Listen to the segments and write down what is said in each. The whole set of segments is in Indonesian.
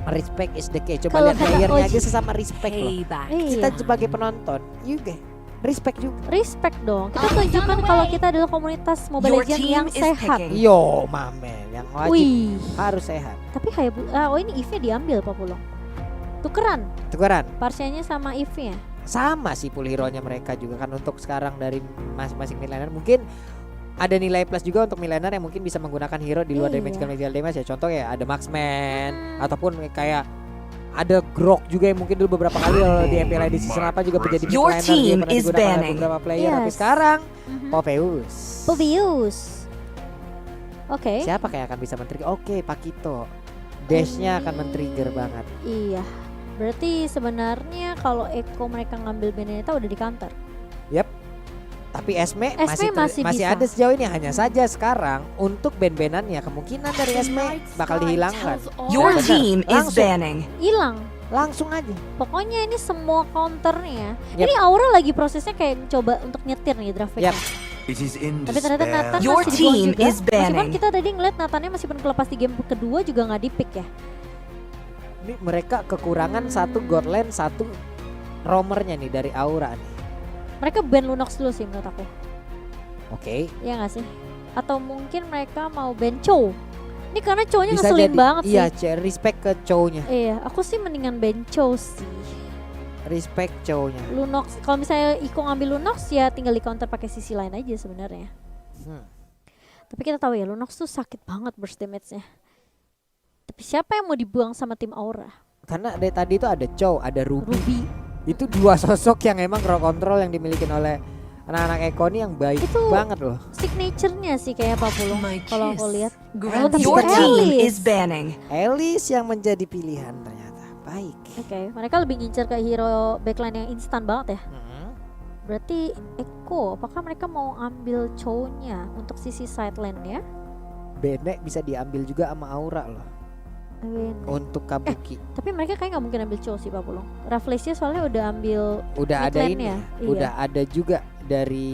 Respect is the key. Coba lihat playernya aja sesama respect loh. Kita Iya. sebagai penonton juga respect juga. Respect dong. Kita tunjukkan kalau kita adalah komunitas Mobile Legends yang sehat. Yo, mamen, yang wajib Wih. harus sehat. Tapi kayak oh ini Eve-nya diambil Pak Pulong. Tukeran Parsianya sama Eve-nya. Sama sih pool hero-nya mereka juga kan untuk sekarang dari masing-masing milenial. Mungkin ada nilai plus juga untuk milenial yang mungkin bisa menggunakan hero di luar Iya. magical damage ya. Contoh ya ada Marksman ataupun kayak ada Grok juga yang mungkin dulu beberapa kali di MPL di season apa juga menjadi Your mid laner, dia team pernah is digunakan oleh banning. beberapa player tapi Yes. sekarang Mhm. Poveus. Povius. Oke. Siapa kayak akan bisa men-trigger? Oke, Pakito. Dash-nya akan men-trigger banget. Iya. Berarti sebenarnya kalau Eko mereka ngambil Benedetta udah di counter. Tapi Esme Esme masih masih bisa. ada sejauh ini, hanya saja sekarang untuk ban-banannya kemungkinan dari Esme bakal dihilangkan. Your Bener. team is Langsung. banning. Hilang. Langsung aja. Pokoknya ini semua counternya. Yap. Ini Aura lagi prosesnya kayak coba untuk nyetir nih draft Yap. Tapi ternyata Nathan Your masih team dibuang juga. is Meskipun banning. kita tadi ngeliat Nathannya meskipun kelepas di game kedua juga nggak di pick ya. Ini mereka kekurangan satu Godland, satu roamernya nih dari Aura nih. Mereka ban Lunox dulu sih menurut aku. Oke. Iya nggak sih? Atau mungkin mereka mau ban Chow. Ini karena Chow-nya Bisa ngeselin jadi. banget Iya, sih. respect ke Chow-nya. Iya, aku sih mendingan ban Chow sih. Respect Chow-nya. Lunox, kalau misalnya Iko ngambil Lunox ya tinggal di counter pakai sisi lain aja sebenarnya. Hmm. Tapi kita tahu ya Lunox tuh sakit banget burst damage-nya. Tapi siapa yang mau dibuang sama tim Aura? Karena dari tadi itu ada Chow, ada Ruby. Ruby. Itu dua sosok yang emang raw control yang dimiliki oleh anak-anak Eko nih yang baik Itu banget loh. Signature-nya sih kayak Pak Pulung kalau aku lihat. Your Tapi team Alice. is banning. Alice yang menjadi pilihan ternyata. Baik. Oke, mereka lebih ngincer ke hero backline yang instan banget ya. Berarti Eko, apakah mereka mau ambil Chow-nya untuk sisi side lane-nya? Bene bisa diambil juga sama Aura loh untuk Kabuki. Tapi mereka kayak nggak mungkin ambil Chow sih Pak Pulung. Rafflesia soalnya udah ambil Udah mid ada lane ini, ya? Iya. udah ada juga dari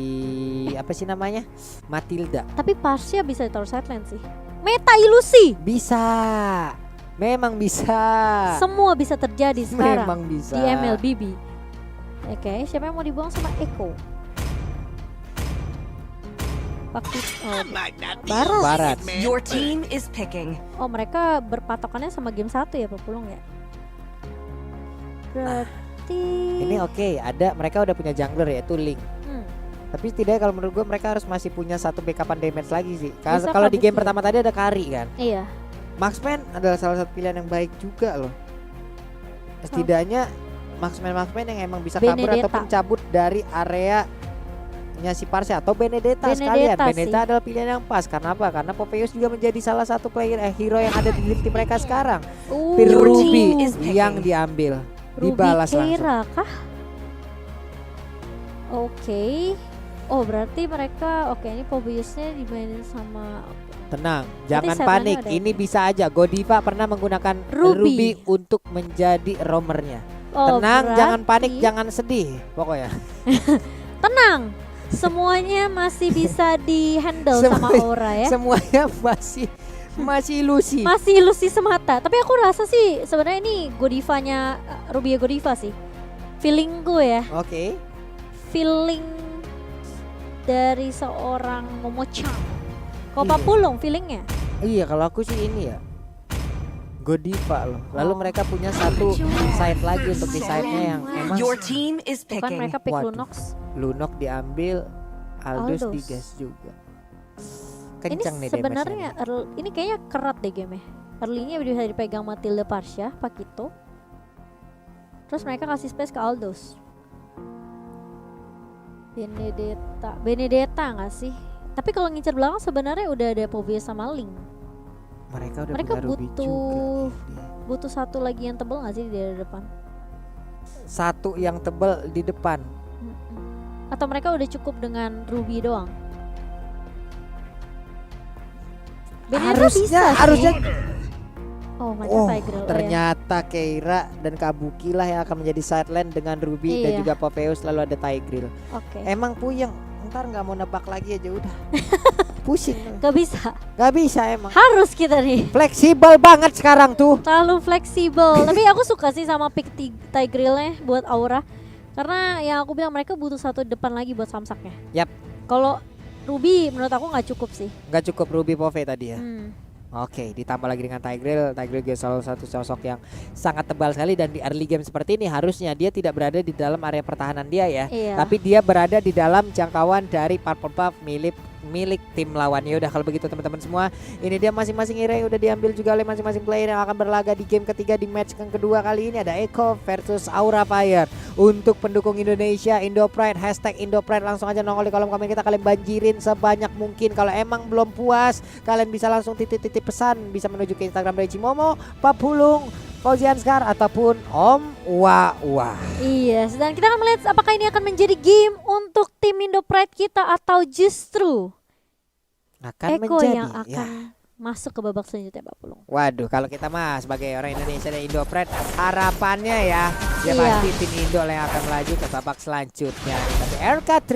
apa sih namanya? Matilda. Tapi Parsia bisa ditaruh side lane sih. Meta ilusi. Bisa. Memang bisa. Semua bisa terjadi sekarang Memang bisa. di MLBB. Oke, siapa yang mau dibuang sama Eko? Pakti, Barat. Your team is picking. Oh mereka berpatokannya sama game 1 ya Pak Pulung ya? Berarti Ini oke, ada mereka udah punya jungler yaitu Link. Hmm, Tapi setidaknya kalau menurut gue mereka harus masih punya satu backupan damage lagi sih. Bisa Kalau di Kabuki. game pertama tadi ada Kari kan. iya. Marksman adalah salah satu pilihan yang baik juga loh. Setidaknya Marksman yang emang bisa kabur Benedetta. ataupun cabut dari area si Parsia atau Benedetta sekalian. Benedetta Benedetta sih. adalah pilihan yang pas. Karena apa? Karena Poveus juga menjadi salah satu player hero yang ada di tim mereka sekarang. Pil Your Ruby team is picking. yang diambil, Ruby dibalas langsung. Keira kah? Oke. Oh berarti mereka ini Pobiusnya dimainin sama Tenang, jangan setannya panik. ada. Ini bisa aja. Godiva pernah menggunakan Ruby. Ruby untuk menjadi roamernya. Oh, Tenang, jangan panik, berarti- jangan sedih. Pokoknya. Tenang. Semuanya masih bisa di handle sama Semuanya- Aura ya. Semuanya masih ilusi. Masih ilusi semata. Tapi aku rasa sih sebenarnya ini Godivanya Ruby Godiva sih. Feeling gue ya. Oke. Feeling dari seorang Momo-chan. Kalau Pak Iya. Pulung feelingnya. Iya, kalau aku sih ini ya. Godiva loh. Lalu Oh. mereka punya satu side lagi untuk di side-nya yang emang Your team is Bukan picking. mereka pick Waduh. Lunox. Lunok diambil, Aldous Aldous. digas juga. Ini Kencang nih sebenarnya damage-nya. ini kayaknya kerat deh game-nya. Early-nya bisa dipegang Matilda Parsia, Pakito. Terus mereka kasih space ke Aldous. Benedetta nggak sih? Tapi kalau ngincer belakang sebenarnya udah ada Povius sama Link. Mereka udah Mereka punya Ruby butuh juga. butuh satu lagi yang tebel nggak sih di daerah depan? Satu yang tebal di depan. Atau mereka udah cukup dengan Ruby doang? Benedetta bisa sih. harusnya Oh, mereka Oh, Tigreal. ternyata Keira dan Kabuki lah yang akan menjadi sideline dengan Ruby dan Iya. juga Poveus lalu ada Tigreal. Oke. Emang puyeng, ntar nggak mau nebak lagi aja udah. pusing. Gak bisa. Gak bisa emang. Harus kita nih. Fleksibel banget sekarang tuh. Terlalu fleksibel. Tapi aku suka sih sama pick Tigreal-nya buat Aura. Karena yang aku bilang mereka butuh satu depan lagi buat samsaknya. Yap. Kalau Ruby menurut aku nggak cukup sih. Nggak cukup Ruby Pove tadi ya. Hmm. Oke, ditambah lagi dengan Tigreal juga salah satu sosok yang sangat tebal sekali dan di early game seperti ini harusnya dia tidak berada di dalam area pertahanan dia ya. Iya. Tapi dia berada di dalam jangkauan dari Purple Buff milik tim lawan. Ya udah kalau begitu teman-teman semua, ini dia masing-masing hero yang udah diambil juga oleh masing-masing player yang akan berlaga di game ketiga di match yang kedua kali ini. Ada Echo versus Aura Fire. Untuk pendukung Indonesia, Indopride, #Indopride langsung aja nongol di kolom komen kita, kalian banjirin sebanyak mungkin. Kalau emang belum puas, kalian bisa langsung titip pesan, bisa menuju ke Instagram dari Cimomo, Papulung, Fauzian Skar ataupun Om Wawa. Iya, dan kita akan melihat apakah ini akan menjadi game untuk tim Indopride kita atau justru Akan Eko menjadi yang akan ya. masuk ke babak selanjutnya, Pak Pulung. Waduh, kalau kita mah sebagai orang Indonesia dan Indopride, harapannya ya dia Iya. pasti tim Indo yang akan melaju ke babak selanjutnya. Tapi RK3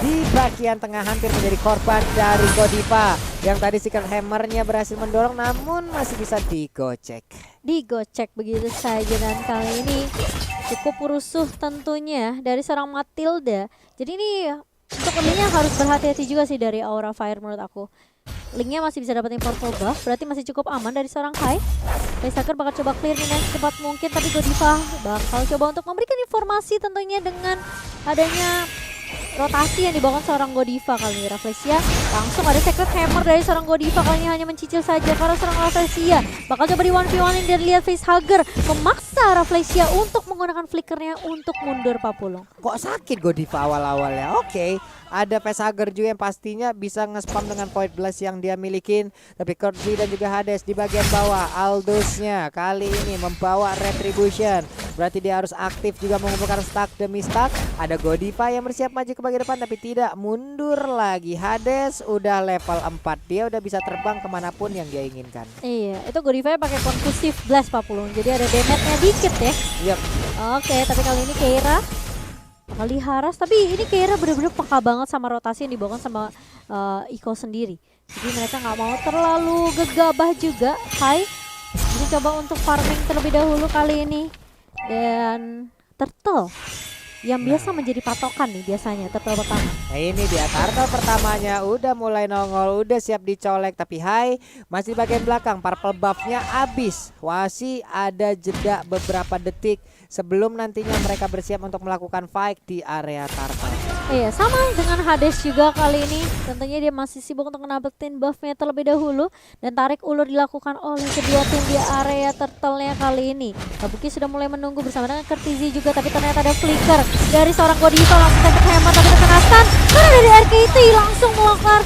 di bagian tengah hampir menjadi korban dari Godiva yang tadi Secret Hammer-nya berhasil mendorong namun masih bisa digocek. Digocek begitu saja, dan kali ini cukup rusuh tentunya dari seorang Matilda. Jadi ini untuk early-nya harus berhati-hati juga sih dari Aura Fire menurut aku. Linknya masih bisa dapetin purple buff, berarti masih cukup aman dari seorang Kai. Facehacker bakal coba clear nih secepat mungkin, tapi Godiva bakal coba untuk memberikan informasi tentunya dengan adanya rotasi yang dibawakan seorang Godiva kali ini. Rafflesia langsung ada Secret Hammer dari seorang Godiva, kali ini hanya mencicil saja karena seorang Rafflesia bakal coba di 1v1 dan lihat Facehugger memaksa Rafflesia untuk menggunakan flickernya untuk mundur, Papulung. Kok sakit Godiva awal-awalnya? Oke, ada Facehugger juga yang pastinya bisa nge-spam dengan Void Blast yang dia milikin. Tapi Korzi dan juga Hades di bagian bawah. Aldous-nya kali ini membawa Retribution. Berarti dia harus aktif juga mengumpulkan stack demi stack. Ada Godiva yang bersiap maju ke bagian depan tapi tidak, mundur lagi. Hades udah level 4, dia udah bisa terbang kemanapun yang dia inginkan. Iya, itu Godiva pakai Concussive Blast, Papulung. Jadi ada damage-nya dikit ya. Yap. Oke, tapi kali ini Keira bakal diharas, tapi ini Keira bener-bener peka banget sama rotasi yang dibawakan sama Iko sendiri. Jadi mereka nggak mau terlalu gegabah juga. Hai, ini coba untuk farming terlebih dahulu kali ini. Dan Turtle yang biasa menjadi patokan nih biasanya, Turtle pertama. Nah ini dia turtle pertamanya udah mulai nongol, udah siap dicolek. Tapi Hai masih di bagian belakang, purple buffnya habis. Masih ada jeda beberapa detik sebelum nantinya mereka bersiap untuk melakukan fight di area turtle. Iya, sama dengan Hades juga kali ini. Tentunya dia masih sibuk untuk ngedapetin buffnya terlebih dahulu. Dan tarik ulur dilakukan oleh kedua tim di area turtle-nya kali ini. Kabuki sudah mulai menunggu bersama dengan Kertizi juga. Tapi ternyata ada flicker dari seorang Godiva, langsung tembak Hammer tapi terkena stun. Karena dari RKT langsung melakukan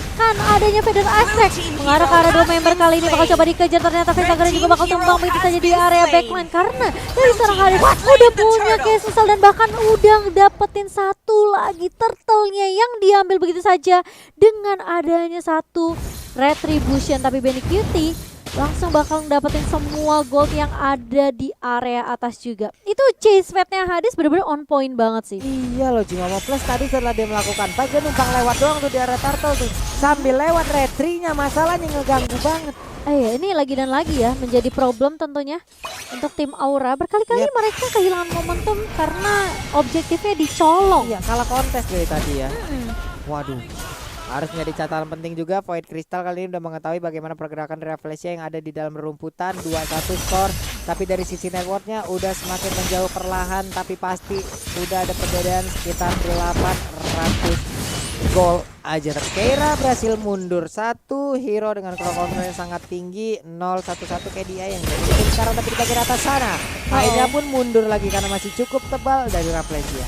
adanya Feather Aspect. Mengarah ke arah dua member kali ini, bakal coba dikejar. Ternyata Facehugger juga bakal tumbang begitu saja di area backline. Karena dari seorang Hades udah punya case misal dan bahkan udah dapetin satu lagi turtle-nya yang diambil begitu saja dengan adanya satu Retribution. Tapi Benny Cutie langsung bakal dapetin semua gold yang ada di area atas juga. Itu chase fate-nya Hades bener-bener on point banget sih. Iya loh, Cimomo Plus tadi setelah dia melakukan fight dia numpang lewat doang tuh di area turtle tuh. Sambil lewat retrinya, masalahnya ngeganggu banget. Ini lagi dan lagi ya menjadi problem tentunya untuk tim Aura. Berkali-kali mereka kehilangan momentum karena objektifnya dicolong. Iya, kalah kontes dari tadi ya. Waduh. Harus menjadi catatan penting juga, Void Crystal kali ini udah mengetahui bagaimana pergerakan Rafflesia yang ada di dalam rerumputan. 2-1 skor, tapi dari sisi networknya udah semakin menjauh perlahan, tapi pasti udah ada perbedaan sekitar 800 gol aja. Tapi Keira berhasil mundur, satu hero dengan control yang sangat tinggi. 0-1-1 KDI yang jadi sekarang, tapi di bagian atas sana mainnya pun mundur lagi karena masih cukup tebal dari Rafflesia.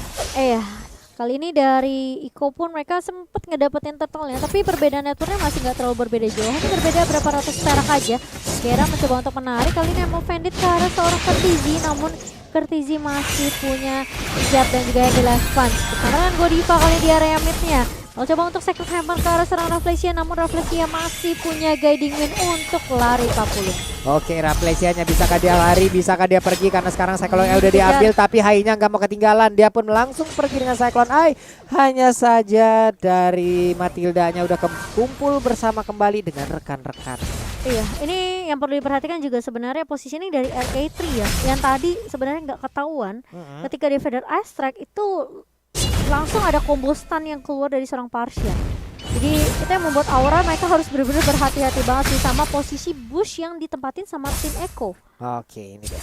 Kali ini dari Iko pun mereka sempat ngedapetin turtle-nya, tapi perbedaan networknya masih nggak terlalu berbeda jauh, hanya berbeda berapa ratus perak aja. Keira mencoba untuk menarik, kali ini mau Bandit ke arah seorang Kertizi, namun Kertizi masih punya jab dan juga yang di left punch. Bersama dengan Godiva kali di area mid-nya. Lalu coba untuk Sacred Hammer ke arah serangan Rafflesia, namun Rafflesia masih punya Guiding Wind untuk lari Pak Pulung. Oke, Rafflesianya bisakah dia lari, bisakah dia pergi karena sekarang Cyclone Eye udah diambil, tapi Hai-nya nggak mau ketinggalan. Dia pun langsung pergi dengan Cyclone Eye. Hanya saja dari Matildanya udah kumpul bersama kembali dengan rekan-rekan. Iya, ini yang perlu diperhatikan juga sebenarnya positioning dari RK3 ya. Yang tadi sebenarnya nggak ketahuan ketika di Feather Ice Strike itu langsung ada combo stun yang keluar dari seorang Parsia. Jadi itu yang membuat Aura mereka harus benar-benar berhati-hati banget sih sama posisi bush yang ditempatin sama tim Echo. Oke, ini dia.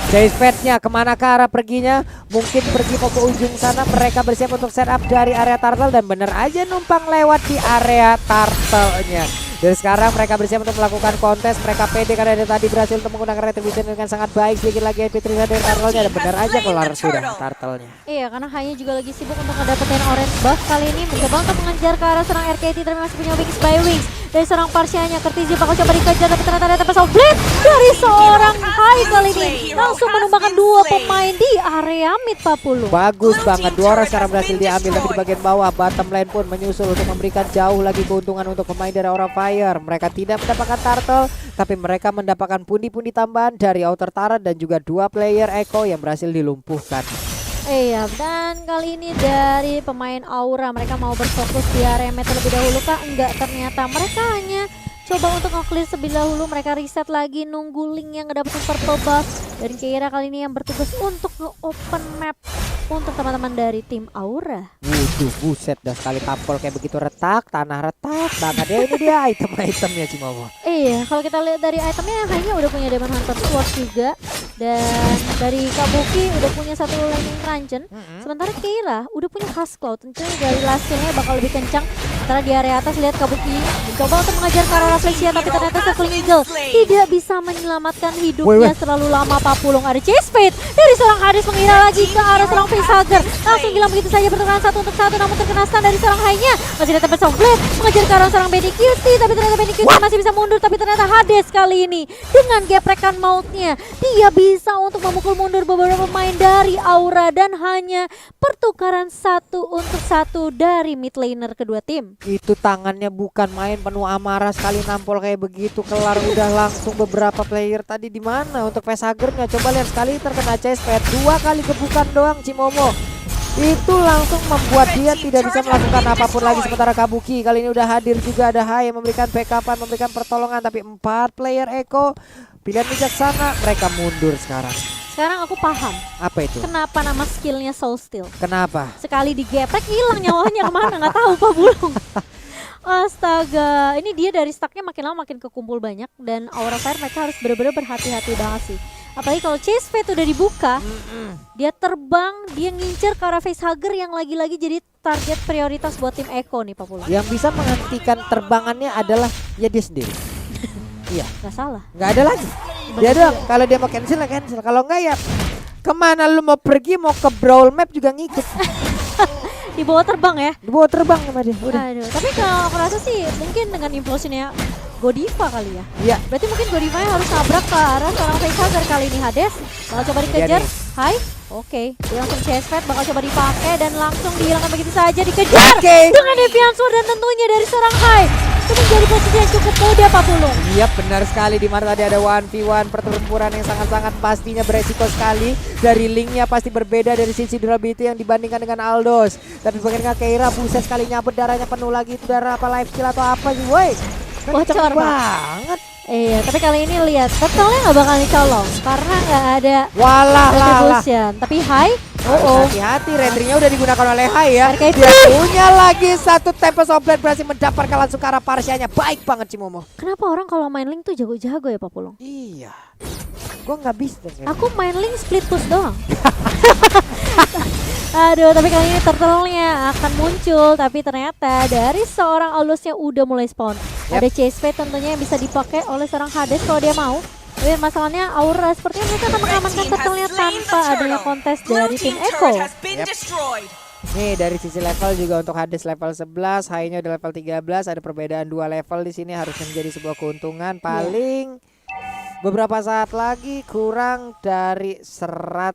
Chase Pet-nya kemana ke arah perginya? Mungkin pergi mau ke ujung sana. Mereka bersiap untuk setup dari area turtle dan bener aja numpang lewat di area turtle-nya. Dari sekarang mereka bersiap untuk melakukan kontes. Mereka pede karena dari tadi berhasil untuk menggunakan retribution dengan sangat baik. Sedikit lagi MP3 dari turtle-nya dan bener aja kelar sudah turtle-nya. Iya, karena hanya juga lagi sibuk untuk mendapatkan orange buff kali ini, mencoba untuk mengejar ke arah serang RKT tapi masih punya wings by wings dari serang Parsianya. Kertizi bakal coba dikejar tapi ternyata ada tempat blade dari seorang Hai kali ini langsung menumbangkan dua pemain di area mid Pak Pulung. Bagus banget, dua orang sekarang berhasil diambil, tapi di bagian bawah bottom lane pun menyusul untuk memberikan jauh lagi keuntungan untuk pemain dari Aura Fire. Mereka tidak mendapatkan turtle, tapi mereka mendapatkan pundi-pundi tambahan dari outer turret dan juga dua player Echo yang berhasil dilumpuhkan. Iya, dan kali ini dari pemain Aura mereka mau berfokus di area mid terlebih dahulu kah? Enggak, ternyata mereka hanya coba untuk nge-clear terlebih dahulu. Mereka reset lagi, nunggu Link yang ngedapetin purple buff. Dan Keira kali ini yang bertugas untuk nge-open map untuk teman-teman dari tim Aura. Wuduh, buset, dah sekali tampol kayak begitu retak, tanah retak banget ya. Ini dia item-itemnya Cimomo. Iya, kalau kita lihat dari itemnya hanya udah punya Demon Hunter Sword juga. Dan dari Kabuki udah punya satu Lightning Truncheon. Sementara Keira udah punya Husk Cloud. Tentunya dari last skill-nya bakal lebih kencang. Sementara di area atas lihat Kabuki mencoba untuk mengejar ke arah Rafflesia, tapi ternyata Circling Eagle tidak bisa menyelamatkan hidupnya terlalu lama. Pak Pulung ada chase fade dari seorang Hades mengira lagi ke arah seorang facehugger. Langsung hilang begitu saja bertahan 1 untuk 1, namun terkena stun dari seorang Hai-nya. Masih ada tempat blade mengejar ke arah seorang Benny QC, tapi ternyata Benny QC masih bisa mundur, tapi ternyata Hades kali ini dengan geprekan mautnya dia bisa untuk memukul mundur beberapa pemain dari Aura dan hanya pertukaran 1 untuk 1 dari mid laner kedua tim. Itu tangannya bukan main, penuh amarah sekali nampol kayak begitu. Kelar udah langsung beberapa player tadi di mana untuk facehuggernya. Coba lihat sekali terkena chase pad, 2 kali gebukan doang Cimomo. Itu langsung membuat dia tidak bisa melakukan apapun lagi. Sementara Kabuki kali ini udah hadir juga, ada Hai yang memberikan backupan, memberikan pertolongan, tapi 4 player Echo pilihan bijaksana, mereka mundur sekarang. Sekarang aku paham Apa itu? kenapa nama skillnya Soul Steal. Kenapa? Sekali digeprek hilang nyawanya kemana nggak tahu Pak Bulung. Astaga, ini dia dari stacknya makin lama makin kekumpul banyak dan Aura Fire mereka harus benar-benar berhati-hati banget sih. Apalagi kalau chase fade udah dibuka, dia terbang, dia ngincer ke arah facehugger yang lagi-lagi jadi target prioritas buat tim Echo nih Pak Pulung. Yang bisa menghentikan terbangannya adalah ya dia sendiri. Iya, Gak salah. nggak ada lagi. Dia doang. Kalau dia mau cancel ya cancel. Kalau enggak ya kemana lu mau pergi, mau ke Brawl Map juga ngikut. Di bawah terbang ya. Dibawa terbang sama dia. Udah. Aduh, tapi kalau aku rasa sih mungkin dengan implosionnya Godiva kali ya. Iya. Berarti mungkin Godiva harus nabrak ke arah seorang facehugger kali ini. Hades bakal coba dikejar. nih. Hai. Oke, dia langsung chase pad bakal coba dipakai dan langsung dihilangkan begitu saja, dikejar Oke. dengan Deviant Sword dan tentunya dari seorang Hai. Itu menjadi posisi yang cukup mudah Pak Pulung. Iya benar sekali, di mana tadi ada 1v1 pertempuran yang sangat-sangat pastinya beresiko sekali. Dari linknya pasti berbeda dari sisi durability yang dibandingkan dengan Aldos. Tapi bagaimana Keira buset sekali nyabut, darahnya penuh lagi. Itu darah apa, life steal atau apa sih woi? Bocor Kenceng Pak. banget. Iya, tapi kali ini lihat turtle-nya nggak bakal dicolong karena nggak ada Walah lah. retribution. Tapi Hai, Hati-hati, retrinya udah digunakan oleh Hai ya. RKT. Dia punya lagi satu Tempest of Blade, berhasil mendapatkan langsung ke arah Parsianya. Baik banget Cimomo. kenapa orang kalau main Link tuh jago-jago ya Pak Pulung? Iya. Gua nggak bisa. Aku main Link split push doang. Aduh, tapi kali ini turtle-nya akan muncul, tapi ternyata dari seorang Aulosnya udah mulai spawn. Ada chase fade tentunya yang bisa dipakai oleh seorang Hades kalau dia mau. Tapi masalahnya Aura sepertinya mereka akan mengamankan turtle-nya tanpa adanya kontes dari tim Echo. Nih dari sisi level juga untuk Hades level 11, Hai-nya udah level 13, ada perbedaan 2 level di sini, harusnya menjadi sebuah keuntungan. Paling Beberapa saat lagi kurang dari 100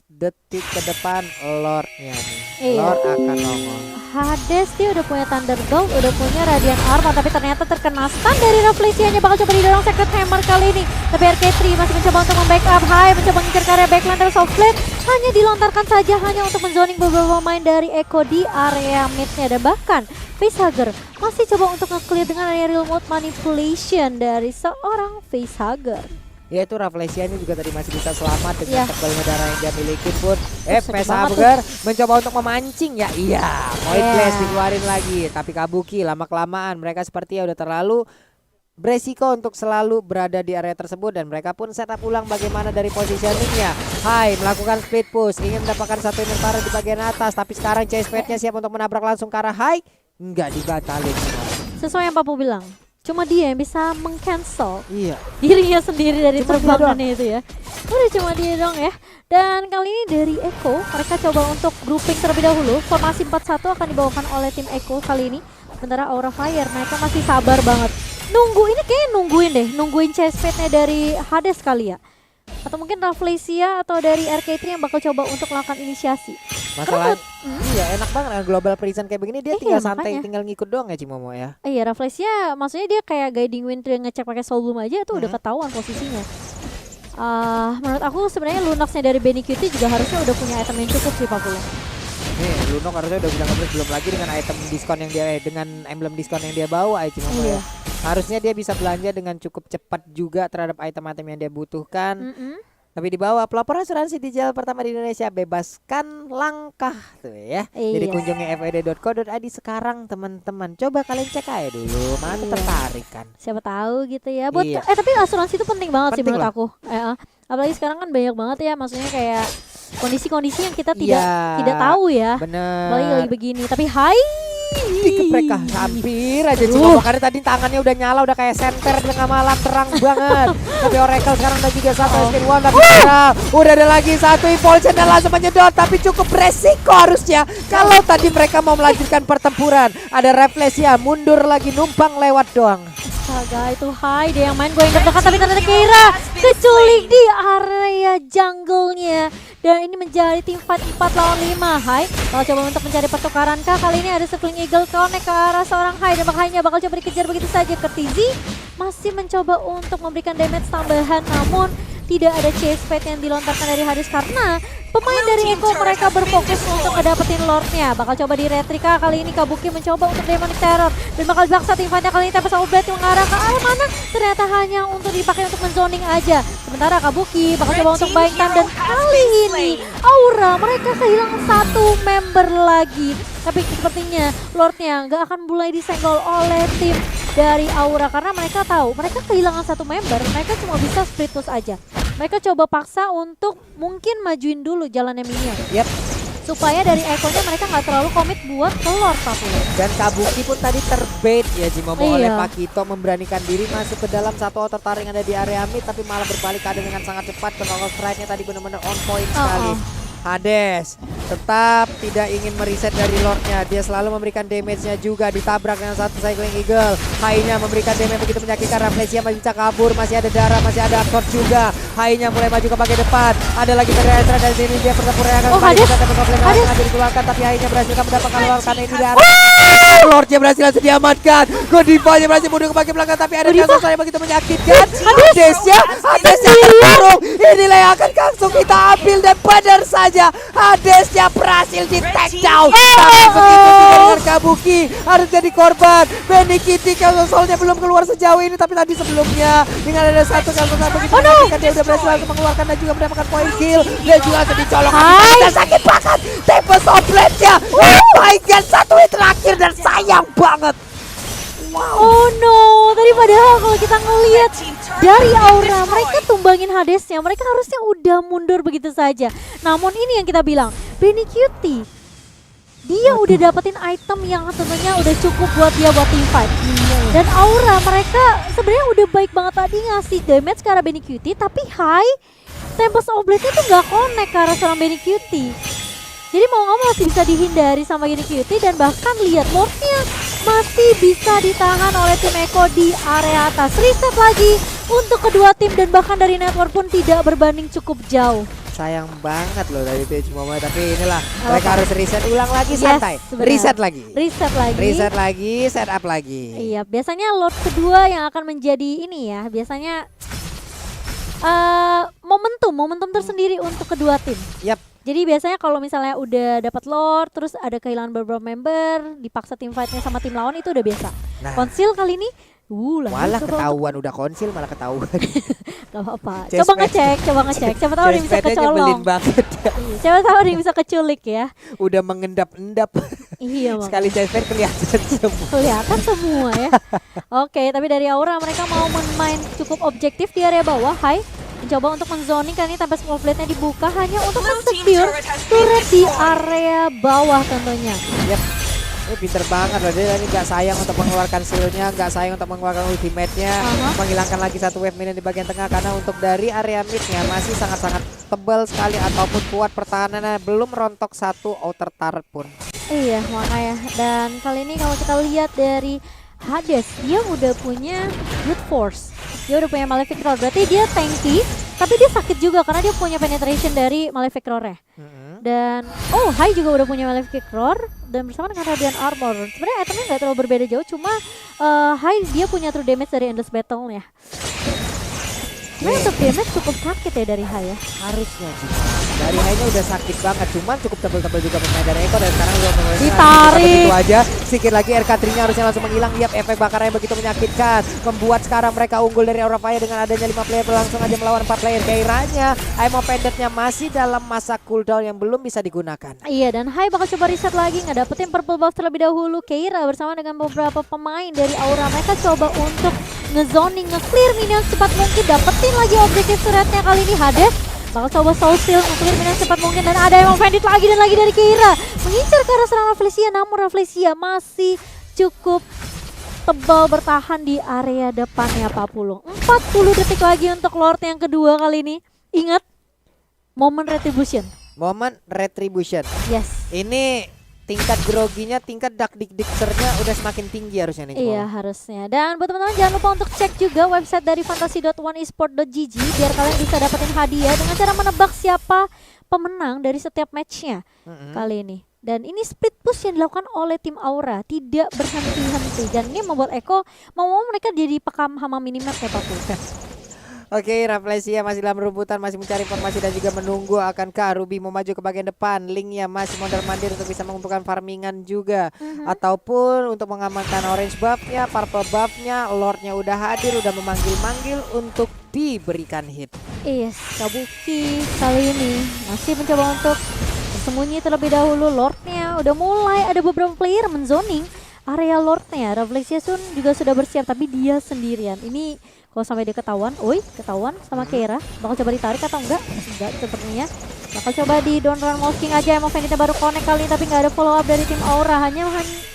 detik ke depan Lordnya nih. Iya. Lord akan nongol. Hades dia udah punya Thunderbolt, udah punya Radiant Armor, tapi ternyata terkena stun dari Rafflesia-nya. Bakal coba didorong Sacred Hammer kali ini, tapi RK3 masih mencoba untuk membackup Hai, mencoba ngincer ke area backline dari Soft Blade, hanya dilontarkan saja hanya untuk menzoning beberapa pemain dari Echo di area mid-nya. Dan bahkan Facehugger masih coba untuk nge-clear dengan aerial mode manipulation dari seorang Facehugger. Ya itu Rafflesia ini juga tadi masih bisa selamat Iya. dengan tebalnya darah yang dia miliki pun. Sedih banget Facehugger mencoba untuk memancing ya. Iya, Void Iya. Blast dikeluarin lagi. Tapi Kabuki lama-kelamaan mereka sepertinya udah terlalu beresiko untuk selalu berada di area tersebut. Dan mereka pun setup ulang bagaimana dari positioningnya. Hai melakukan split push, ingin mendapatkan satu inventaris di bagian atas. Tapi sekarang Chase Pad-nya siap untuk menabrak langsung ke arah Hai. Enggak dibatalin. Sesuai yang Papu bilang, cuma dia yang bisa meng-cancel Iya. dirinya sendiri dari Cuma dia terbangannya itu ya. Udah cuma dia dong ya. Dan kali ini dari Echo mereka coba untuk grouping terlebih dahulu. Formasi 4-1 akan dibawakan oleh tim Echo kali ini. Sementara Aura Fire mereka masih sabar banget. Nungguin chase pad-nya dari Hades kali ya. Atau mungkin Rafflesia atau dari RK3 yang bakal coba untuk melakukan inisiasi. Masalah iya enak banget dengan global prison kayak begini dia Iya, tinggal santai makanya. tinggal ngikut doang ya Cimomo ya. Iya, Rafflesia maksudnya dia kayak guiding wind dia ngecek pakai soul bloom aja tuh udah ketahuan posisinya. Menurut aku sebenarnya Lunox-nya dari Benny Cutie juga harusnya udah punya item yang cukup sih Pak Pulung. Nih Lunok harusnya udah bisa nge-blast, belum lagi dengan item diskon yang dia dengan emblem diskon yang dia bawa ya Cimomo Iya. ya. Harusnya dia bisa belanja dengan cukup cepat juga terhadap item-item yang dia butuhkan. Tapi di bawah pelopor asuransi digital pertama di Indonesia, bebaskan langkah tuh ya. Jadi Iya. kunjungi fed.co.id sekarang teman-teman. Coba kalian cek aja dulu, mana Iya. tertarik kan. Siapa tahu gitu ya. Buat Iya. tapi asuransi itu penting banget sih Penting menurut lah. aku. Apalagi sekarang kan banyak banget ya, maksudnya kayak kondisi-kondisi yang kita tidak Iya, tahu ya. Bener. Apalagi lagi begini. Tapi hai. Dikeprek kah hampir aja Cimomo karena tadi tangannya udah nyala udah kayak senter di tengah malam terang banget. Tapi Oracle sekarang udah juga satu spin one tapi udah ada lagi satu impulsion dan langsung menyedot tapi cukup resiko harusnya kalau tadi mereka mau melanjutkan pertempuran. Ada Rafflesia mundur lagi numpang lewat doang. Astaga itu hai dia yang main gue yang dekat tapi ternyata Kira keculik di area jungle-nya. Dan ini menjadi tim fight 4 lawan 5. Hai kalau coba untuk mencari pertukaran kah. Kali ini ada Circling Eagle connect ke arah seorang Hai. Dan makanya bakal coba dikejar begitu saja. Kertizi masih mencoba untuk memberikan damage tambahan. Namun tidak ada chase pad yang dilontarkan dari Hades karena pemain dari Echo mereka berfokus untuk ngedapetin Lordnya. Bakal coba di retrika kali ini Kabuki mencoba untuk Demonic Terror dan bakal dibaksa tim fightnya kali ini tapi Soul Blade mengarah ke arah mana ternyata hanya untuk dipakai untuk menzoning aja. Sementara Kabuki bakal coba untuk buying time dan kali ini Aura mereka kehilangan satu member lagi. Tapi sepertinya Lordnya nggak akan mulai disenggol oleh tim dari Aura karena mereka tahu mereka kehilangan satu member, mereka cuma bisa split push aja. Mereka coba paksa untuk mungkin majuin dulu jalannya minion. Yep. Supaya dari Echo-nya mereka nggak terlalu komit buat ke Lord Papua. Dan Kabuki pun tadi terbait ya Cimomo oleh Iya. Pakito memberanikan diri masuk ke dalam satu outer taring yang ada di area mid tapi malah berbalik keadaan dengan sangat cepat. Control strike-nya tadi benar-benar on point sekali. Hades tetap tidak ingin mereset dari Lordnya. Dia selalu memberikan damage-nya juga. Ditabrak dengan satu Cycling Eagle. Hai-nya memberikan damage begitu menyakitkan. Rafflesia masih bisa kabur. Masih ada darah, masih ada Absorb juga. Hai-nya mulai maju ke bagian depan. Ada lagi Peretra dari sini. Dia pertempuran yang akan kembali. Hades. Kita dapat problem Hades. yang dikeluarkan. Tapi Hai-nya berhasil mendapatkan Lord karena ini darah. Lordnya berhasil langsung diamankan. Godiva-nya berhasil mundur ke bagian belakang. Tapi ada kasus yang begitu menyakitkan. Hadesnya terkurung. Inilah yang akan langsung kita ambil dan benar saja Hadesnya berhasil di take down. Tapi begitu juga dengan Kabuki harus jadi korban. Benny Kitty kalau soalnya belum keluar sejauh ini tapi tadi sebelumnya dengan ada satu kasus yang begitu menyakitkan dia udah berhasil langsung mengeluarkan dan juga mendapatkan point kill dan juga langsung dicolok. Dan sakit banget Tempest of Blade-nya. Oh my god, satu hit terakhir dan sayang banget. Oh no, tadi padahal kalau kita ngelihat dari Aura mereka tumbangin Hadesnya, mereka harusnya udah mundur begitu saja. Namun ini yang kita bilang, Benny Cutie dia udah dapetin item yang tentunya udah cukup buat dia buat team fight. Dan Aura mereka sebenarnya udah baik banget tadi ngasih damage ke arah Benny Cutie, tapi Hai Tempest of Blade-nya tuh gak connect ke arah seorang Benny Cutie. Jadi mau nggak mau masih bisa dihindari sama Benny Cutie dan bahkan lihat Lordnya masih bisa ditahan oleh tim Echo di area atas. Reset lagi untuk kedua tim dan bahkan dari network pun tidak berbanding cukup jauh. Sayang banget loh dari TJ Momo, tapi inilah mereka harus reset ulang lagi, Yes, santai. benar. Reset lagi. Reset lagi. Setup lagi. Iya, biasanya Lord kedua yang akan menjadi ini ya. Biasanya momentum tersendiri untuk kedua tim. Yap. Jadi biasanya kalau misalnya udah dapat Lord, terus ada kehilangan beberapa member, dipaksa tim fightnya sama tim lawan itu udah biasa. Nah. Konsil kali ini, Malah coba ketahuan udah konsil malah ketahuan. Gak apa-apa. Chest Coba pad. ngecek. Siapa tahu ada yang bisa Chest padnya kecolong. nyebelin banget. Iya, siapa tahu ada yang bisa keculik ya. Udah mengendap-endap. Iya, Bang. Sekali chest pad kelihatan semua. Kelihatan semua ya. Oke, tapi dari aura mereka mau main cukup objektif di area bawah. Hai, mencoba untuk menzoning karena ini tanpa small blade-nya dibuka hanya untuk men-secure turret di area bawah tentunya. Yap. Ini pinter banget loh, dia ini gak sayang untuk mengeluarkan skill-nya, gak sayang untuk mengeluarkan ultimate-nya, menghilangkan lagi satu wave minion di bagian tengah karena untuk dari area mid-nya masih sangat-sangat tebal sekali ataupun kuat pertahanannya, belum rontok satu outer turret pun. Iya, makanya. Dan kali ini kalau kita lihat dari Hades, dia udah punya brute force. Dia udah punya malefic roar, berarti dia tanky, tapi dia sakit juga karena dia punya penetration dari malefic roar-nya. Dan Hai juga udah punya malefic roar dan bersama dengan radiant armor. Sebenarnya itemnya nggak terlalu berbeda jauh, cuma Hai dia punya true damage dari endless battle ya. Sebenarnya untuk damage cukup sakit ya dari Hai ya. Harusnya sih. Dari Hai-nya udah sakit banget, cuman cukup tebel-tebel juga pemain dari Eko dan sekarang udah mulai Ditarik. begitu aja. Sedikit lagi RK3-nya harusnya langsung menghilang. Yap, efek bakarnya begitu menyakitkan. Membuat sekarang mereka unggul dari Aura Fire dengan adanya 5 player langsung aja melawan 4 player. Kairanya, Aimo Pendetnya masih dalam masa cooldown yang belum bisa digunakan. Iya, dan Hai bakal coba reset lagi ngedapetin purple buff terlebih dahulu. Keira bersama dengan beberapa pemain dari Aura mereka coba untuk ngezoning, nge-clear minion secepat mungkin, dapetin lagi objektif suratnya. Kali ini Hades bakal coba soul steal, nge-clear minion secepat mungkin dan ada yang offended lagi dan lagi dari Keira mengincar ke arah serangan Rafflesia, namun Rafflesia masih cukup tebal bertahan di area depannya. 40 detik lagi untuk Lord yang kedua kali ini. Ingat, momen retribution. Momen retribution. Yes. Ini tingkat groginya, tingkat dak diksernya udah semakin tinggi harusnya nih. Iya, harusnya. Dan buat teman-teman jangan lupa untuk cek juga website dari fantasy.oneesport.gg biar kalian bisa dapetin hadiah dengan cara menebak siapa pemenang dari setiap matchnya kali ini. Dan ini split push yang dilakukan oleh tim Aura, tidak berhenti-henti. Dan ini membuat Eko mau mereka jadi pekam hama minimap ya Pak. Oke, Rafflesia masih dalam rumputan, masih mencari informasi dan juga menunggu akankah Ruby mau maju ke bagian depan. Linknya masih mondar-mandir untuk bisa mengumpulkan farmingan juga, ataupun untuk mengamankan orange buffnya, purple buffnya. Lordnya udah hadir, udah memanggil-manggil untuk diberikan hit. Yes, Kabuki kali ini masih mencoba untuk bersembunyi terlebih dahulu. Lordnya udah mulai ada beberapa player menzoning area Lordnya. Rafflesia Sun juga sudah bersiap tapi dia sendirian. Ini kalau sampai dia ketahuan sama Keira, bakal coba ditarik atau enggak? Enggak sepertinya. Bakal coba di down run Mosking aja. Emang Vanita baru connect kali ini tapi nggak ada follow up dari tim Aura. Hanya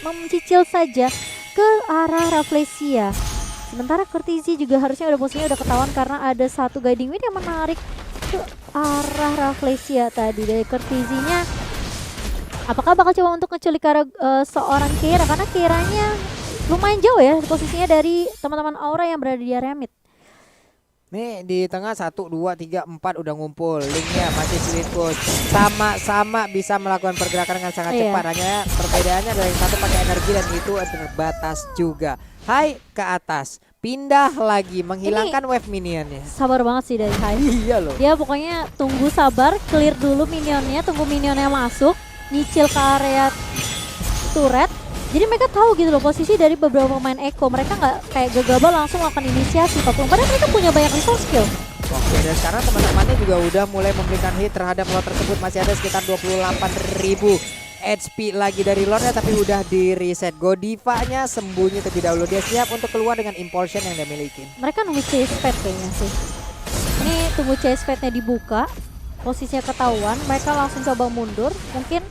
mencicil saja ke arah Rafflesia. Sementara Courtesy juga harusnya udah posisinya udah ketahuan karena ada satu guiding wind yang menarik ke arah Rafflesia tadi. Dari Courtesy-nya apakah bakal coba untuk ngeculik ke arah seorang Keira, karena Keiranya lumayan jauh ya posisinya dari teman-teman Aura yang berada di area mid. Nih di tengah 1, 2, 3, 4 udah ngumpul. Linknya masih split push. Sama-sama bisa melakukan pergerakan dengan sangat cepat. Hanya perbedaannya dari yang satu pakai energi dan itu terbatas juga. Hai ke atas, pindah lagi menghilangkan wave minionnya. Sabar banget sih dari Hai. Iya loh. Dia pokoknya tunggu sabar, clear dulu minionnya, tunggu minionnya masuk, nyicil ke area turret. Jadi mereka tahu gitu loh posisi dari beberapa pemain Eko. Mereka nggak kayak gegabah langsung akan inisiasi. Padahal mereka punya banyak resource skill. Oke, dan sekarang teman-temannya juga udah mulai memberikan hit terhadap Lord tersebut. Masih ada sekitar 28.000 HP lagi dari Lordnya, tapi udah di reset. Godiva-nya sembunyi terlebih dahulu. Dia siap untuk keluar dengan impulsion yang dia miliki. Mereka nunggu chase pad kayaknya sih. Ini tunggu chase pad-nya dibuka, posisinya ketahuan, mereka langsung coba mundur. Mungkin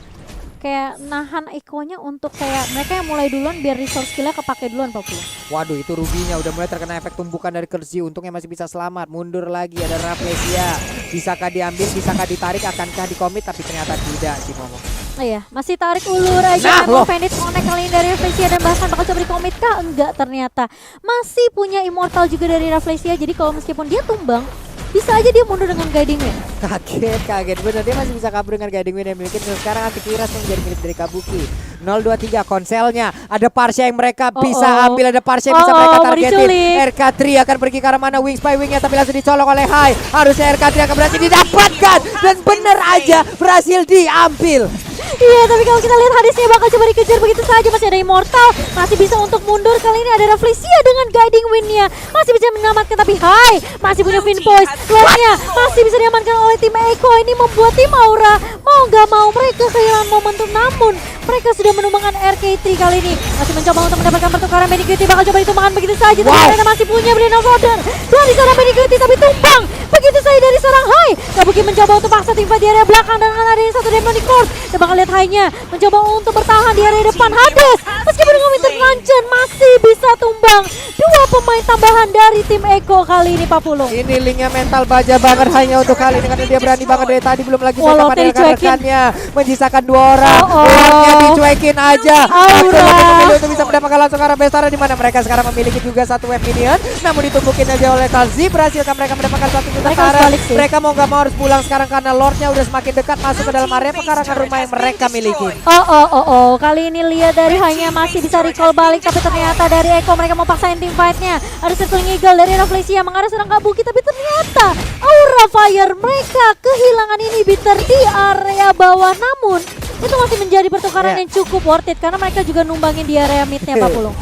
kayak nahan Eko-nya untuk kayak mereka yang mulai duluan biar resource skill-nya kepake duluan Papua. Waduh, itu Ruby-nya udah mulai terkena efek tumbukan dari Kerzi. Untungnya masih bisa selamat. Mundur lagi ada Rafflesia. Bisakah diambil, bisakah ditarik, akankah dikomit, tapi ternyata tidak sih Momo. Iya, masih tarik ulur aja. Loh. Bandit connect kali ini dari Rafflesia dan bahkan bakal coba di-commit kah? Enggak ternyata. Masih punya Immortal juga dari Rafflesia. Jadi kalau meskipun dia tumbang, bisa aja dia mundur dengan guiding win. Kaget bener, dia masih bisa kabur dengan guiding win yang miliki. Sekarang antivirus yang menjadi milik dari Kabuki. 023 konselnya, ada Parsha yang mereka bisa ambil, ada Parsha yang bisa mereka mau targetin. diculik. RK3 akan pergi ke arah mana, wings by wingnya, tapi langsung dicolok oleh Hai. Harusnya RK3 akan berhasil didapatkan dan bener aja berhasil diambil. Iya, tapi kalau kita lihat Hadesnya bakal coba dikejar begitu saja. Masih ada Immortal, masih bisa untuk mundur. Kali ini ada Rafflesia dengan guiding win-nya. Masih bisa menyelamatkan, tapi Hai masih punya Fin Poise. Lainnya masih bisa diamankan oleh tim Echo. Ini membuat tim Aura mau gak mau mereka kehilangan momentum. Namun mereka sudah menumbangkan RK3 kali ini. Masih mencoba untuk mendapatkan pertukaran Medicuity. Bakal coba ditumbangkan begitu saja. Tapi mereka masih punya Blade of Order. Dan di sana Medicuity tapi tumbang begitu saja dari seorang Hai. Kabuki mencoba untuk paksa tim fight di area belakang dan akan ada satu Demonic Force. Dan bakal lihat Hai-nya mencoba untuk bertahan di area depan. Hades meskipun dengan Winter Luncheon masih bisa tumbang. Dua pemain tambahan dari tim Echo kali ini, Pak Pulung. Ini linknya mental baja banget hanya untuk kali ini karena dia berani banget dari tadi, belum lagi Walau pada dicuekin. rekan-rekannya menyisakan 2 orang. Oh. Orangnya dicuekin aja. Aura. Untuk memilih untuk bisa mendapatkan langsung arah Bestara di mana mereka sekarang memiliki juga satu wave minion, namun ditumpukin aja oleh Talzi. Berhasilkan mereka mendapatkan satu juta Mereka harus arah. balik sih. Mereka mau gak mau harus pulang sekarang karena Lordnya udah semakin dekat masuk ke dalam area pekarangan rumah yang mereka miliki. Kali ini lihat dari Hanya masih bisa recall balik, tapi ternyata dari Echo mereka mau paksain tim fight-nya. Ada Circling Eagle dari Rafflesia mengarah serang Kabuki, tapi ternyata Aura Fire mereka kehilangan inhibitor di area bawah. Namun itu masih menjadi pertukaran yang cukup worth it karena mereka juga numbangin di area mid-nya, Pak Pulung.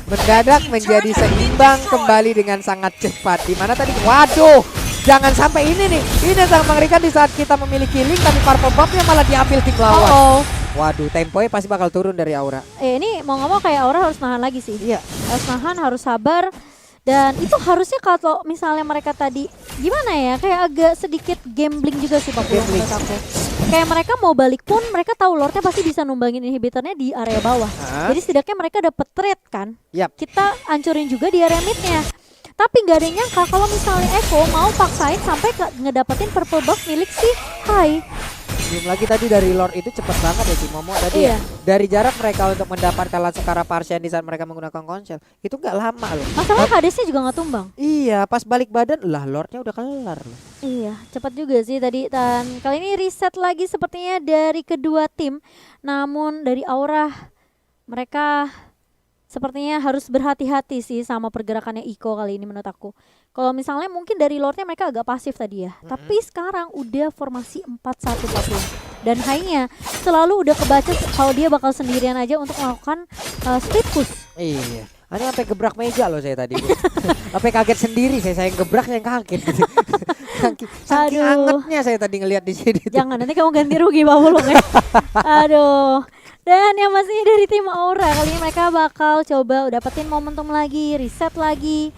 Mendadak menjadi seimbang kembali dengan sangat cepat. Dimana tadi, waduh, jangan sampai ini nih. Ini yang sangat mengerikan di saat kita memiliki link tapi purple buff-nya malah diambil tim lawan. Waduh, temponya pasti bakal turun dari Aura. Ini mau nggak mau kayak Aura harus nahan lagi sih. Iya. Harus nahan, harus sabar. Dan itu harusnya kalau misalnya mereka tadi gimana ya, kayak agak sedikit gambling juga sih Pak Pulung menurut aku. Kayak mereka mau balik pun mereka tahu Lordnya pasti bisa numbangin inhibitornya di area bawah. Jadi setidaknya mereka dapet trade kan. Kita hancurin juga di area midnya. Tapi nggak ada yang nyangka kalau misalnya Echo mau paksain sampai ngedapetin purple buff milik si Hai. Belum lagi tadi dari Lord itu cepet banget ya si Momo tadi ya. Dari jarak mereka untuk mendapatkan langsung Kara Parsha di saat mereka menggunakan konsel itu nggak lama loh. Masalahnya Hadesnya juga nggak tumbang. Iya, pas balik badan lah Lordnya udah kelar loh. Iya, cepat juga sih tadi. Dan kali ini reset lagi sepertinya dari kedua tim. Namun dari Aura mereka sepertinya harus berhati-hati sih sama pergerakannya Iko kali ini menurut aku. Kalau misalnya mungkin dari Lordnya mereka agak pasif tadi ya. Tapi sekarang udah formasi 4-1 dan Hai-nya selalu udah kebaca kalau dia bakal sendirian aja untuk melakukan split push. Iya. Hanya sampai gebrak meja loh saya tadi. Sampai kaget sendiri saya yang gebrak yang kaget. Saking angetnya saya tadi ngelihat di sini. Jangan nanti kamu ganti rugi Pak Pulung ya. Aduh. Dan yang pastinya dari tim Aura kali ini mereka bakal coba dapetin momentum lagi, reset lagi.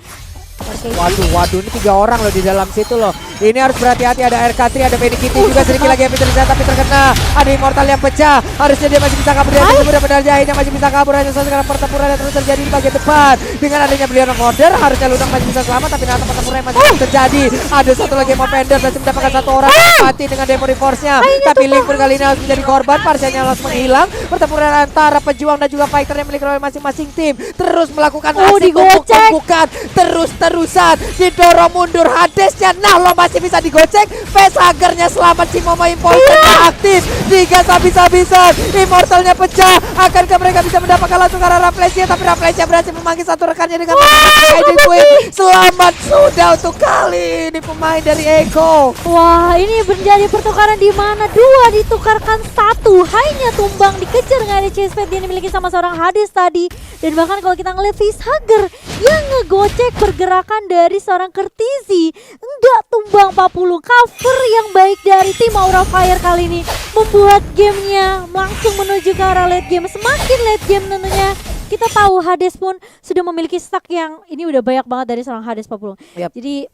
Waduh, ini 3 orang loh di dalam situ loh. Ini harus berhati-hati, ada RK3, ada Medicuity juga sedikit lagi yang terlihat tapi terkena. Ada Immortal yang pecah. Harusnya dia masih bisa kabur dari mudah benar Jahitnya masih bisa kabur hanya sekarang pertempuran yang terus terjadi di bagian depan. Dengan adanya Blade of Order harusnya Lunang masih bisa selamat tapi nanti pertempuran masih terus terjadi. Ada satu lagi yang mau Pender masih mendapatkan 1 orang yang mati dengan Demon Force-nya. Tapi Link pun kali ini harus menjadi korban, Parsha-nya langsung menghilang. Pertempuran antara pejuang dan juga fighter yang milik oleh masing-masing tim terus melakukan aksi kumpul-kumpukan terus-terusan didorong mundur Hadesnya. Nah lo masih bisa digocek. Facehagernya selamat, si Momo Impulse aktif. 3 habis-habisan. Immortalnya pecah. Akankah mereka bisa mendapatkan langsung arah Rafflesia, tapi Rafflesia berhasil memanggil satu rekannya dengan Guiding Queen. Selamat sudah untuk kali ini pemain dari Echo. Wah, ini menjadi pertukaran di mana 2 ditukarkan 1. Hai-nya tumbang dikejar dengan ada chase pad yang dimiliki sama seorang Hades tadi. Dan bahkan kalau kita ngeliat Facehager yang ngegocek pergerakan dari seorang Kertizi enggak tumbang 40. Cover yang baik dari tim Aura Fire kali ini membuat gamenya langsung menuju ke arah late game. Semakin late game tentunya kita tahu Hades pun sudah memiliki stack yang ini udah banyak banget dari seorang Hades 40. Jadi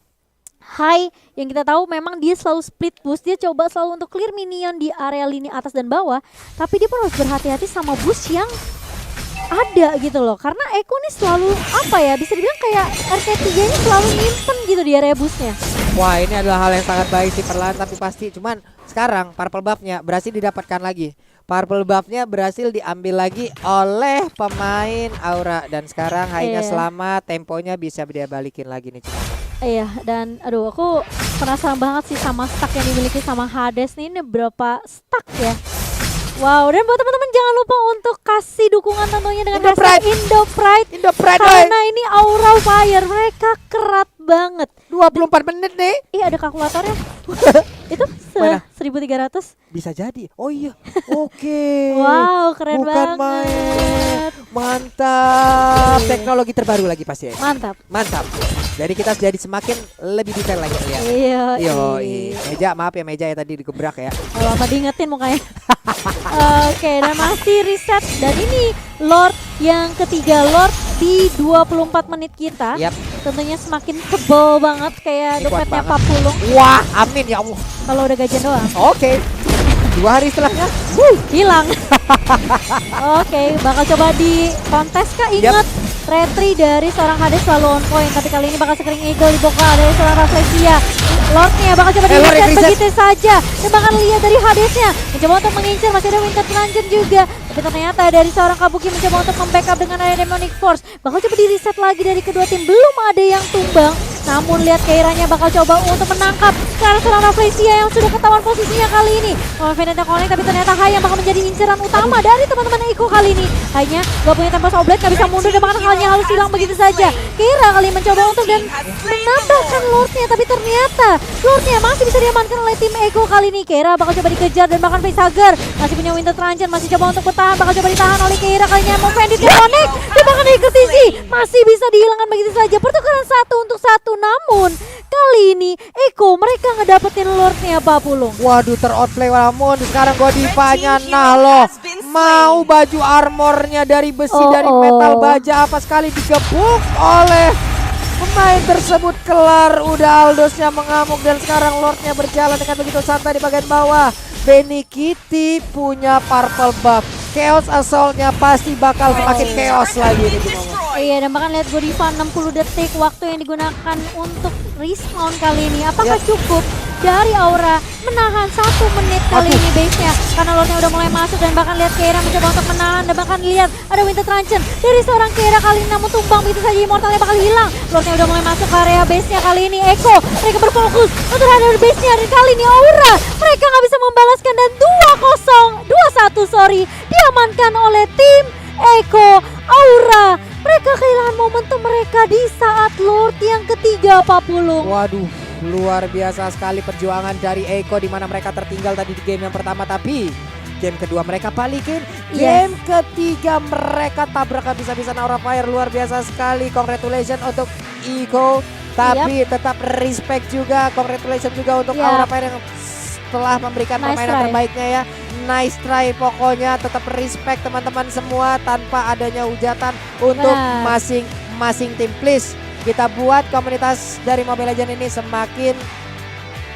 Hai yang kita tahu memang dia selalu split push, dia coba selalu untuk clear minion di area lini atas dan bawah, tapi dia pun harus berhati-hati sama boost yang ada gitu loh, karena Eko nih selalu apa ya, bisa dibilang kayak RK3 ini selalu nyimpen gitu di area boostnya. Wah, ini adalah hal yang sangat baik sih, perlahan tapi pasti. Cuman sekarang purple buff-nya berhasil didapatkan lagi. purple buffnya berhasil diambil lagi oleh pemain Aura. Dan sekarang Hainya Iya. selamat, temponya bisa dia balikin lagi nih. Iya, dan aduh aku penasaran banget sih sama stack yang dimiliki sama Hades nih. Ini berapa stack ya? Wow, dan buat teman-teman jangan lupa untuk kasih dukungan tentunya dengan Indo Pride. Indo Pride. Karena ini Aura Fire, mereka kerat banget. 24 menit nih. Ih, ada kalkulatornya. Itu Mana? 1300. Bisa jadi. Oh iya. Oke. Wow, keren Bukan banget. main. Mantap. Iya. Teknologi terbaru lagi pasti ya. Mantap. Mantap. Jadi kita jadi semakin lebih detail lagi lihat. Iya. Yo, meja maaf ya meja ya tadi digebrak ya. Kalau apa diingetin mukanya. Oke, dan masih reset. Dan ini Lord yang ketiga, Lord di 24 menit kita. Yap. Tentunya semakin tebal banget kayak Ini kuat dompetnya banget. Papulung Wah, amin ya Allah. kalau udah gajian doang. Oke. 2 hari setelahnya. Hilang. Oke, bakal coba di kontes kah? Ingat retri dari seorang Hades selalu on point, tapi kali ini bakal sekering eagle dibuka dari seorang Rafflesia. Lordnya bakal coba di Lord reset reset. begitu saja. Dan bakal lihat dari Hadesnya mencoba untuk mengincar, masih ada Winter Transition juga. Tapi ternyata dari seorang Kabuki mencoba untuk membackup dengan ada Demonic Force. Bakal coba di reset lagi dari kedua tim, belum ada yang tumbang. Namun lihat Keiranya bakal coba untuk menangkap ke arah seorang Rafflesia yang sudah ketahuan posisinya kali ini. Vendetta Connect, tapi ternyata Hai yang bakal menjadi inceran utama dari teman-teman Eko kali ini. Hanya gak punya Tempest Oblate, gak bisa mundur dan bahkan halnya harus hilang begitu saja. Keira kali mencoba untuk dan menambahkan Lordnya, tapi ternyata Lordnya masih bisa diamankan oleh tim Eko kali ini. Keira bakal coba dikejar dan bahkan Facehugger masih punya Winter Transition, masih coba untuk bertahan, bakal coba ditahan oleh Keira kalinya. Mau Vendetta Connect dan bahkan dikritisi masih bisa dihilangkan begitu saja. Pertukaran 1 untuk 1, namun kali ini Eko mereka ngedapetin Lordnya Papulung. Waduh, teroutplay namun sekarang Godivanya nah loh. Mau baju armornya dari besi dari metal baja apa sekali digebuk oleh pemain tersebut. Kelar udah Aldosnya mengamuk dan sekarang Lordnya berjalan dengan begitu santai di bagian bawah. Benny Kitty punya purple buff. Chaos Assault-nya pasti bakal semakin chaos lagi nih di momen. Iya, dan bahkan lihat Godiva 60 detik waktu yang digunakan untuk respawn kali ini. Apakah cukup dari Aura menahan 1 menit kali ini base-nya? Karena Lordnya udah mulai masuk dan bahkan lihat Keira mencoba untuk menahan dan bahkan lihat ada Winter Transition dari seorang Keira kali ini, namun tumbang begitu saja, Immortalnya bakal hilang. Lordnya udah mulai masuk ke area base-nya kali ini. Eko mereka berfokus untuk ada base-nya dan kali ini Aura mereka nggak bisa membalaskan dan 2-1 diamankan oleh tim Eko. Aura mereka kehilangan momentum mereka di saat Lord yang ketiga Papulung. Waduh, luar biasa sekali perjuangan dari Eko di mana mereka tertinggal tadi di game yang pertama, tapi game kedua mereka balikin. Game ketiga mereka tabrak habis-habisan Aura Fire. Luar biasa sekali. Congratulations untuk Eko, tapi tetap respect juga. Congratulations juga untuk Aura Fire yang telah memberikan permainan terbaiknya ya. Nice try pokoknya, tetap respect teman-teman semua tanpa adanya hujatan untuk masing-masing tim. Please kita buat komunitas dari Mobile Legends ini semakin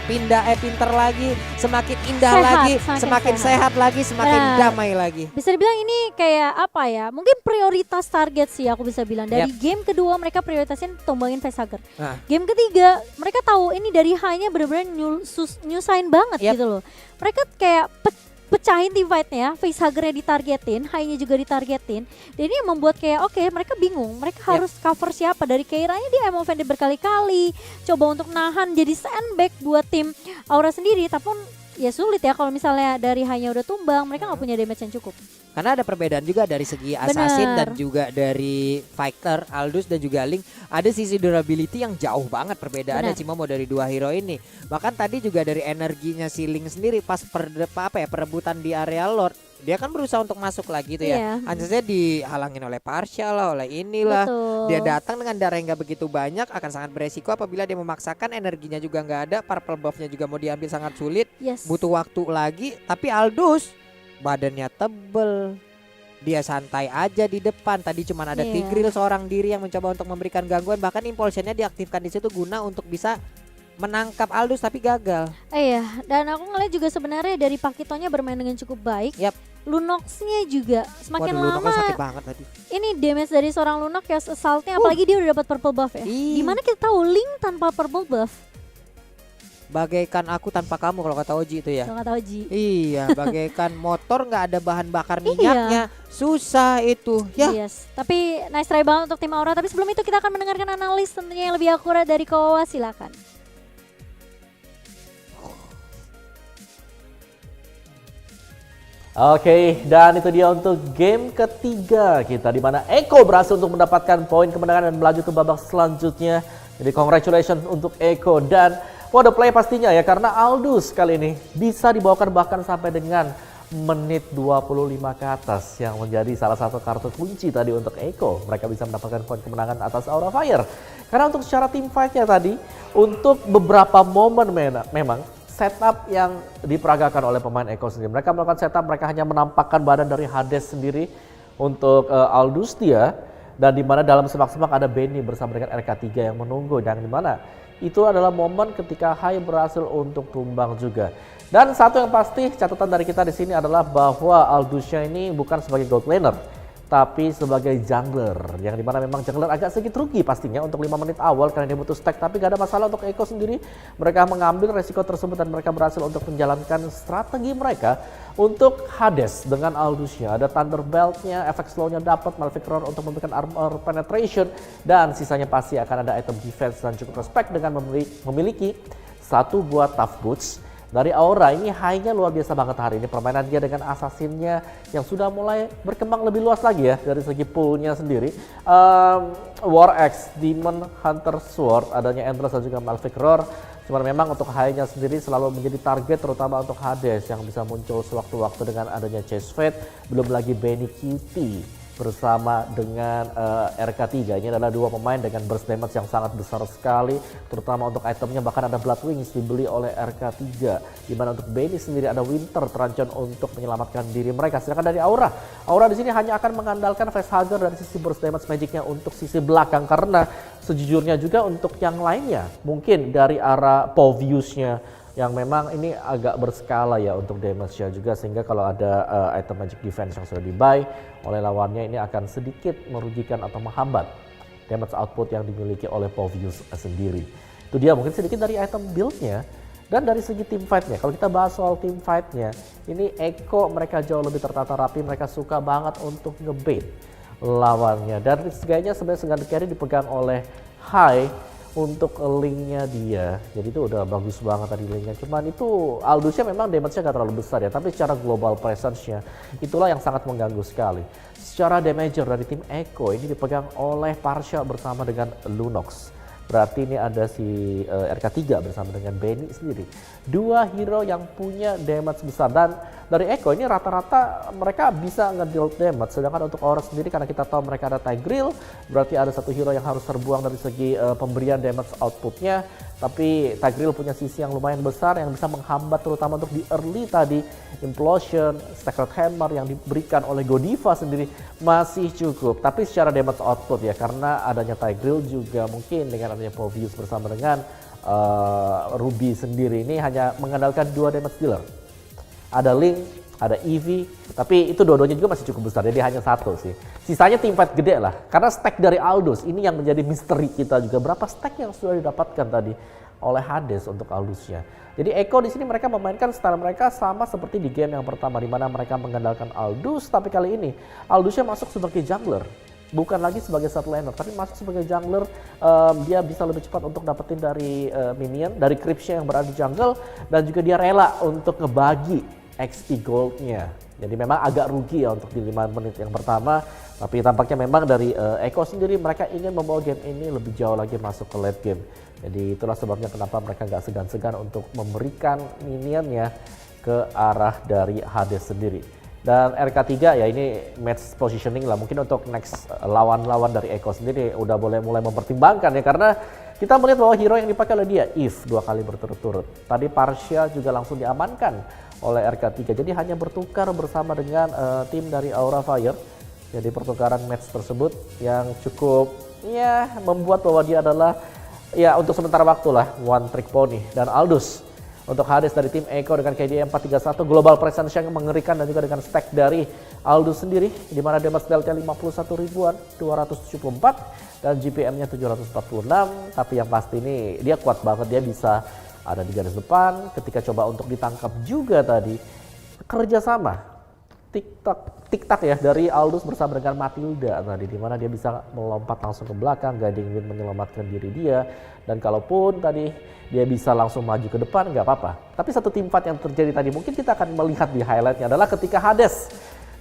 pinter lagi, semakin indah lagi, semakin sehat lagi, semakin damai lagi. Bisa dibilang ini kayak apa ya? Mungkin prioritas target sih aku bisa bilang. Dari game kedua mereka prioritasin tumbangin Facehugger. Game ketiga mereka tahu ini dari hanya benar-benar nyusahin banget gitu loh. Mereka kayak pecahin team fight-nya, Facehugger-nya ditargetin, Hai-nya juga ditargetin. Dan ini yang membuat kayak oke, mereka bingung, mereka harus cover siapa. Dari Keira-nya dia emang offended berkali-kali, coba untuk nahan jadi sandbag buat tim Aura sendiri, tapi ya sulit ya kalau misalnya dari Hai-nya udah tumbang, mereka nggak punya damage yang cukup. Karena ada perbedaan juga dari segi assassin dan juga dari fighter, Aldous dan juga Link. Ada sisi durability yang jauh banget perbedaannya cuma mau dari dua hero ini. Bahkan tadi juga dari energinya si Link sendiri pas perebutan di area Lord, dia kan berusaha untuk masuk lagi tuh ya. Anjasnya dihalangin oleh Partial lah, oleh inilah. Dia datang dengan darah yang gak begitu banyak, akan sangat beresiko apabila dia memaksakan, energinya juga nggak ada, purple buffnya juga mau diambil sangat sulit. Butuh waktu lagi, tapi Aldous badannya tebel, dia santai aja di depan. Tadi cuma ada Tigreal seorang diri yang mencoba untuk memberikan gangguan, bahkan impulsionnya diaktifkan di situ guna untuk bisa menangkap Aldous tapi gagal. Iya, dan aku ngeliat juga sebenarnya dari Pakitonya bermain dengan cukup baik. Lunox-nya juga semakin lama sakit banget tadi. Ini damage dari seorang Lunox ya, assault-nya apalagi dia udah dapat purple buff ya. Dimana kita tahu Link tanpa purple buff bagaikan aku tanpa kamu kalau kata Oji itu ya. Kalau nggak tahu Ji. Iya, bagaikan motor nggak ada bahan bakar minyaknya, susah itu ya. Yes. Tapi nice try banget untuk tim Aura. Tapi sebelum itu kita akan mendengarkan analis tentunya yang lebih akurat dari Kowa. Silakan. Oke, dan itu dia untuk game ketiga kita di mana Eko berhasil untuk mendapatkan poin kemenangan dan melaju ke babak selanjutnya. Jadi congratulations untuk Eko dan wadah play pastinya ya karena Aldous kali ini bisa dibawakan bahkan sampai dengan menit 25 ke atas yang menjadi salah satu kartu kunci tadi untuk Eko. Mereka bisa mendapatkan poin kemenangan atas Aura Fire. Karena untuk secara team fight-nya tadi untuk beberapa momen memang setup yang diperagakan oleh pemain Eko sendiri. Mereka melakukan setup, mereka hanya menampakkan badan dari Hades sendiri untuk Aldous dia. Dan di mana dalam semak-semak ada Benny bersama dengan RK3 yang menunggu. Dan di mana itu adalah momen ketika Hai berhasil untuk tumbang juga. Dan satu yang pasti catatan dari kita di sini adalah bahwa Aldous-nya ini bukan sebagai gold laner, tapi sebagai jungler, yang dimana memang jungler agak sedikit rugi pastinya untuk 5 menit awal karena dia butuh stack, tapi gak ada masalah untuk Eko sendiri. Mereka mengambil resiko tersebut dan mereka berhasil untuk menjalankan strategi mereka untuk Hades dengan Aldous-nya. Ada Thunderbelt-nya, efek slow-nya dapat, Malefic Roar untuk memberikan armor penetration, dan sisanya pasti akan ada item defense dan cukup respect dengan memiliki satu buah tough boots. Dari Aura ini high-nya luar biasa banget hari ini. Permainan dia dengan assassin-nya yang sudah mulai berkembang lebih luas lagi ya dari segi pool-nya sendiri. War Axe, Demon Hunter Sword, adanya Endless dan juga Malefic Roar. Cuman memang untuk high-nya sendiri selalu menjadi target terutama untuk Hades yang bisa muncul sewaktu-waktu dengan adanya Chase Fate. Belum lagi Benny QT bersama dengan RK3. Ini adalah dua pemain dengan burst damage yang sangat besar sekali, terutama untuk itemnya. Bahkan ada Blood Wings dibeli oleh RK3, dimana untuk Benny sendiri ada Winter Truncheon untuk menyelamatkan diri mereka. Sedangkan dari Aura di sini hanya akan mengandalkan Facehugger dari sisi burst damage magicnya untuk sisi belakang, karena sejujurnya juga untuk yang lainnya mungkin dari arah Povius-nya yang memang ini agak berskala ya untuk damage-nya juga, sehingga kalau ada item magic defense yang sudah di-buy oleh lawannya ini akan sedikit merugikan atau menghambat damage output yang dimiliki oleh Povius sendiri. Itu dia mungkin sedikit dari item build-nya. Dan dari segi team fight-nya, kalau kita bahas soal team fight-nya, ini Eko mereka jauh lebih tertata rapi, mereka suka banget untuk ngebait lawannya. Dan setidaknya sebenarnya Second Carry dipegang oleh Hai untuk linknya dia, jadi itu udah bagus banget tadi linknya. Cuman itu Aldous-nya memang damage-nya gak terlalu besar ya, tapi secara global presence-nya itulah yang sangat mengganggu sekali. Secara damager dari tim Eko ini dipegang oleh Parsha bersama dengan Lunox. Berarti ini ada si RK3 bersama dengan Benny sendiri. Dua hero yang punya damage besar, dan dari Eko ini rata-rata mereka bisa ngedeal damage. Sedangkan untuk Aura sendiri karena kita tahu mereka ada Tigreal, berarti ada satu hero yang harus terbuang dari segi pemberian damage outputnya. Tapi Tigreal punya sisi yang lumayan besar yang bisa menghambat terutama untuk di early tadi. Implosion, Staggered Hammer yang diberikan oleh Godiva sendiri masih cukup. Tapi secara damage output ya, karena adanya Tigreal juga mungkin dengan adanya Povius bersama dengan Ruby sendiri ini hanya mengandalkan dua damage dealer. Ada Link, ada Eevee, tapi itu dua-duanya juga masih cukup besar, jadi hanya satu sih. Sisanya tim fight gede lah, karena stack dari Aldous ini yang menjadi misteri kita juga. Berapa stack yang sudah didapatkan tadi oleh Hades untuk Aldous-nya. Jadi Eko di sini mereka memainkan style mereka sama seperti di game yang pertama, di mana mereka mengandalkan Aldous, tapi kali ini Aldous-nya masuk sebagai jungler. Bukan lagi sebagai satu laner, tapi masuk sebagai jungler. Dia bisa lebih cepat untuk dapetin dari minion, dari creeps-nya yang berada di jungle, dan juga dia rela untuk ngebagi XP gold-nya. Jadi memang agak rugi ya untuk di 5 menit yang pertama, tapi tampaknya memang dari Eko sendiri mereka ingin membawa game ini lebih jauh lagi masuk ke late game. Jadi itulah sebabnya kenapa mereka nggak segan-segan untuk memberikan minionnya ke arah dari Hades sendiri. Dan RK3 ya ini match positioning lah, mungkin untuk next lawan-lawan dari Eko sendiri udah boleh mulai mempertimbangkan ya, karena kita melihat bahwa hero yang dipakai oleh dia Eve 2 kali berturut-turut. Tadi Parsha juga langsung diamankan oleh RK3, jadi hanya bertukar bersama dengan tim dari Aura Fire. Jadi pertukaran match tersebut yang cukup ya membuat bahwa dia adalah ya untuk sementara waktu lah one trick pony. Dan Aldous untuk Hades dari tim Eko dengan KD 431, global presence yang mengerikan, dan juga dengan stack dari Aldous sendiri di mana damage delta 51 ribuan 274 dan GPM-nya 746. Tapi yang pasti ini dia kuat banget, dia bisa ada di garis depan. Ketika coba untuk ditangkap juga tadi, kerjasama tik-tak ya dari Aldous bersama dengan Matilda tadi, di mana dia bisa melompat langsung ke belakang, guiding Wind menyelamatkan diri dia, dan kalaupun tadi dia bisa langsung maju ke depan nggak apa-apa. Tapi satu tim fight yang terjadi tadi mungkin kita akan melihat di highlightnya adalah ketika Hades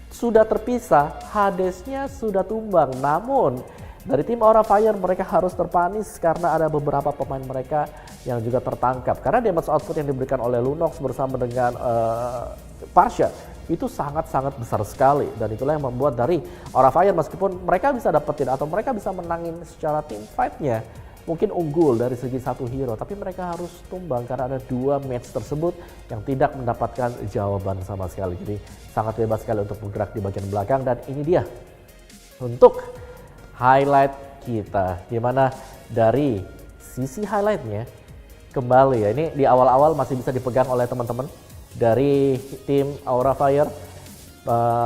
sudah terpisah, Hadesnya sudah tumbang, namun dari tim Aura Fire mereka harus terpanis karena ada beberapa pemain mereka yang juga tertangkap. Karena damage output yang diberikan oleh Lunox bersama dengan Parsha itu sangat-sangat besar sekali. Dan itulah yang membuat dari Aura Fire meskipun mereka bisa dapetin atau mereka bisa menangin secara team fight-nya, mungkin unggul dari segi satu hero, tapi mereka harus tumbang karena ada 2 match tersebut yang tidak mendapatkan jawaban sama sekali. Jadi sangat bebas sekali untuk bergerak di bagian belakang, dan ini dia untuk highlight kita, dimana dari sisi highlightnya kembali ya, ini di awal-awal masih bisa dipegang oleh teman-teman dari tim Aura Fire.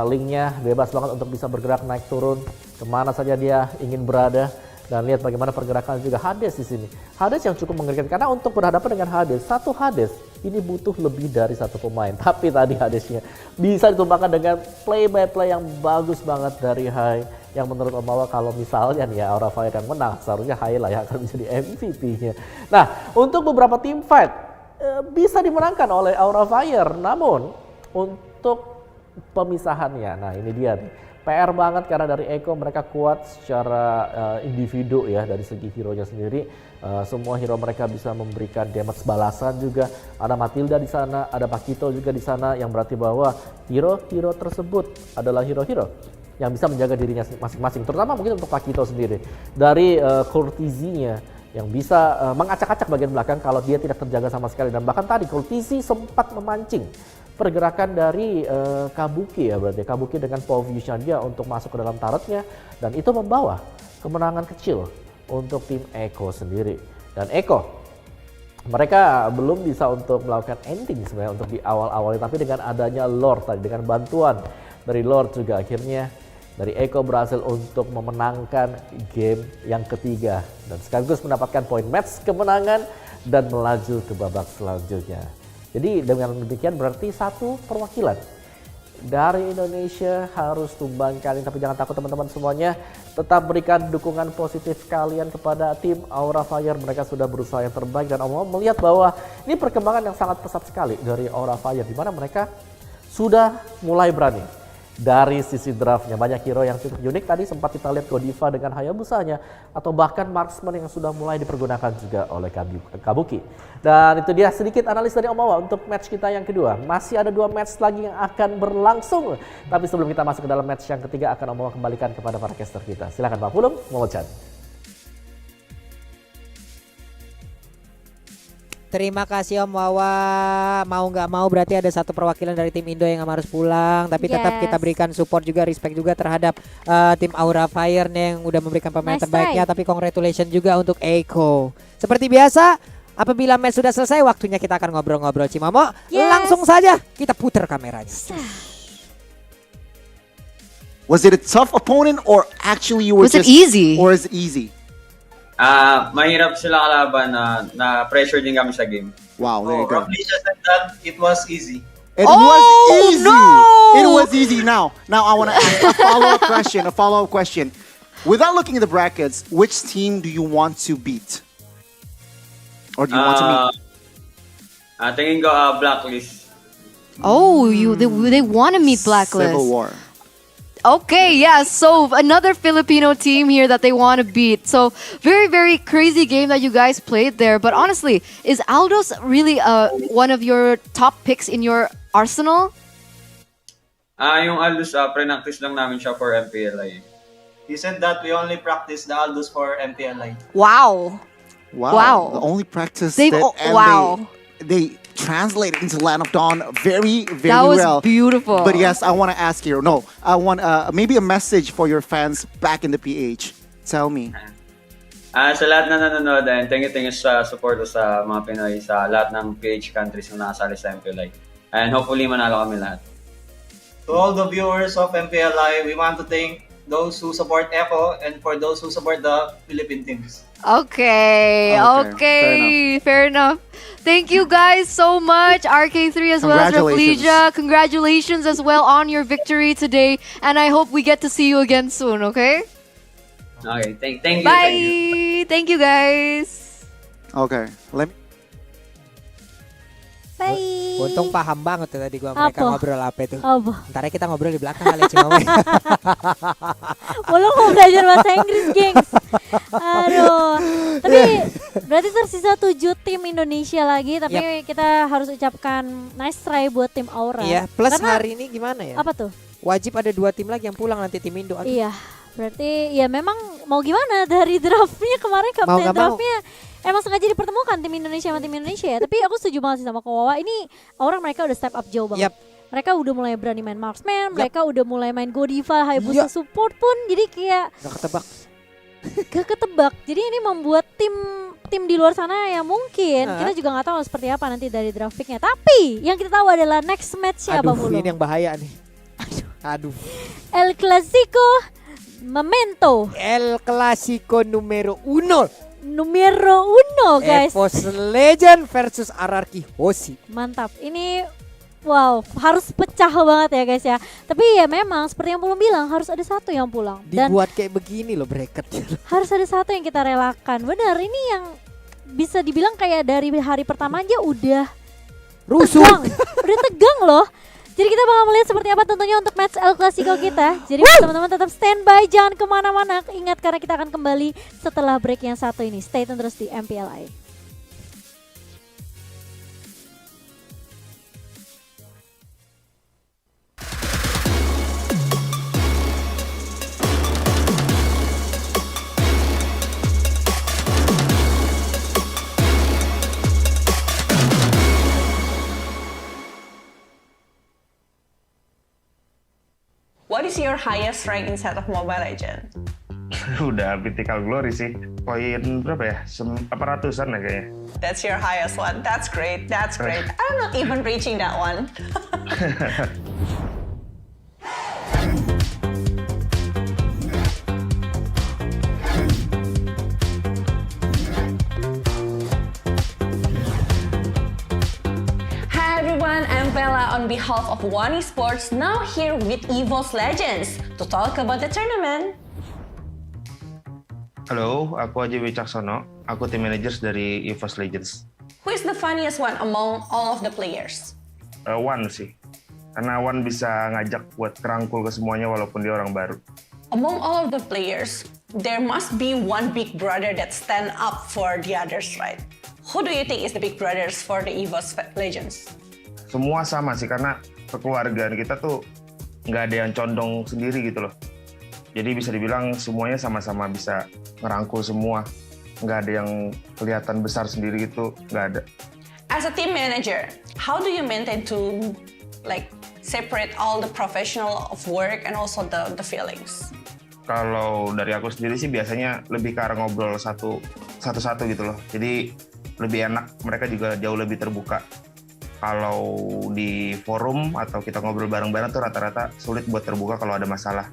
Linknya bebas banget untuk bisa bergerak naik turun kemana saja dia ingin berada. Dan lihat bagaimana pergerakan juga Hades di sini. Hades yang cukup mengerikan karena untuk berhadapan dengan Hades, satu Hades ini butuh lebih dari satu pemain. Tapi tadi Hadesnya bisa ditumbangkan dengan play by play yang bagus banget dari Hai. Yang menurut Om Mawa kalau misalnya nih ya Aura Fire yang menang, seharusnya Hai lah yang akan menjadi MVP-nya. Nah, untuk beberapa team fight bisa dimenangkan oleh Aura Fire, namun untuk pemisahannya, nah ini dia nih. PR banget karena dari Echo mereka kuat secara individu ya, dari segi hero-nya sendiri. Semua hero mereka bisa memberikan damage balasan juga. Ada Matilda di sana, ada Pakito juga di sana, yang berarti bahwa hero-hero tersebut adalah hero-hero yang bisa menjaga dirinya masing-masing. Terutama mungkin untuk Pakito sendiri. Dari Courtesy-nya yang bisa mengacak-acak bagian belakang kalau dia tidak terjaga sama sekali. Dan bahkan tadi Courtesy sempat memancing pergerakan dari Kabuki ya, berarti Kabuki dengan power fusion dia untuk masuk ke dalam turretnya, dan itu membawa kemenangan kecil untuk tim Echo sendiri. Dan Echo mereka belum bisa untuk melakukan ending sebenarnya untuk di awal-awal, tapi dengan adanya Lord tadi, dengan bantuan dari Lord juga akhirnya dari Echo berhasil untuk memenangkan game yang ketiga dan sekaligus mendapatkan poin match kemenangan dan melaju ke babak selanjutnya. Jadi dengan demikian berarti satu perwakilan dari Indonesia harus tumbang kali. Tapi jangan takut teman-teman semuanya, tetap berikan dukungan positif kalian kepada tim Aura Fire. Mereka sudah berusaha yang terbaik dan Om melihat bahwa ini perkembangan yang sangat pesat sekali dari Aura Fire, di mana mereka sudah mulai berani. Dari sisi draftnya banyak hero yang cukup unik, tadi sempat kita lihat Godiva dengan Hayabusanya, atau bahkan marksman yang sudah mulai dipergunakan juga oleh Kabuki. Dan itu dia sedikit analis dari Om Mawa untuk match kita yang kedua. Masih ada 2 match lagi yang akan berlangsung, tapi sebelum kita masuk ke dalam match yang ketiga akan Om Mawa kembalikan kepada para caster kita. Silakan Pak Pulung, Momo Chan. Terima kasih Om Wawa. Mau nggak mau berarti ada satu perwakilan dari tim Indo yang harus pulang. Tapi tetap kita berikan support juga, respect juga terhadap tim Aura Fire nih yang udah memberikan pemain terbaiknya. Tapi congratulations juga untuk Echo. Seperti biasa, apabila match sudah selesai, waktunya kita akan ngobrol-ngobrol Cimamo. Langsung saja kita putar kameranya. Was it a tough opponent or actually you were Was it just easy? Or is it easy? Mahirap sila kalaban na pressure din kami sa game. Wow, there you go. Roughly just like that, it was easy. It was easy. It was easy. Now I want to ask a follow-up question. Without looking at the brackets, which team do you want to beat? Or do you want to meet? Tingin ko Blacklist. Oh, they want to meet Blacklist. Civil War. Okay, yeah, so another Filipino team here that they want to beat. So very, very crazy game that you guys played there. But honestly, is Aldous really one of your top picks in your arsenal? Yung Aldous, pre-practice lang namin siya for MPLI. He said that we only practice the Aldous for MPLI. Wow. Wow. The only practice They've- that, and wow. they translated into Land of Dawn very, very That was well. beautiful. But yes, I want to ask you. No, I want maybe a message for your fans back in the PH. Tell me. Sa lahat na nanonood, and thank you sa support sa mga Pinoy sa lahat ng PH countries na nakasali sa MPLI. And hopefully manalo kami lahat. To all the viewers of MPLI, we want to thank those who support Echo and for those who support the Philippine teams. Okay, fair enough. Thank you guys so much, RK3 as well as Congratulations. Rafflesia. Congratulations as well on your victory today, and I hope we get to see you again soon. Okay. Okay, thank you. Bye. Thank you. Thank you guys. Okay, let me. Bye. Untung paham banget tuh tadi gua mereka Apa? ngobrol apa itu. Apa? Ntar kita ngobrol di belakang kali cuma. Walau mau belajar bahasa Inggris, gengs. Aduh. Tapi berarti tersisa 7 tim Indonesia lagi. Tapi kita harus ucapkan nice try buat tim Aura. Iya, plus Karena- hari ini gimana ya? Apa tuh? Wajib ada 2 tim lagi yang pulang nanti tim Indo. Aduh, Iya. Berarti ya memang mau gimana dari draftnya kemarin Mau kapten nggak mau. draftnya emang sengaja dipertemukan tim Indonesia sama tim Indonesia ya. Tapi aku setuju banget sih sama Kowawa. Ini orang mereka udah step up jauh banget. Yap. Mereka udah mulai berani main marksman, mereka udah mulai main Godiva, Hayabusa Yap. support pun. Jadi kayak Gak ketebak. gak ketebak. Jadi ini membuat tim di luar sana yang mungkin Ah. kita juga nggak tahu seperti apa nanti dari draft picknya. Tapi yang kita tahu adalah next match-nya apa Aduh, mulu. ini yang bahaya nih. Aduh. El Clasico Memento El Clasico numero 1. numero 1 guys. Evos Legend versus RRQ Hoshi. Mantap. Ini wow, harus pecah banget ya guys ya. Tapi ya memang seperti yang belum bilang harus ada satu yang pulang dan Dibuat kayak begini loh bracket. harus ada satu yang kita relakan. Benar, ini yang bisa dibilang kayak dari hari pertama aja udah Rusuh. tegang. Udah tegang loh. Jadi kita bakal melihat seperti apa tentunya untuk match El Clasico kita. Jadi teman-teman tetap standby, jangan kemana-mana. Ingat karena kita akan kembali setelah break yang satu ini. Stay tune terus di MPLI. What is your highest rank inside of Mobile Legends? Udah mythical glory sih. Poin berapa ya? 800-an ya kayaknya. That's your highest one. That's great. That's great. I'm not even reaching that one. Hi everyone, I'm Bella on behalf of One Esports, now here with EVOS Legends to talk about the tournament. Halo, aku Aji Wicaksono. Aku tim manager dari EVOS Legends. Who is the funniest one among all of the players? One sih. Karena One bisa ngajak buat kerangkul ke semuanya walaupun dia orang baru. Among all of the players, there must be one big brother that stand up for the others, right? Who do you think is the big brothers for the EVOS Legends? Semua sama sih karena kekeluargaan kita tuh nggak ada yang condong sendiri gitu loh. Jadi bisa dibilang semuanya sama-sama bisa ngerangkul semua. Nggak ada yang kelihatan besar sendiri gitu, nggak ada. As a team manager, how do you maintain to separate all the professional of work and also the feelings? Kalau dari aku sendiri sih biasanya lebih ke arah ngobrol satu-satu gitu loh. Jadi lebih enak, mereka juga jauh lebih terbuka. Kalau di forum atau kita ngobrol bareng-bareng tuh rata-rata sulit buat terbuka kalau ada masalah.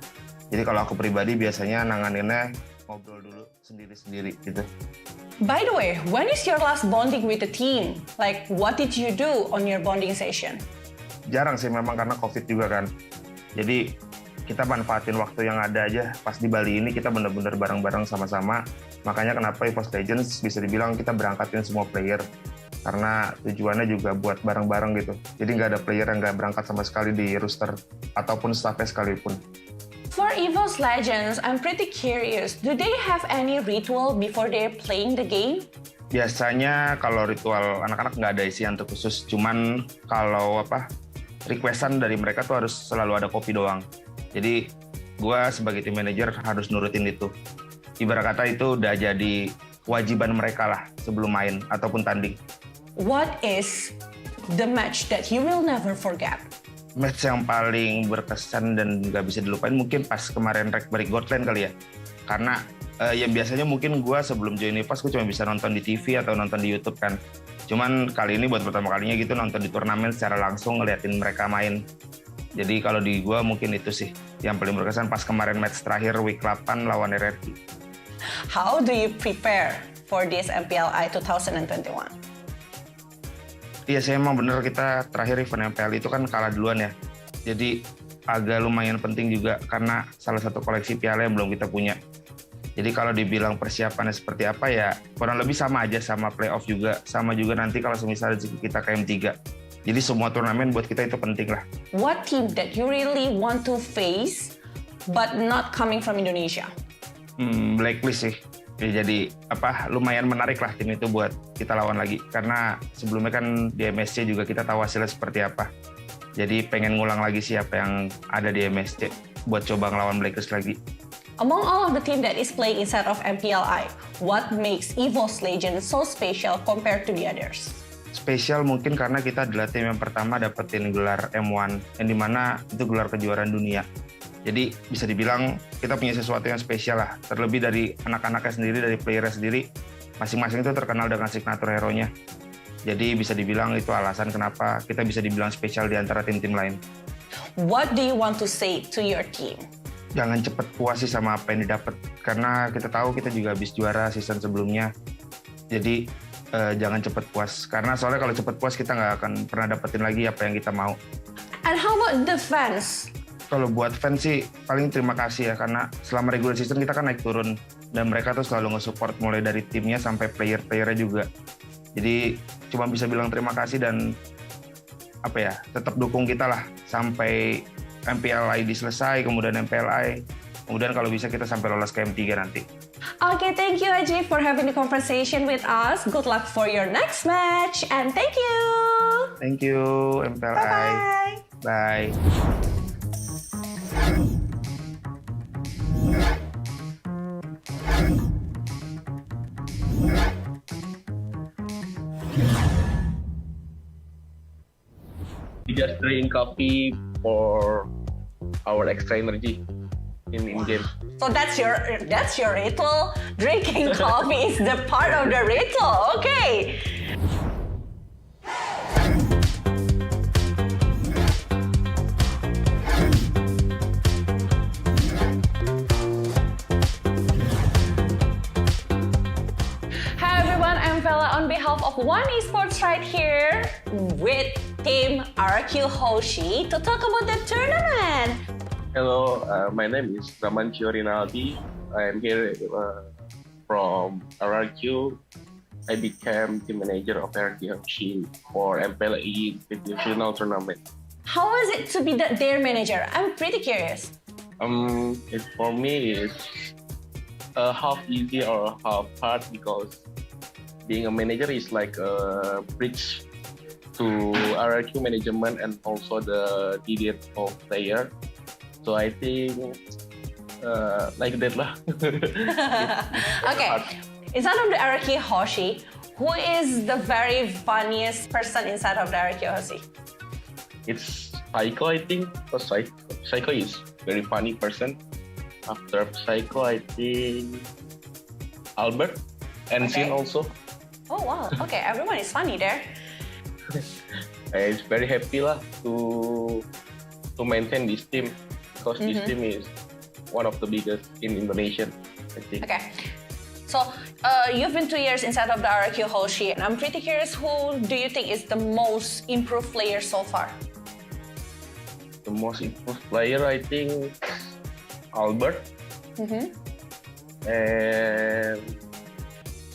Jadi kalau aku pribadi biasanya nanganinnya ngobrol dulu sendiri-sendiri gitu. By the way, when is your last bonding with the team? Like, what did you do on your bonding session? Jarang sih memang karena COVID juga kan. Jadi kita manfaatin waktu yang ada aja. Pas di Bali ini kita bener-bener bareng-bareng sama-sama. Makanya kenapa EVOS Legends bisa dibilang kita berangkatin semua player. Karena tujuannya juga buat bareng-bareng gitu. Jadi nggak ada player yang nggak berangkat sama sekali di roster ataupun staffnya sekalipun. For EVOS Legends, I'm pretty curious. Do they have any ritual before they're playing the game? Biasanya kalau ritual anak-anak nggak ada isi untuk khusus. Cuman kalau requestan dari mereka tuh harus selalu ada kopi doang. Jadi gue sebagai tim manager harus nurutin itu. Ibarat kata itu udah jadi kewajiban mereka lah sebelum main ataupun tanding. What is the match that you will never forget? Match yang paling berkesan dan nggak bisa dilupain mungkin pas kemarin Rek Break Godland kali ya. Karena yang biasanya mungkin gue sebelum join EVOS gue cuma bisa nonton di TV atau nonton di YouTube kan. Cuman kali ini buat pertama kalinya gitu nonton di turnamen secara langsung ngeliatin mereka main. Jadi kalau di gue mungkin itu sih yang paling berkesan pas kemarin match terakhir week 8 lawan RRQ. How do you prepare for this MPLI 2021? Iya, saya emang bener kita terakhir event MPL itu kan kalah duluan ya. Jadi agak lumayan penting juga karena salah satu koleksi piala yang belum kita punya. Jadi kalau dibilang persiapannya seperti apa ya kurang lebih sama aja sama playoff juga. Sama juga nanti kalau misalnya kita ke M3. Jadi semua turnamen buat kita itu penting lah. What team that you really want to face but not coming from Indonesia? Blacklist sih. Ya, jadi lumayan menarik lah tim itu buat kita lawan lagi. Karena sebelumnya kan di MSC juga kita tahu hasilnya seperti apa. Jadi pengen ngulang lagi sih apa yang ada di MSC buat coba ngelawan Blacklist lagi. Among all of the team that is playing inside of MPLI, what makes EVOS Legends so special compared to the others? Spesial mungkin karena kita adalah tim yang pertama dapetin gelar M1, yang dimana itu gelar kejuaraan dunia. Jadi bisa dibilang kita punya sesuatu yang spesial lah. Terlebih dari anak-anaknya sendiri, dari playernya sendiri, masing-masing itu terkenal dengan signature hero-nya. Jadi bisa dibilang itu alasan kenapa kita bisa dibilang spesial di antara tim-tim lain. What do you want to say to your team? Jangan cepet puas sih sama apa yang didapat. Karena kita tahu kita juga habis juara season sebelumnya. Jadi jangan cepet puas. Karena soalnya kalau cepet puas kita nggak akan pernah dapetin lagi apa yang kita mau. And how about the fans? Kalau buat fans sih paling terima kasih ya. Karena selama regular season kita kan naik turun. Dan mereka tuh selalu nge-support mulai dari timnya sampai player-playernya juga. Jadi cuma bisa bilang terima kasih dan tetap dukung kita lah sampai MPLI selesai, kemudian MPLI, kemudian kalau bisa kita sampai lolos ke M3 nanti. Okay, thank you Aji for having the conversation with us. Good luck for your next match and thank you. Thank you MPLI. Bye-bye. Bye. We just drink coffee for our extra energy in game. So that's your ritual. Drinking coffee is the part of the ritual. Okay. Hi everyone, I'm Vela on behalf of One Esports right here with Team RQ Hoshi to talk about the tournament. Hello, my name is Ramancio Rinaldi. I am here from RRQ. I became team manager of RRQ Hoshi for MPLE Invitational Tournament. How is it to be their manager? I'm pretty curious. For me, it's half easy or half hard because being a manager is like a bridge to RRQ management and also the DD of player. So I think like that lah. Okay, inside of the RRQ Hoshi, who is the very funniest person inside of the RRQ Hoshi? It's Psycho, I think. Because Psycho is very funny person. After Psycho, I think Albert and Sin also. Oh wow, okay, everyone is funny there. It's very happy lah to maintain this team because this team is one of the biggest in Indonesia, I think. Okay, so you've been 2 years inside of the RRQ Hoshi, and I'm pretty curious, who do you think is the most improved player so far? The most improved player, I think, Albert and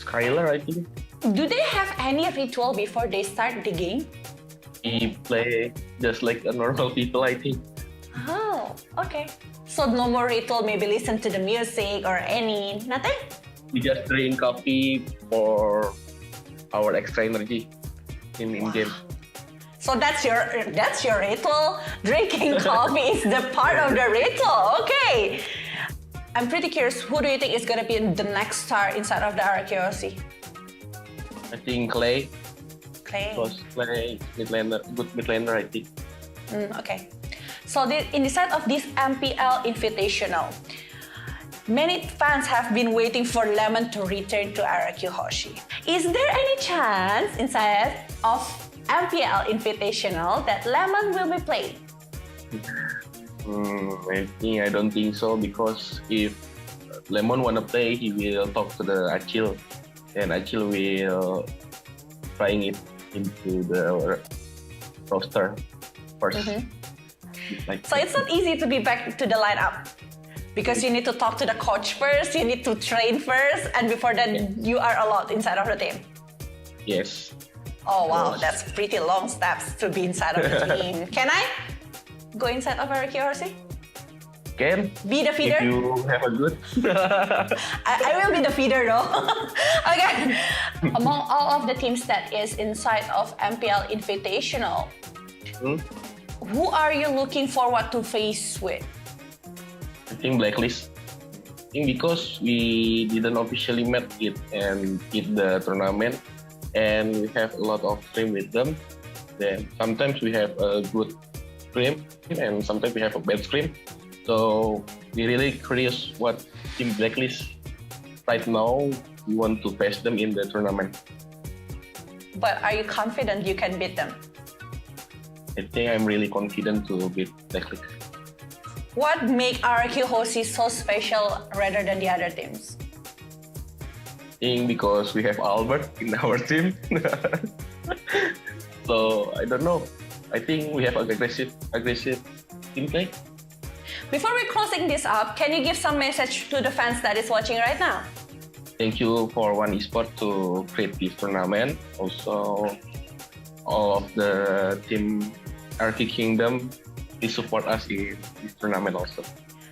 Skylar, I think. Do they have any ritual before they start the game? He play just like a normal people, I think. Oh, okay. So no more ritual, maybe listen to the music or nothing? We just drink coffee for our extra energy in game. So that's your ritual. Drinking coffee is the part of the ritual. Okay. I'm pretty curious, who do you think is gonna be the next star inside of the RRQOC? I think Clay. Clay. Because Clay good mid laner, I think. Okay. So in the side of this MPL Invitational, many fans have been waiting for Lemon to return to RRQ Hoshi. Is there any chance inside of MPL Invitational that Lemon will be playing? I don't think so, because if Lemon wanna play, he will talk to the Achil, and Achil will trying it into the roster first. Like So it's not easy to be back to the lineup because you need to talk to the coach first, you need to train first, and before that you are allowed inside of the team. yes. Oh wow, that's pretty long steps to be inside of the team. Can I go inside of RRQ Horsey? Can Be the feeder? if you have a good. I will be the feeder though. Okay. Among all of the teams that is inside of MPL Invitational, who are you looking forward to face with? I think Blacklist. I think because we didn't officially met it and hit the tournament, and we have a lot of stream with them. Then sometimes we have a good stream, and sometimes we have a bad stream. So we really curious what Team Blacklist right now. We want to face them in the tournament. But are you confident you can beat them? I think I'm really confident to beat Blacklist. What make RRQ Horsey so special rather than the other teams? I think because we have Albert in our team. So I don't know. I think we have aggressive team play. Before we closing this up, can you give some message to the fans that is watching right now? Thank you for One Esport to create this tournament. Also, all of the team RRQ Kingdom, please support us in this tournament also.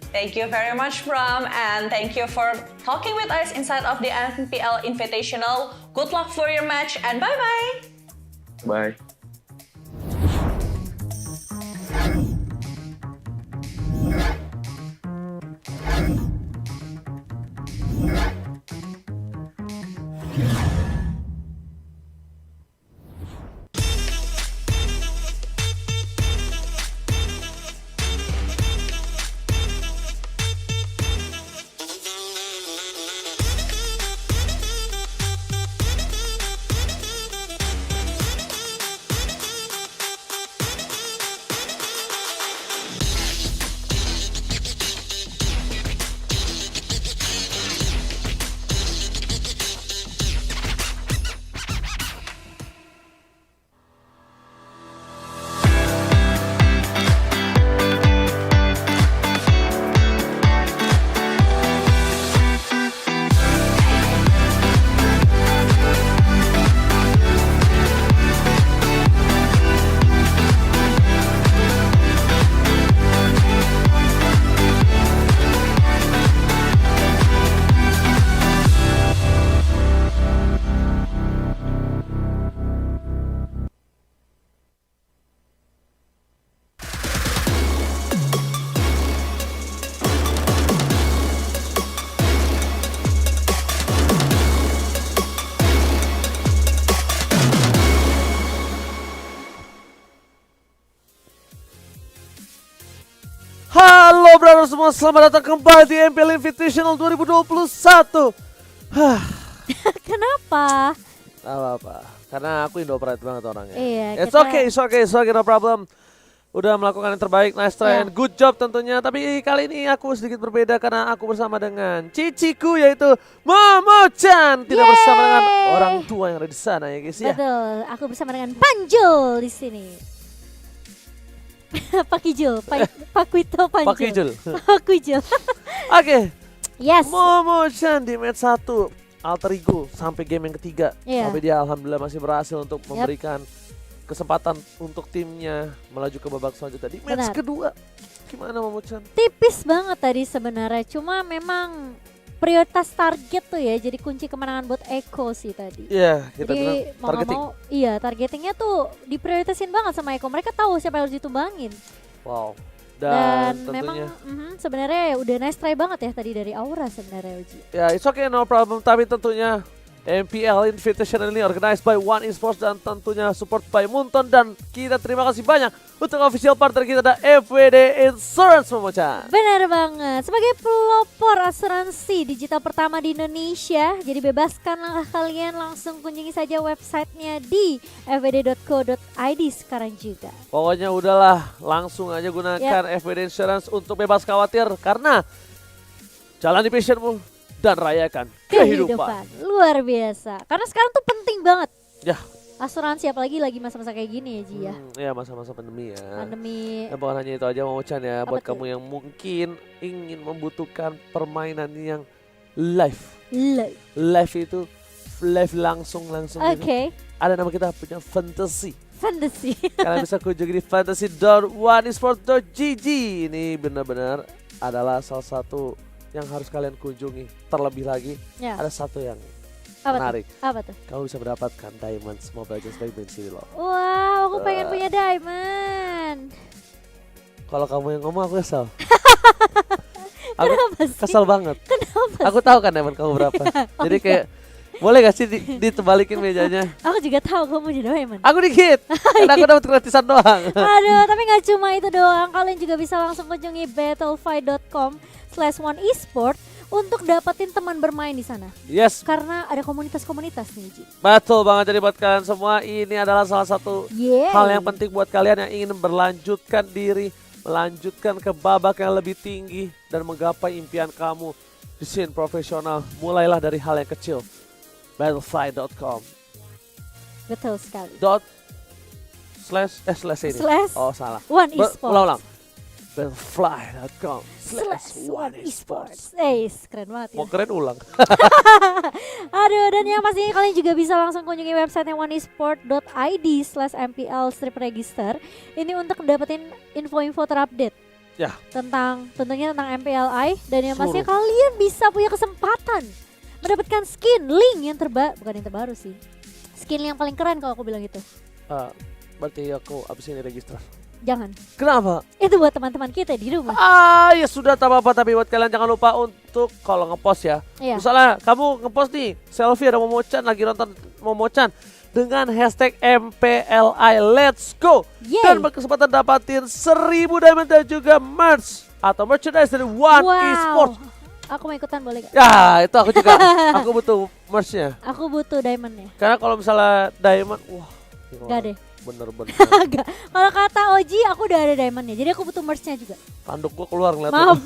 Thank you very much, Bram, and thank you for talking with us inside of the MPL Invitational. Good luck for your match, and bye-bye! Bye. Halo brother semua, selamat datang kembali di MPL Invitational 2021. Kenapa? Gak apa-apa, karena aku Indo Pride banget orangnya. Iya, It's okay, no problem. Udah melakukan yang terbaik, nice try and good job tentunya. Tapi kali ini aku sedikit berbeda karena aku bersama dengan ciciku yaitu Momo-chan. Tidak bersama dengan orang tua yang ada di sana ya guys ya. Betul, aku bersama dengan Panjul di sini. Pak Kijul, Pak Wito Panjul. Pak Kijul. Pak Kijul. Oke. Yes. Momo-chan di match 1 alter ego sampai game yang ketiga. Iya. Tapi dia alhamdulillah masih berhasil untuk memberikan kesempatan untuk timnya melaju ke babak selanjutnya di match kedua. Gimana Momo-chan? Tipis banget tadi sebenarnya, cuma memang prioritas target tuh ya jadi kunci kemenangan buat Eko sih tadi. Iya, kita jadi bilang targeting. Iya, targetingnya tuh diprioritasin banget sama Eko. Mereka tahu siapa yang harus ditumbangin. Wow. Dan tentunya memang sebenarnya udah nice try banget ya tadi dari Aura sebenarnya Uji. ya, it's okay, no problem. Tapi tentunya MPL Invitational ini organized by One Esports dan tentunya support by Munton. Dan kita terima kasih banyak untuk official partner kita ada FWD Insurance Momo-chan. Benar banget, sebagai pelopor asuransi digital pertama di Indonesia. Jadi bebaskanlah kalian, langsung kunjungi saja websitenya di fwd.co.id sekarang juga. Pokoknya udahlah, langsung aja gunakan FWD Insurance untuk bebas khawatir. Karena Jalani passionmu dan rayakan kehidupan. Luar biasa. Karena sekarang tuh penting banget. Ya. Asuransi apalagi lagi masa-masa kayak gini ya Ji ya. Ya masa-masa pandemi ya. Pandemi. Ya, bukan hanya itu aja mau Chan ya. Apa Buat tuh? kamu yang mungkin ingin membutuhkan permainan yang live. Live itu live langsung gitu. Oke. Ada nama kita punya fantasy. Fantasy. Kalian bisa kunjungi di fantasy.oneesport.gg. Ini benar-benar adalah salah satu yang harus kalian kunjungi. Terlebih lagi Ya. ada satu yang Apa menarik. tuh? Apa tuh? Kamu bisa mendapatkan Diamonds Mobile Legends by City Love. Wow, aku pengen punya diamond. Kalau kamu yang ngomong aku kesel. Aku Kenapa sih? kesel banget. Kenapa Aku tahu kan diamond kamu berapa. Oh, Jadi iya. kayak boleh gak sih ditebalikin mejanya? Aku juga tahu kamu punya diamond. Aku dikit. Karena aku dapat gratisan doang. Aduh, tapi nggak cuma itu doang. Kalian juga bisa langsung kunjungi battlefy.com/oneesport untuk dapetin teman bermain di sana. Yes. Karena ada komunitas-komunitas nih, Ji. Betul banget, jadi buat kalian semua ini adalah salah satu Yeay. hal yang penting buat kalian yang ingin berlanjutkan diri, melanjutkan ke babak yang lebih tinggi dan menggapai impian kamu di scene profesional. Mulailah dari hal yang kecil. Battlefy.com Betul sekali. slash ini. Slash Oh salah. One Esports. Ulang. Battlefy.com One Esports. Keren banget ya. Mau keren ulang. Aduh, dan yang pastinya kalian juga bisa langsung kunjungi website oneesport.id/MPL-register. Ini untuk dapetin info-info terupdate. Ya. Tentunya tentang MPLI, dan yang pastinya Suruh. kalian bisa punya kesempatan mendapatkan skin link yang bukan yang terbaru sih. Skin yang paling keren kalau aku bilang gitu. Berarti aku abis ini register. Jangan. Kenapa? Itu buat teman-teman kita di rumah. Ya sudah tak apa-apa, tapi buat kalian jangan lupa untuk kalau ngepost ya. Iya. Misalnya kamu ngepost nih selfie ada Momo-chan lagi nonton Momo-chan dengan hashtag MPLI Let's Go. Yeay. Dan berkesempatan dapatin 1000 diamond dan juga merch atau merchandise dari One Esports. Aku mau ikutan boleh gak? Ya itu aku juga. Aku butuh merchnya. Aku butuh diamondnya. Karena kalau misalnya diamond, wah. Gak deh. Bener-bener. Agak. Kalau kata Oji aku udah ada diamondnya, jadi aku butuh merchnya juga. Tanduk gua keluar ngeliat. Maaf.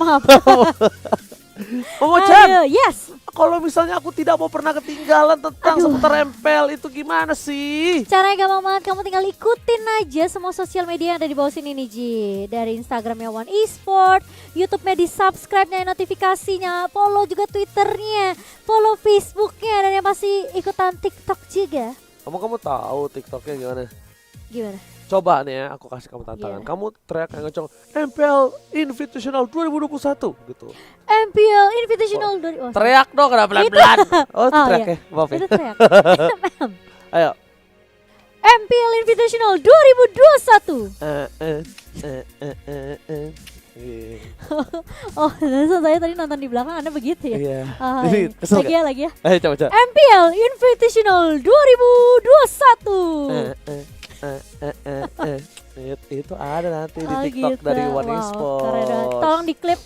Momo-chan. Yes. Kalau misalnya aku tidak mau pernah ketinggalan tentang seputar MPL itu gimana sih? Caranya gampang banget, kamu tinggal ikutin aja semua sosial media yang ada di bawah sini nih Ji. Dari Instagramnya One Esport, YouTube-nya di subscribe, nyalain notifikasinya, follow juga Twitternya, follow Facebooknya, dan yang pasti ikutan TikTok juga. Kamu tahu TikToknya gimana? Gimana? Coba nih ya, aku kasih kamu tantangan. Gimana? Kamu teriak yang ngecong MPL Invitational 2021 gitu. MPL Invitational Teriak dong, kenapa pelan-pelan? Oh, teriak ya, maaf ya. Itu teriak. Ayo. MPL Invitational 2021. Oh, saya tadi nonton di belakang Anda begitu ya? Iya. Jadi, Kesel lagi gak? lagi ya. Ayo coba. MPL Invitational 2021. Itu ada nanti di Oh, TikTok gitu. dari One Wow, Esports. keren banget. Tolong diklip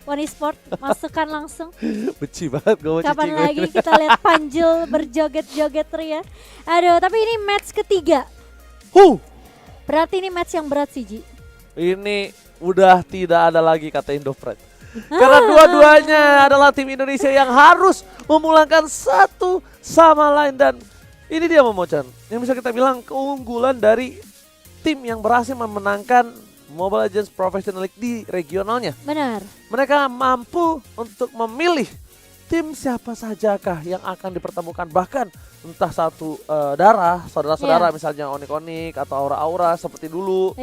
One Esport, masukkan langsung. Benci banget gue mau Kapan cicing lagi gue. kita lihat Panjul berjoget-joget ria. Aduh, tapi ini match ketiga. Berarti ini match yang berat sih, Ji. Ini udah tidak ada lagi kata Indofred. Karena dua-duanya adalah tim Indonesia yang harus memulangkan satu sama lain. Dan ini dia Momo-chan, yang bisa kita bilang keunggulan dari tim yang berhasil memenangkan Mobile Legends Professional League di regionalnya. Benar. Mereka mampu untuk memilih tim siapa sajakah yang akan dipertemukan. Bahkan entah satu darah, saudara-saudara misalnya Onik-Onik atau Aura-Aura seperti dulu.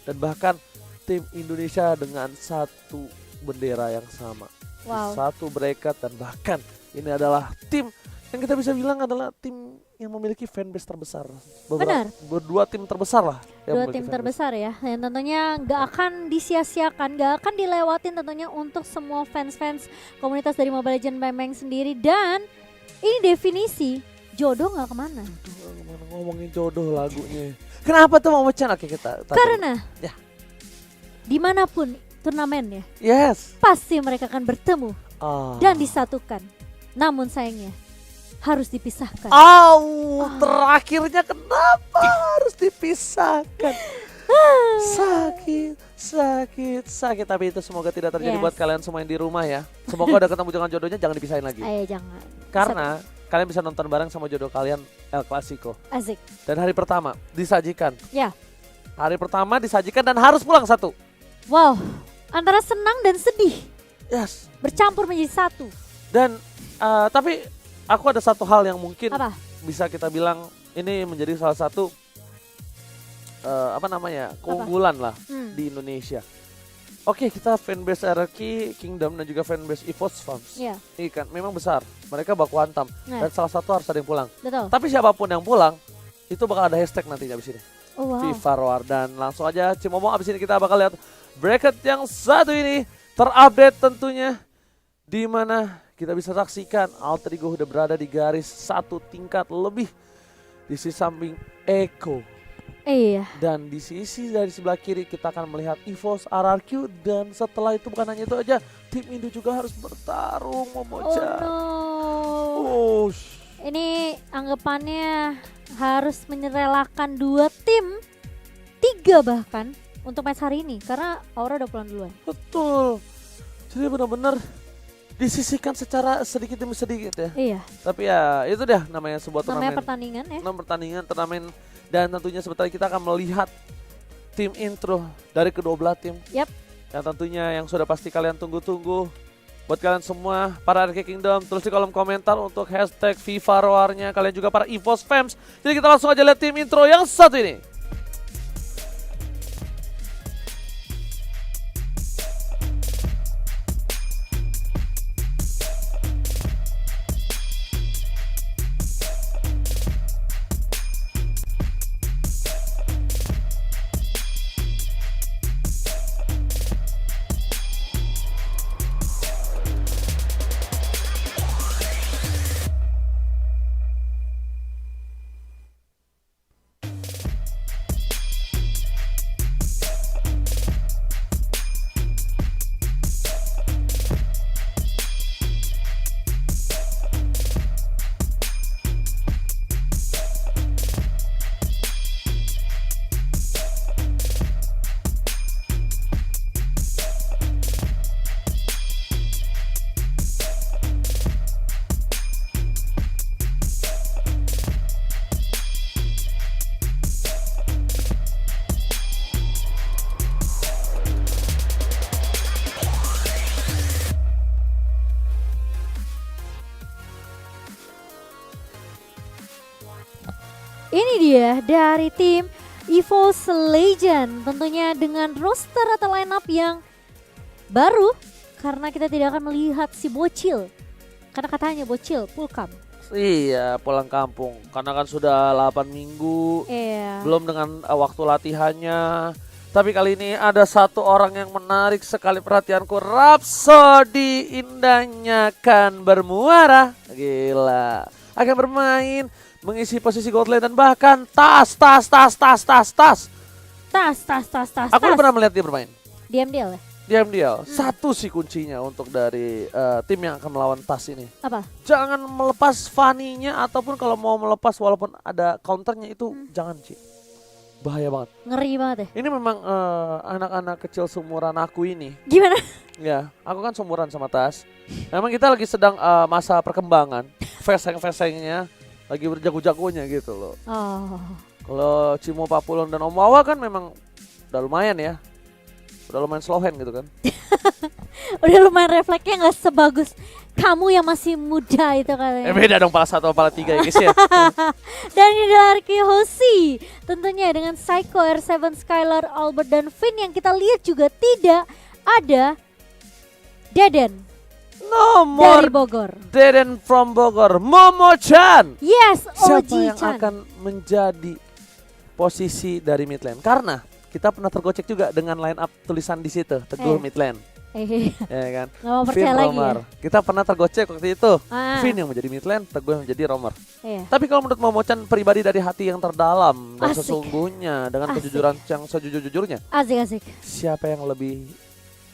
Dan bahkan tim Indonesia dengan satu bendera yang sama. Wow. Satu bracket, dan bahkan ini adalah tim yang kita bisa bilang adalah tim yang memiliki fanbase terbesar. Benar. Berdua tim terbesar lah. Dua tim terbesar ya, yang tentunya nggak akan disia-siakan, nggak akan dilewatin tentunya untuk semua fans-fans komunitas dari Mobile Legends Bang sendiri. Dan ini definisi jodoh nggak kemana. Ngomongin jodoh lagunya. Kenapa tuh mau Momo-chan? Oke kita. Karena ya, dimanapun turnamennya, pasti mereka akan bertemu dan disatukan. Namun sayangnya harus dipisahkan. Terakhirnya kenapa harus dipisahkan? Sakit sakit tapi itu semoga tidak terjadi Yes. buat kalian semua yang di rumah ya. Semoga udah ketemu dengan jodohnya jangan dipisahin lagi. Ayo jangan. Karena kalian bisa nonton bareng sama jodoh kalian El Clasico. Asik. Dan hari pertama disajikan. Ya. Hari pertama disajikan dan harus pulang satu. Wow. Antara senang dan sedih Yes. bercampur menjadi satu. Dan tapi aku ada satu hal yang mungkin Apa? bisa kita bilang ini menjadi salah satu keunggulan lah di Indonesia. Oke, kita fanbase RRQ Kingdom dan juga fanbase EVOS Farms. Iya. Ini kan memang besar. Mereka baku hantam Nah. dan salah satu harus ada yang pulang. Betul. Tapi siapapun yang pulang itu bakal ada hashtag nantinya abis ini. Oh wow. FIFA Roar dan langsung aja Cimomo abis ini kita bakal lihat bracket yang satu ini terupdate tentunya di mana kita bisa saksikan Alter Ego udah berada di garis satu tingkat lebih di sisi samping Eko. Iya. Dan di sisi dari sebelah kiri kita akan melihat EVOS, RRQ dan setelah itu bukan hanya itu aja, tim Indo juga harus bertarung Oh Momocha. no. Oh, Ini anggapannya harus menyerelakan 2 tim, 3 bahkan untuk match hari ini karena Aura udah pulang duluan. betul. Jadi benar-benar disisihkan secara sedikit demi sedikit ya. Iya. Tapi ya itu dah namanya sebuah Namanya turnamen. pertandingan ya. 6 pertandingan turnamen dan tentunya sebentar kita akan melihat tim intro dari kedua belah tim. Yap. Yang tentunya yang sudah pasti kalian tunggu-tunggu. Buat kalian semua para RRQ Kingdom tulis di kolom komentar untuk hashtag FIFA Roarnya. Kalian juga para EVOS fans. Jadi kita langsung aja lihat tim intro yang satu ini. Ini dia dari tim EVOS Legend, tentunya dengan roster atau lineup yang baru karena kita tidak akan melihat si Bocil. Karena katanya Bocil pulkam. Iya, pulang kampung. Karena kan sudah 8 minggu. Iya. Belum dengan waktu latihannya. Tapi kali ini ada satu orang yang menarik sekali perhatianku. Rhapsody indahnya kan bermuara. Gila. Akan bermain, mengisi posisi gold lane dan bahkan tas. Aku udah pernah melihat dia bermain. Diam-diam ya? Diam-diam. Satu sih kuncinya untuk dari tim yang akan melawan tas ini. Apa? Jangan melepas Fanny-nya ataupun kalau mau melepas walaupun ada counternya itu jangan Ci. Bahaya banget. Ngeri banget ya? Ini memang anak-anak kecil seumuran aku ini. Gimana? Ya, aku kan seumuran sama Tas. Memang kita lagi sedang masa perkembangan. Feseng-fesengnya lagi berjago-jagonya gitu loh. Oh. Kalau Cimo Papulon dan Om Wawa kan memang udah lumayan ya. Udah lumayan slow hand gitu kan. Udah lumayan refleksnya nggak sebagus kamu yang masih muda itu katanya. Beda dong pala 1 sama pala 3 ya guys ya. Dan ini adalah Hoshi. Tentunya dengan Psycho, R7, Skylar, Albert, dan Finn yang kita lihat juga tidak ada Deden Nomor dari Bogor. Deden from Bogor, Momo-chan. Yes, Siapa yang Oji-chan. akan menjadi posisi dari mid lane? Karena kita pernah tergocek juga dengan line up tulisan di situ, Teguh mid lane. Ya kan? Nggak mau Finn percaya lagi Romer. ya? Kita pernah tergocek waktu itu. Ah. Finn yang menjadi mid lane, Teguh yang menjadi roamer. Iya. Tapi kalau menurut Momo-chan pribadi dari hati yang terdalam dan Asik. sesungguhnya dengan Asik. kejujuran yang sejujur-jujurnya, Asik. siapa yang lebih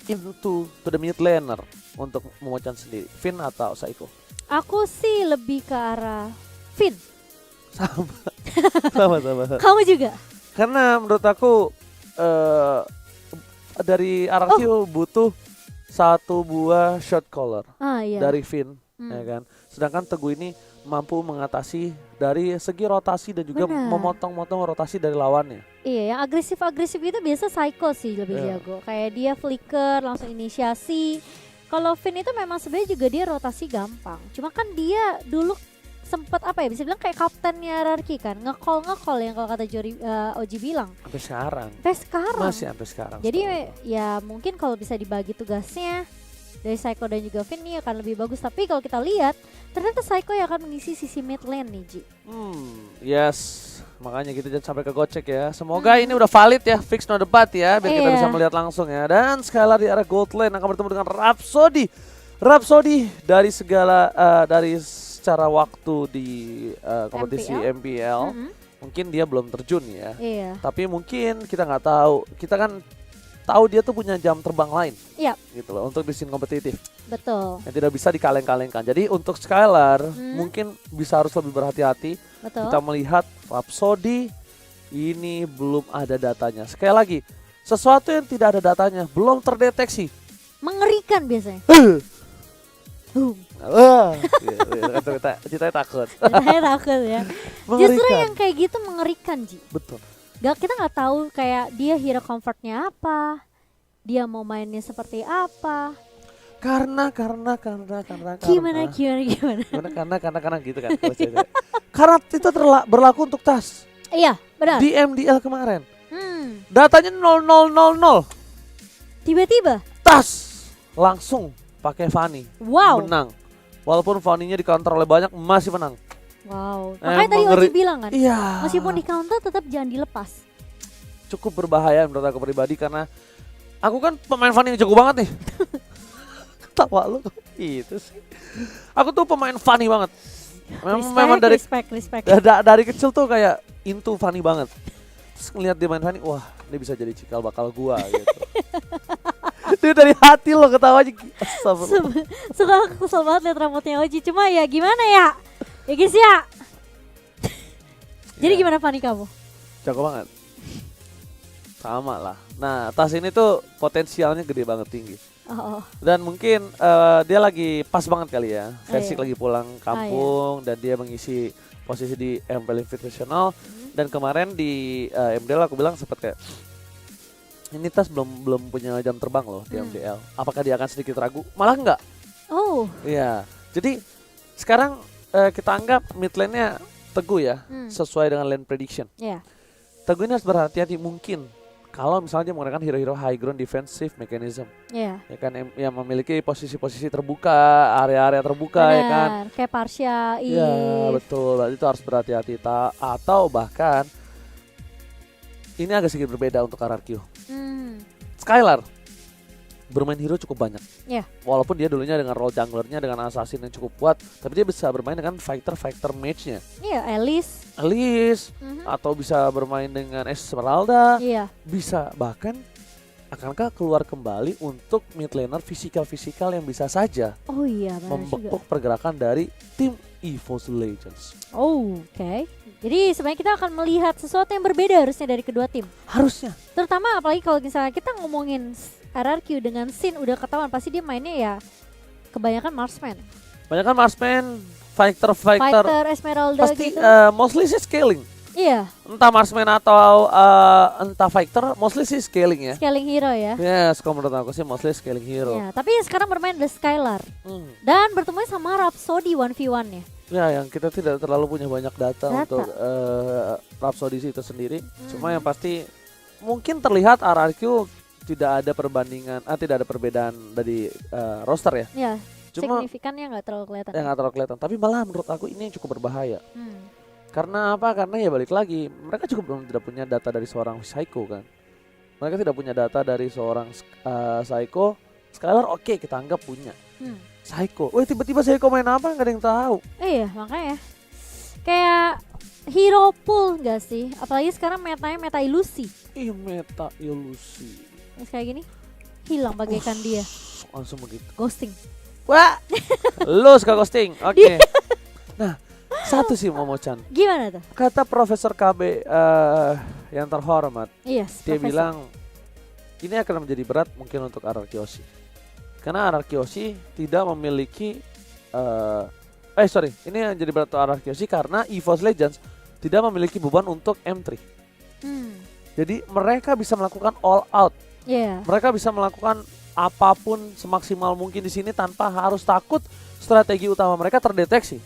into to the mid laner untuk Momo-chan sendiri, Finn atau Psycho? Aku sih lebih ke arah Finn. Sama-sama. Kamu juga? Karena menurut aku dari RRQ butuh satu buah shot caller Iya. dari Finn, ya kan. Sedangkan Teguh ini mampu mengatasi dari segi rotasi dan juga Benar. memotong-motong rotasi dari lawannya. Iya, yang agresif-agresif itu biasa Psycho sih lebih Iya. jago. Kayak dia flicker, langsung inisiasi. Kalau Finn itu memang sebenarnya juga dia rotasi gampang. Cuma kan dia dulu sempet apa ya, bisa bilang kayak kaptennya RRQ kan. Nge-call yang kalau kata Oji bilang. Sampai sekarang. Sampai sekarang. Masih sampai sekarang. Jadi ya mungkin kalau bisa dibagi tugasnya dari Psycho dan juga Finn nih akan lebih bagus. Tapi kalau kita lihat ternyata Psycho yang akan mengisi sisi mid lane nih Ji. Yes, makanya kita jangan sampai kegocek ya. Semoga ini udah valid ya, fix no debat ya, biar kita Iya. bisa melihat langsung ya. Dan sekali lagi di arah gold lane akan bertemu dengan Rhapsody. Rhapsody dari segala dari secara waktu di kompetisi MPL, mungkin dia belum terjun ya. Iya. Tapi mungkin kita nggak tahu. Kita kan tahu dia tuh punya jam terbang lain. Iya. Gitu loh untuk di scene kompetitif. Betul. Yang tidak bisa dikaleng-kalengkan. Jadi untuk Skylar mungkin bisa harus lebih berhati-hati. Betul. Kita melihat Rhapsody ini belum ada datanya. Sekali lagi, sesuatu yang tidak ada datanya belum terdeteksi. Mengerikan biasanya. Kita takut. Saya takut ya. Justru Mengerikan. yang kayak gitu mengerikan Ji. Betul. Kita nggak tahu kayak dia hero comfortnya apa, dia mau mainnya seperti apa. Karena Gimana gitu kan. Karena itu berlaku untuk tas. Iya, benar. Di MDL kemarin. Datanya Datanya 0000. Tiba-tiba Tas langsung pakai Fanny. Wow. Menang. Walaupun Fanny-nya di counter oleh banyak masih menang. Wow. Makanya tadi Emang Oji bilang kan, Iya. meskipun di counter tetap jangan dilepas. Cukup berbahaya menurut aku pribadi karena aku kan pemain Fanny yang jago banget nih. Ketawa lu itu sih. Aku tuh pemain Fanny banget. Memang dari respect. dari kecil tuh kayak into Fanny banget. Terus ngeliat dia main Fanny, wah ini bisa jadi cikal bakal gua gitu. Dia dari hati lo ketawanya. Suka kesel banget liat rambutnya Oji. Cuma ya gimana ya? Ya guys ya. Jadi gimana Fanny kamu? Jago banget. Sama lah. Nah tas ini tuh potensialnya gede banget, tinggi. Oh. Dan mungkin dia lagi pas banget kali ya. Versik iya. lagi pulang kampung dan dia mengisi posisi di MPL Invitational. Dan kemarin di MDL aku bilang sempat kayak ini tas belum punya jam terbang loh di MDL. Apakah dia akan sedikit ragu? Malah enggak. Oh. Iya. Jadi sekarang kita anggap mid lane-nya Teguh ya, sesuai dengan lane prediction. Iya. Teguh ini harus berhati-hati mungkin kalau misalnya dia menggunakan hero-hero high ground defensive mechanism. Iya. Ya kan yang memiliki posisi-posisi terbuka, area-area terbuka. Benar. Ya kan. Kayak Parsha, Iya, betul. Berarti itu harus berhati-hati atau bahkan ini agak sedikit berbeda untuk RRQ. Skylar bermain hero cukup banyak. Iya. Walaupun dia dulunya dengan role junglernya dengan assassin yang cukup kuat, tapi dia bisa bermain dengan fighter mage-nya. Iya, Alice. Atau bisa bermain dengan Esmeralda. Iya. Bisa bahkan akankah keluar kembali untuk mid laner fisikal yang bisa saja Oh iya, benar membekuk juga. pergerakan dari tim EVOS Legends. Oh, oke. Jadi sebenarnya kita akan melihat sesuatu yang berbeda harusnya dari kedua tim. Harusnya. Terutama apalagi kalau misalnya kita ngomongin RRQ dengan Sin udah ketahuan pasti dia mainnya ya kebanyakan marksman. Banyak kan marksman, fighter Esmeralda pasti gitu. mostly sih scaling. Iya, Entah marksman atau entah fighter, mostly sih scaling ya. scaling hero ya. Yes, kalau menurut aku sih mostly scaling hero. Ya, tapi yang sekarang bermain adalah Skylar. Dan bertemu sama Rhapsody 1v1 ya. Ya, yang kita tidak terlalu punya banyak data. Untuk Rhapsody itu sendiri. Cuma yang pasti mungkin terlihat RRQ tidak ada perbedaan dari roster ya. Ya, Cuma signifikannya nggak terlalu kelihatan. nggak terlalu kelihatan. Tapi malah menurut aku ini yang cukup berbahaya. Karena apa? Karena ya balik lagi, mereka juga belum tidak punya data dari seorang Psycho kan. Mereka tidak punya data dari seorang Psycho. Skylar oke, kita anggap punya. Psycho, wah tiba-tiba Psycho main apa? Nggak ada yang tahu. Iya, makanya. Kayak hero pool gak sih? Apalagi sekarang metanya meta ilusi. Iya, meta ilusi. Terus kayak gini, hilang bagaikan dia. Langsung begitu. Ghosting. Wah, lu suka ghosting? Oke. Nah, satu sih Momo-chan. Gimana tuh? Kata Profesor KB yang terhormat. Yes, Dia Profesor. bilang ini akan menjadi berat mungkin untuk RRQ Aussie. Karena RRQ Aussie tidak memiliki ini yang jadi berat untuk RRQ Aussie karena EVOS Legends tidak memiliki beban untuk M3. Jadi mereka bisa melakukan all out. Mereka bisa melakukan apapun semaksimal mungkin di sini tanpa harus takut strategi utama mereka terdeteksi.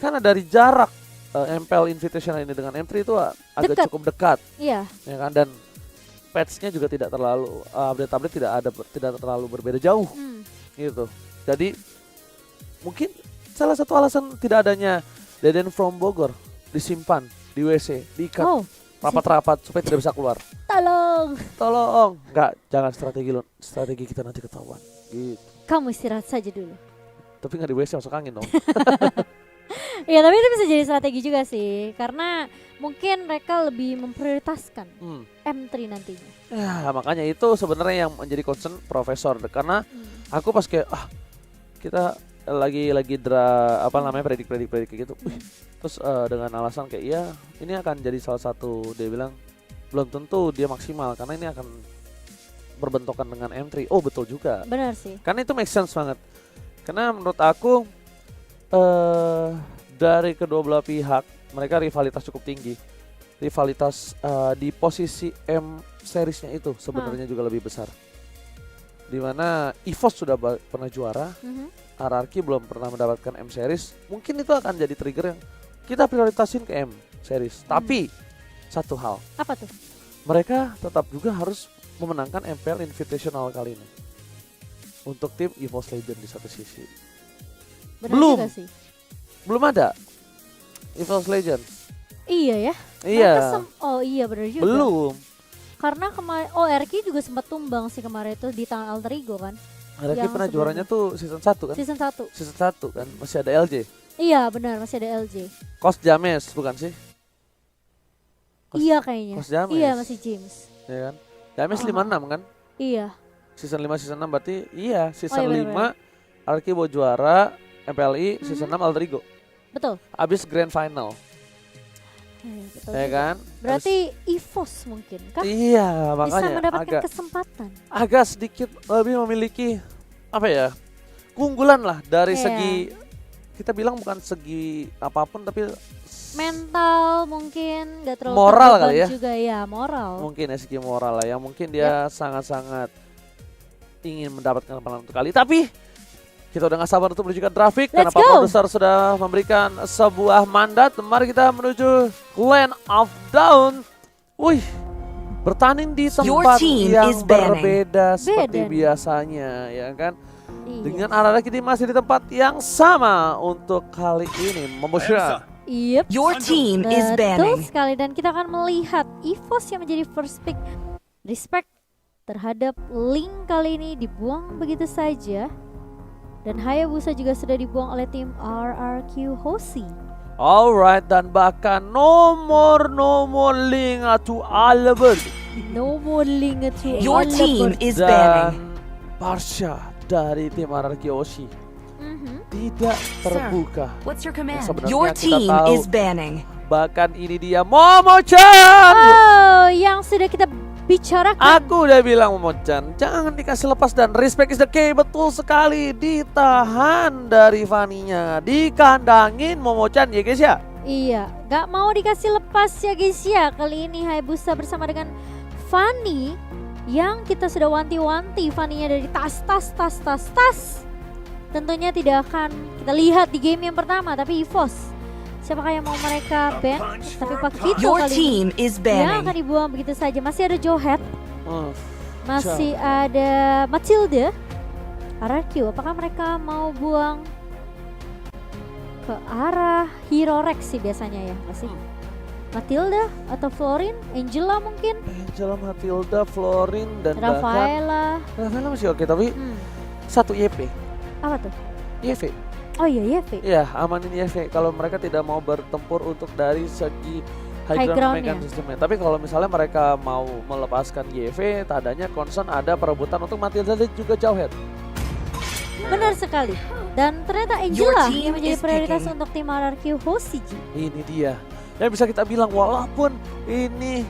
Karena dari jarak MPL Invitational ini dengan M3 itu agak cukup dekat. Ya kan, dan patch-nya juga tidak terlalu update tidak terlalu berbeda jauh. Gitu. Jadi mungkin salah satu alasan tidak adanya Deden from Bogor disimpan di WC, diikat rapat-rapat supaya tidak bisa keluar. Tolong. Enggak, jangan strategi kita nanti ketahuan. Gitu. Kamu istirahat saja dulu. Tapi nggak di WC, masuk angin dong. Iya, tapi itu bisa jadi strategi juga sih, karena mungkin mereka lebih memprioritaskan M3 nantinya. Ya, makanya itu sebenarnya yang menjadi concern Profesor, karena aku pas kayak kita lagi predik gitu. Terus dengan alasan kayak ini akan jadi salah satu, dia bilang belum tentu dia maksimal karena ini akan berbentukan dengan M3. Oh, betul juga. Benar sih. Karena itu make sense banget. Karena menurut aku dari kedua belah pihak mereka rivalitas cukup tinggi. Rivalitas di posisi M seriesnya itu sebenarnya juga lebih besar. Dimana EVOS sudah pernah juara, RRQ belum pernah mendapatkan M series. Mungkin itu akan jadi trigger yang kita prioritasin ke M series. Tapi satu hal. Apa tuh? Mereka tetap juga harus memenangkan MPL Invitational kali ini. Untuk tim EVOS Legend di satu sisi. Benar juga sih. Belum ada EVOS Legend. Iya ya. Iya. Oh iya benar juga. Belum. Karena kemarin RRQ juga sempat tumbang sih kemarin itu di tangan Alter Ego kan. RRQ pernah juaranya tuh season 1 kan? Season 1. Season 1 kan, masih ada LJ. Iya benar, masih ada LJ. Coach James bukan sih? Iya kayaknya. Coach James. Iya masih James. Iya kan? James 56 kan? Iya. Season 5 season 6 berarti season 5 bener. RRQ bawa juara MPLI season 6 Alter Ego. Betul. Abis grand final. Betul Ya kan? Berarti EVOS mungkin kan? Iya, makanya bisa mendapatkan kesempatan. Agak sedikit lebih memiliki keunggulan lah dari segi, kita bilang bukan segi apapun tapi mental mungkin nggak terlalu moral kali ya. Juga ya moral. Mungkin segi moral lah yang mungkin dia sangat-sangat ingin mendapatkan pelan untuk kali. Tapi kita udah gak sabar untuk menunjukkan grafik karena Pak Produser sudah memberikan sebuah mandat. Mari kita menuju Land of Dawn. Wih, bertanding di tempat yang berbeda seperti biasanya, ya kan? Dengan RRQ masih di tempat yang sama untuk kali ini memusuhkan. Yep. Your team is banning. Betul sekali, dan kita akan melihat EVOS yang menjadi first pick. Respect terhadap Link kali ini dibuang begitu saja. Dan Hayabusa juga sudah dibuang oleh tim RRQ Hoshi. Alright, dan bahkan nomor Link to Albert. Nomor Link to Your Albert. team is dan banning. Parsha dari tim RRQ Hoshi tidak terbuka. What's your command? Sebenarnya Your kita team tahu, is banning. bahkan ini dia Momo-chan. Oh, yang sudah kita bicarakan. Aku udah bilang Momo-chan, jangan dikasih lepas, dan respect is the key. Betul sekali, ditahan dari Fanny-nya, dikandangin Momo-chan ya guys ya. Iya, gak mau dikasih lepas ya guys ya. Kali ini Hayabusa bersama dengan Fanny yang kita sudah wanti-wanti Fanny-nya dari tas. Tentunya tidak akan kita lihat di game yang pertama, tapi EVOS. Siapakah yang mau mereka ban? Tapi Pakito Your kali team ini is yang banning. akan dibuang begitu saja. Masih ada Johet, masih ada Matilda, RRQ. Apakah mereka mau buang ke arah Hero Rex sih biasanya ya? Masih Matilda atau Florin, Angela mungkin? Angela, Matilda, Florin, dan Rafaela masih oke, tapi satu YP. Apa tuh? YV. Oh iya YV. Iya, amanin YV kalau mereka tidak mau bertempur untuk dari segi high ground mekanisme. Tapi kalau misalnya mereka mau melepaskan YV, tadanya concern ada perebutan untuk Matilda dan juga Jauhead. Benar sekali. Dan ternyata Angela yang menjadi prioritas untuk tim RRQ Hoshi. Ini dia. Yang bisa kita bilang walaupun ini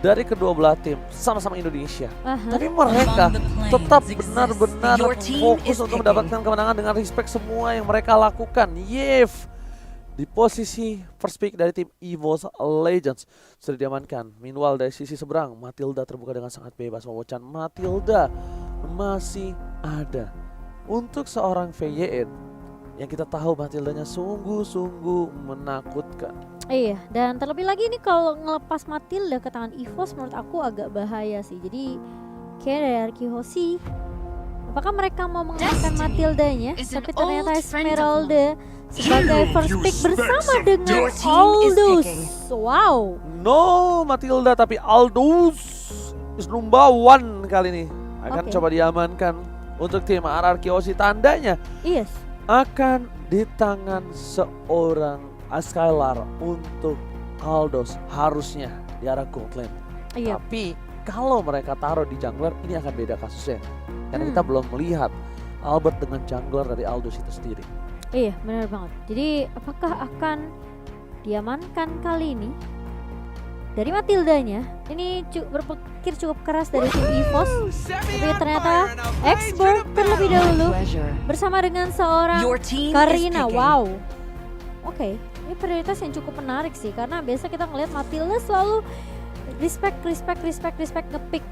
dari kedua belah tim sama-sama Indonesia. Aha. Tapi mereka tetap benar-benar Your team fokus is untuk picking. mendapatkan kemenangan dengan respect semua yang mereka lakukan. Yev di posisi first pick dari tim EVOS Legends sudah diamankan. Meanwhile dari sisi seberang Matilda terbuka dengan sangat bebas. Momo-chan, Matilda masih ada untuk seorang VYN yang kita tahu Matildanya sungguh-sungguh menakutkan. Iya, dan terlebih lagi ini kalau ngelepas Matilda ke tangan EVOS menurut aku agak bahaya sih. Jadi kayak dari Arkihoshi, apakah mereka mau mengamankan Matildanya? Tapi ternyata Esmeralda sebagai first pick bersama dengan Aldous. Wow. No Matilda, tapi Aldous is number one kali ini. Akan Oke. coba diamankan untuk tim Arkihoshi. Tandanya Yes. akan di tangan seorang Skylar untuk Aldous, harusnya di arah gold lane. Iya. Tapi kalau mereka taruh di jungler, ini akan beda kasusnya. Karena kita belum melihat Albert dengan jungler dari Aldous itu sendiri. Iya, benar banget. Jadi apakah akan diamankan kali ini? Dari Matildanya, ini berpikir cukup keras dari tim EVOS. Tapi ternyata Expert terlebih dahulu bersama dengan seorang Your team is Karina. picking. Wow. Oke, ini prioritas yang cukup menarik sih. Karena biasa kita ngelihat Matilda selalu respect nge-pick.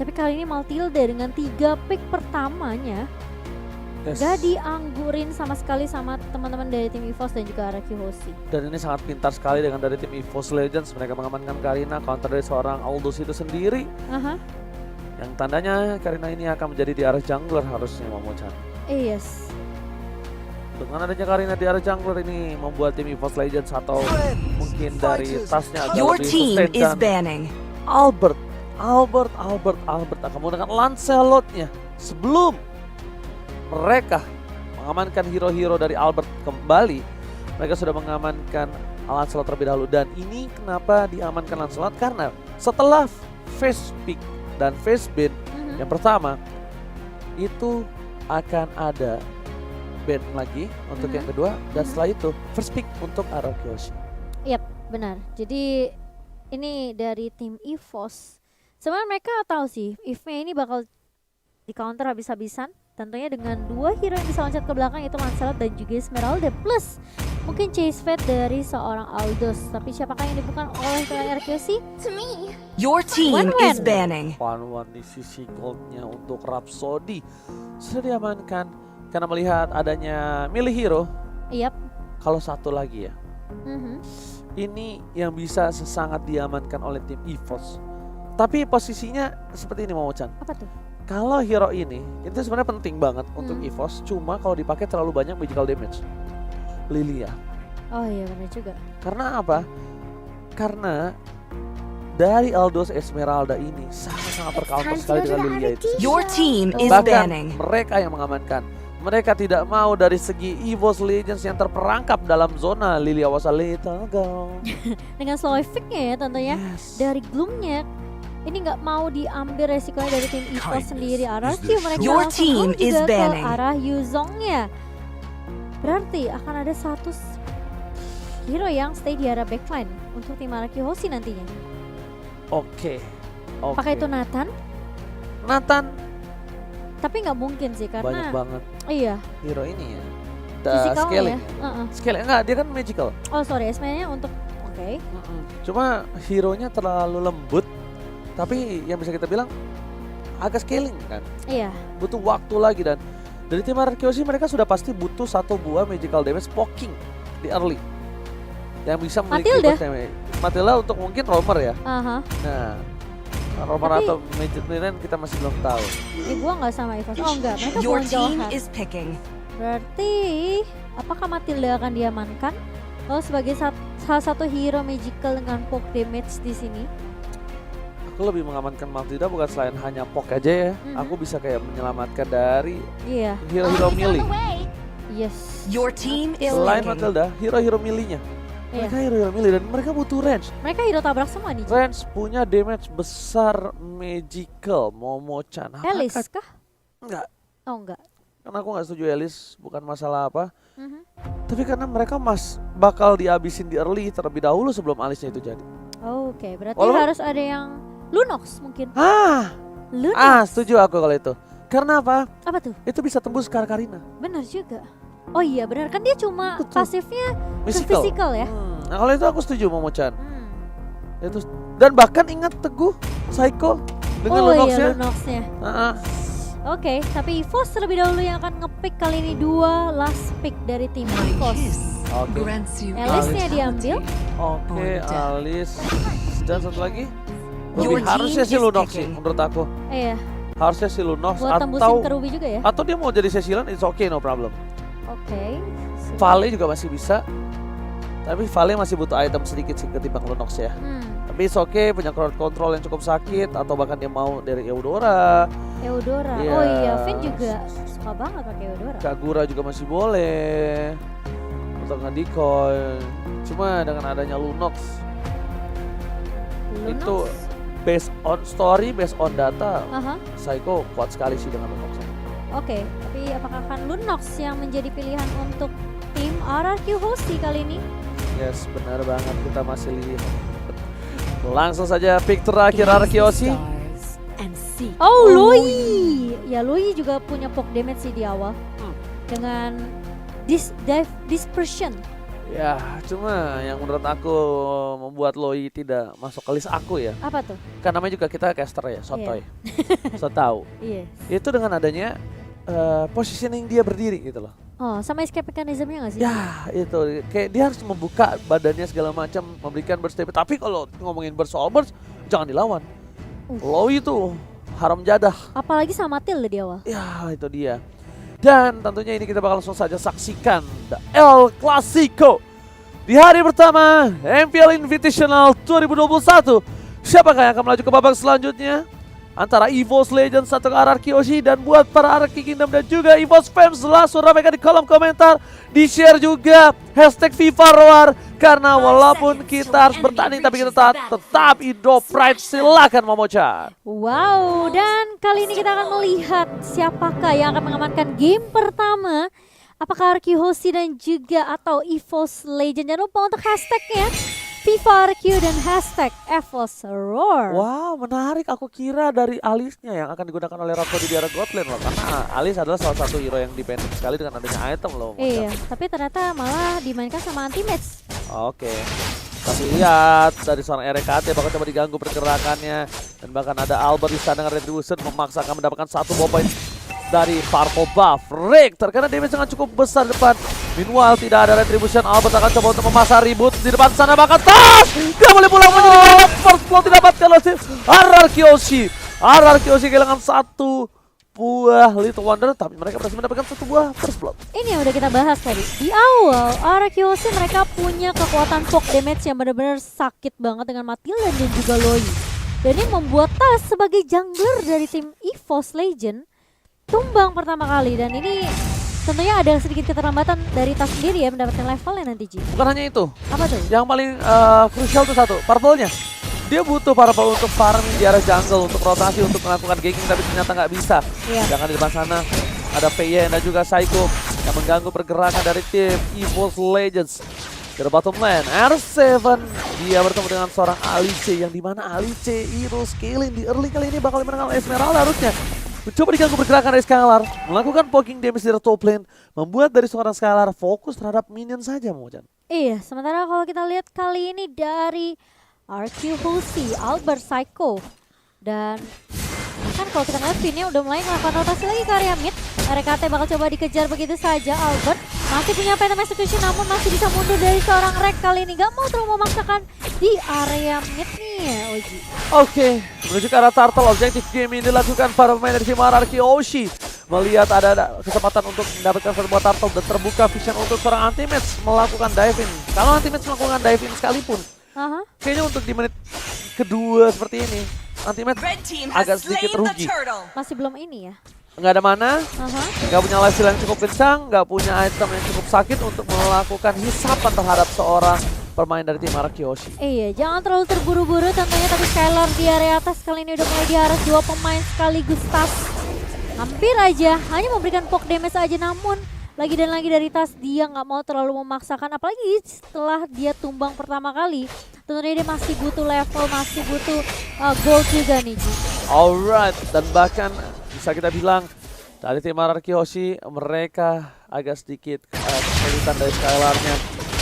Tapi kali ini Matilda dengan 3 pick pertamanya gak dianggurin sama sekali sama teman-teman dari tim EVOS dan juga Arkihoshi. Dan ini sangat pintar sekali dengan dari tim EVOS Legends. Mereka mengamankan Karina, counter dari seorang Aldous itu sendiri. Aha. Yang tandanya Karina ini akan menjadi di arah jungler harusnya, Momo-chan. Yes. Dengan adanya Karina di arah jungler ini membuat tim EVOS Legends atau mungkin dari tasnya agak Your lebih team sustain. is Dan banning. Albert akan menggunakan Lancelot-nya sebelum mereka mengamankan hero-hero dari Albert kembali. Mereka sudah mengamankan Lancelot terlebih dahulu. Dan ini kenapa diamankan Lancelot? Karena setelah face pick dan face bin yang pertama itu akan ada ban lagi untuk yang kedua. Dan setelah itu first pick untuk Arkihoshi. Yap, benar. Jadi ini dari tim EVOS. Sebenarnya mereka tahu sih if-nya ini bakal di counter habis-habisan. Tentunya dengan 2 hero yang bisa loncat ke belakang itu Lancelot dan juga Esmeralda. Plus mungkin chase fade dari seorang Aldous. Tapi siapakah yang dibukan oleh Arkihoshi? Your team Wan-Wan. is banning. Wan-Wan di sisi goldnya untuk Rhapsody sudah diamankan karena melihat adanya milih hero. Yap. Kalau satu lagi ya, ini yang bisa sesangat diamankan oleh tim EVOS. Tapi posisinya seperti ini, Momo-chan. Apa tuh? Kalau hero ini itu sebenarnya penting banget untuk EVOS, cuma kalau dipakai terlalu banyak magical damage. Lilia. Oh iya benar juga. Karena apa? Karena dari Aldous Esmeralda ini sangat-sangat tercounter sekali dengan Lilia itu. Your team is Bahkan banning. mereka yang mengamankan. Mereka tidak mau dari segi EVOS Legends yang terperangkap dalam zona Lilia was a little girl. Dengan slow effect-nya ya tentunya. Dari Gloom-nya ini nggak mau diambil resikonya dari tim EVOS sendiri. Arah Q mereka Your langsung team juga is ke banning. arah Yuzong-nya. Berarti akan ada satu hero yang stay di arah backline untuk tim Arkihoshi nantinya. Oke. Apakah itu Nathan? Nathan Tapi nggak mungkin sih karena banyak banget iya hero ini ya. Physical Scaling. ya. Scaling enggak, dia kan magical. Oh sorry, SMN-nya untuk oke. Cuma hero-nya terlalu lembut. Tapi yang bisa kita bilang agak scaling kan. Iya. Butuh waktu lagi dan dari tim Arkihoshi mereka sudah pasti butuh 1 buah magical damage poking di early. Yang bisa memiliki Matilda. burst damage. Matilda untuk mungkin roamer ya. Aha. Nah, roamer Tapi- atau magic linen kita masih belum tahu. Gua nggak sama EVOS. Oh enggak, mereka Your bukan team Johar. is picking. Berarti apakah Matilda akan diamankan? Oh sebagai salah satu hero magical dengan poke damage di sini. Aku lebih mengamankan Matilda bukan selain hanya poke aja ya. Aku bisa kayak menyelamatkan dari Iya. hero-hero melee. Yes. Your team is Selain picking. Matilda, hero-hero melee-nya. Iya. Mereka hero-hero melee dan mereka butuh range. Mereka hero tabrak semua nih. Range punya damage besar magical. Momo-chan. Elis kah? Enggak. Oh enggak. Karena aku nggak setuju Elis, bukan masalah apa. Mhm. Tapi karena mereka bakal dihabisin di early terlebih dahulu sebelum alisnya itu jadi. Oke, berarti Walaupun- harus ada yang Lunox mungkin. Ah, Lunox. setuju aku kalau itu. Karena apa? Apa tuh? Itu bisa tembus ke Karina. Benar juga. Oh iya benar kan dia cuma pasifnya ke Physical. physical ya. Nah kalau itu aku setuju Momo-chan. Itu dan bahkan ingat Teguh Psycho dengan Oh iya Lunox-nya. Lunox-nya. Ah, Oke, tapi EVOS terlebih dahulu yang akan nge-pick kali ini 2 last pick dari tim EVOS. Oke. Alice-nya diambil. Oke, Alice. Dan satu lagi. Your Lebih harusnya team si is Lunox sih picking. menurut aku. Iya, Harusnya si Lunox buat tembusin atau ke Ruby juga ya. atau dia mau jadi Cecilan, it's okay, no problem. Oke. Vale juga masih bisa. Tapi Vale masih butuh item sedikit sih ketimbang Lunox ya. Tapi it's okay, punya crowd control yang cukup sakit atau bahkan dia mau dari Eudora. Eudora. Iya. Oh iya, Finn juga suka banget pakai Eudora. Kagura juga masih boleh untuk nge-decoy. Cuma dengan adanya Lunox itu based on story, based on data, Aha. Psycho kuat sekali sih dengan Lunox. Oke, tapi apakah akan Lunox yang menjadi pilihan untuk tim RRQ Hosti kali ini? Yes, benar banget, kita masih lihat. Langsung saja pick terakhir Arkyoshi. Oh, Loi. Ya, Loi juga punya poke damage sih di awal. Dengan dispersion. Ya, cuma yang menurut aku membuat Loi tidak masuk ke list aku ya. Apa tuh? Kan namanya juga kita caster ya, sotoy. So tahu. Iya. Itu dengan adanya positioning dia berdiri gitu loh. Oh, sama escape mechanism-nya nggak sih? Ya, itu kayak dia harus membuka badannya segala macam, memberikan burst damage. Tapi kalau ngomongin burst soal burst, jangan dilawan. Loi itu haram jadah. Apalagi sama Tilde di awal. Ya, itu dia. Dan tentunya ini kita bakal langsung saja saksikan The El Clasico di hari pertama MPL Invitational 2021. Siapakah yang akan melaju ke babak selanjutnya? Antara EVOS Legends atau RRQ Hoshi. Dan buat para RRQ Kingdom dan juga EVOS fans, langsung ramaikan di kolom komentar. Di-share juga hashtag FIFA Roar. Karena walaupun kita harus bertanding, tapi kita tetap Indo Pride. Silakan Momo-chan. Wow, dan kali ini kita akan melihat siapakah yang akan mengamankan game pertama. Apakah RRQ Hoshi dan juga atau EVOS Legend. Jangan lupa untuk hashtagnya FIFA RQ dan hashtag EVOS Roar. Wow, menarik. Aku kira dari Alice-nya yang akan digunakan oleh Rako di daerah Godland loh. Karena Alice adalah salah satu hero yang dependent sekali dengan adanya item loh. Iya, tapi ternyata malah dimainkan sama anti-match. Oke. Tapi lihat dari seorang RKT bakal coba diganggu pergerakannya. Dan bahkan ada Albert di sana dengan Retribution memaksakan mendapatkan satu ball point dari Purple Buff. Richter karena damage sangat cukup besar depan. Meanwhile tidak ada Retribution. Albert akan coba untuk memasang ribut di depan sana, bahkan tas! Dia boleh pulang menjadi first blood didapatkan oleh RRQ Hoshi. RRQ Hoshi kehilangan satu buah Little Wonder, tapi mereka berhasil mendapatkan satu buah first blood. Ini yang udah kita bahas tadi. Di awal, RRQ Hoshi mereka punya kekuatan poke damage yang benar-benar sakit banget dengan Matilda dan juga Loi. Dan ini membuat Tas sebagai jungler dari tim EVOS Legend tumbang pertama kali. Dan ini tentunya ada sedikit keterlambatan dari Tas sendiri ya mendapatkan levelnya nanti, Ji. Bukan hanya itu. Apa tuh? Yang paling krusial tuh satu, Purple-nya. Dia butuh Purple untuk farming di arah jungle, untuk rotasi, untuk melakukan ganking, tapi ternyata nggak bisa. Iya. Jangan di depan sana ada PY dan juga Psycho yang mengganggu pergerakan dari tim EVOS Legends. Ke bottom lane, R7 dia bertemu dengan seorang Alice, yang dimana Alice hero scaling di early kali ini bakal menangkan Esmeralda harusnya. Coba diganggu pergerakan dari Scalar, melakukan poking damage di top lane, membuat dari seorang Scalar fokus terhadap minion saja, Momo-chan. Iya, sementara kalau kita lihat kali ini dari RRQ Hoshi, Albert, Psycho. Dan kan kalau kita ngeliat Finn-nya udah mulai melakukan rotasi lagi ke area mid. RKT bakal coba dikejar begitu saja. Albert masih punya Phantom Execution namun masih bisa mundur dari seorang Rek kali ini. Gak mau terlalu memaksakan di area mid nih ya, Oji. Oke, menuju ke arah turtle, objektif game ini dilakukan para pemain dari tim RRQ Hoshi. Melihat ada kesempatan untuk mendapatkan satu buah turtle dan terbuka vision untuk seorang anti-match melakukan dive-in. Kalau anti-match melakukan dive-in sekalipun, kayaknya untuk di menit kedua seperti ini, anti-match agak sedikit rugi. Masih belum ini ya? Nggak ada mana, nggak punya lifesteal yang cukup kencang, nggak punya item yang cukup sakit untuk melakukan hisapan terhadap seorang pemain dari tim RRQ Hoshi. Iya, jangan terlalu terburu-buru tentunya, tapi Skylar di area atas kali ini udah mulai diaras dua pemain sekaligus Tas. Hampir aja, hanya memberikan poke damage aja, namun lagi dan lagi dari Tas dia nggak mau terlalu memaksakan, apalagi setelah dia tumbang pertama kali. tentunya dia masih butuh level, masih butuh gold juga nih Ji. Alright, dan bahkan bisa kita bilang dari tim RRQ Hoshi mereka agak sedikit kesulitan dari Skylar-nya.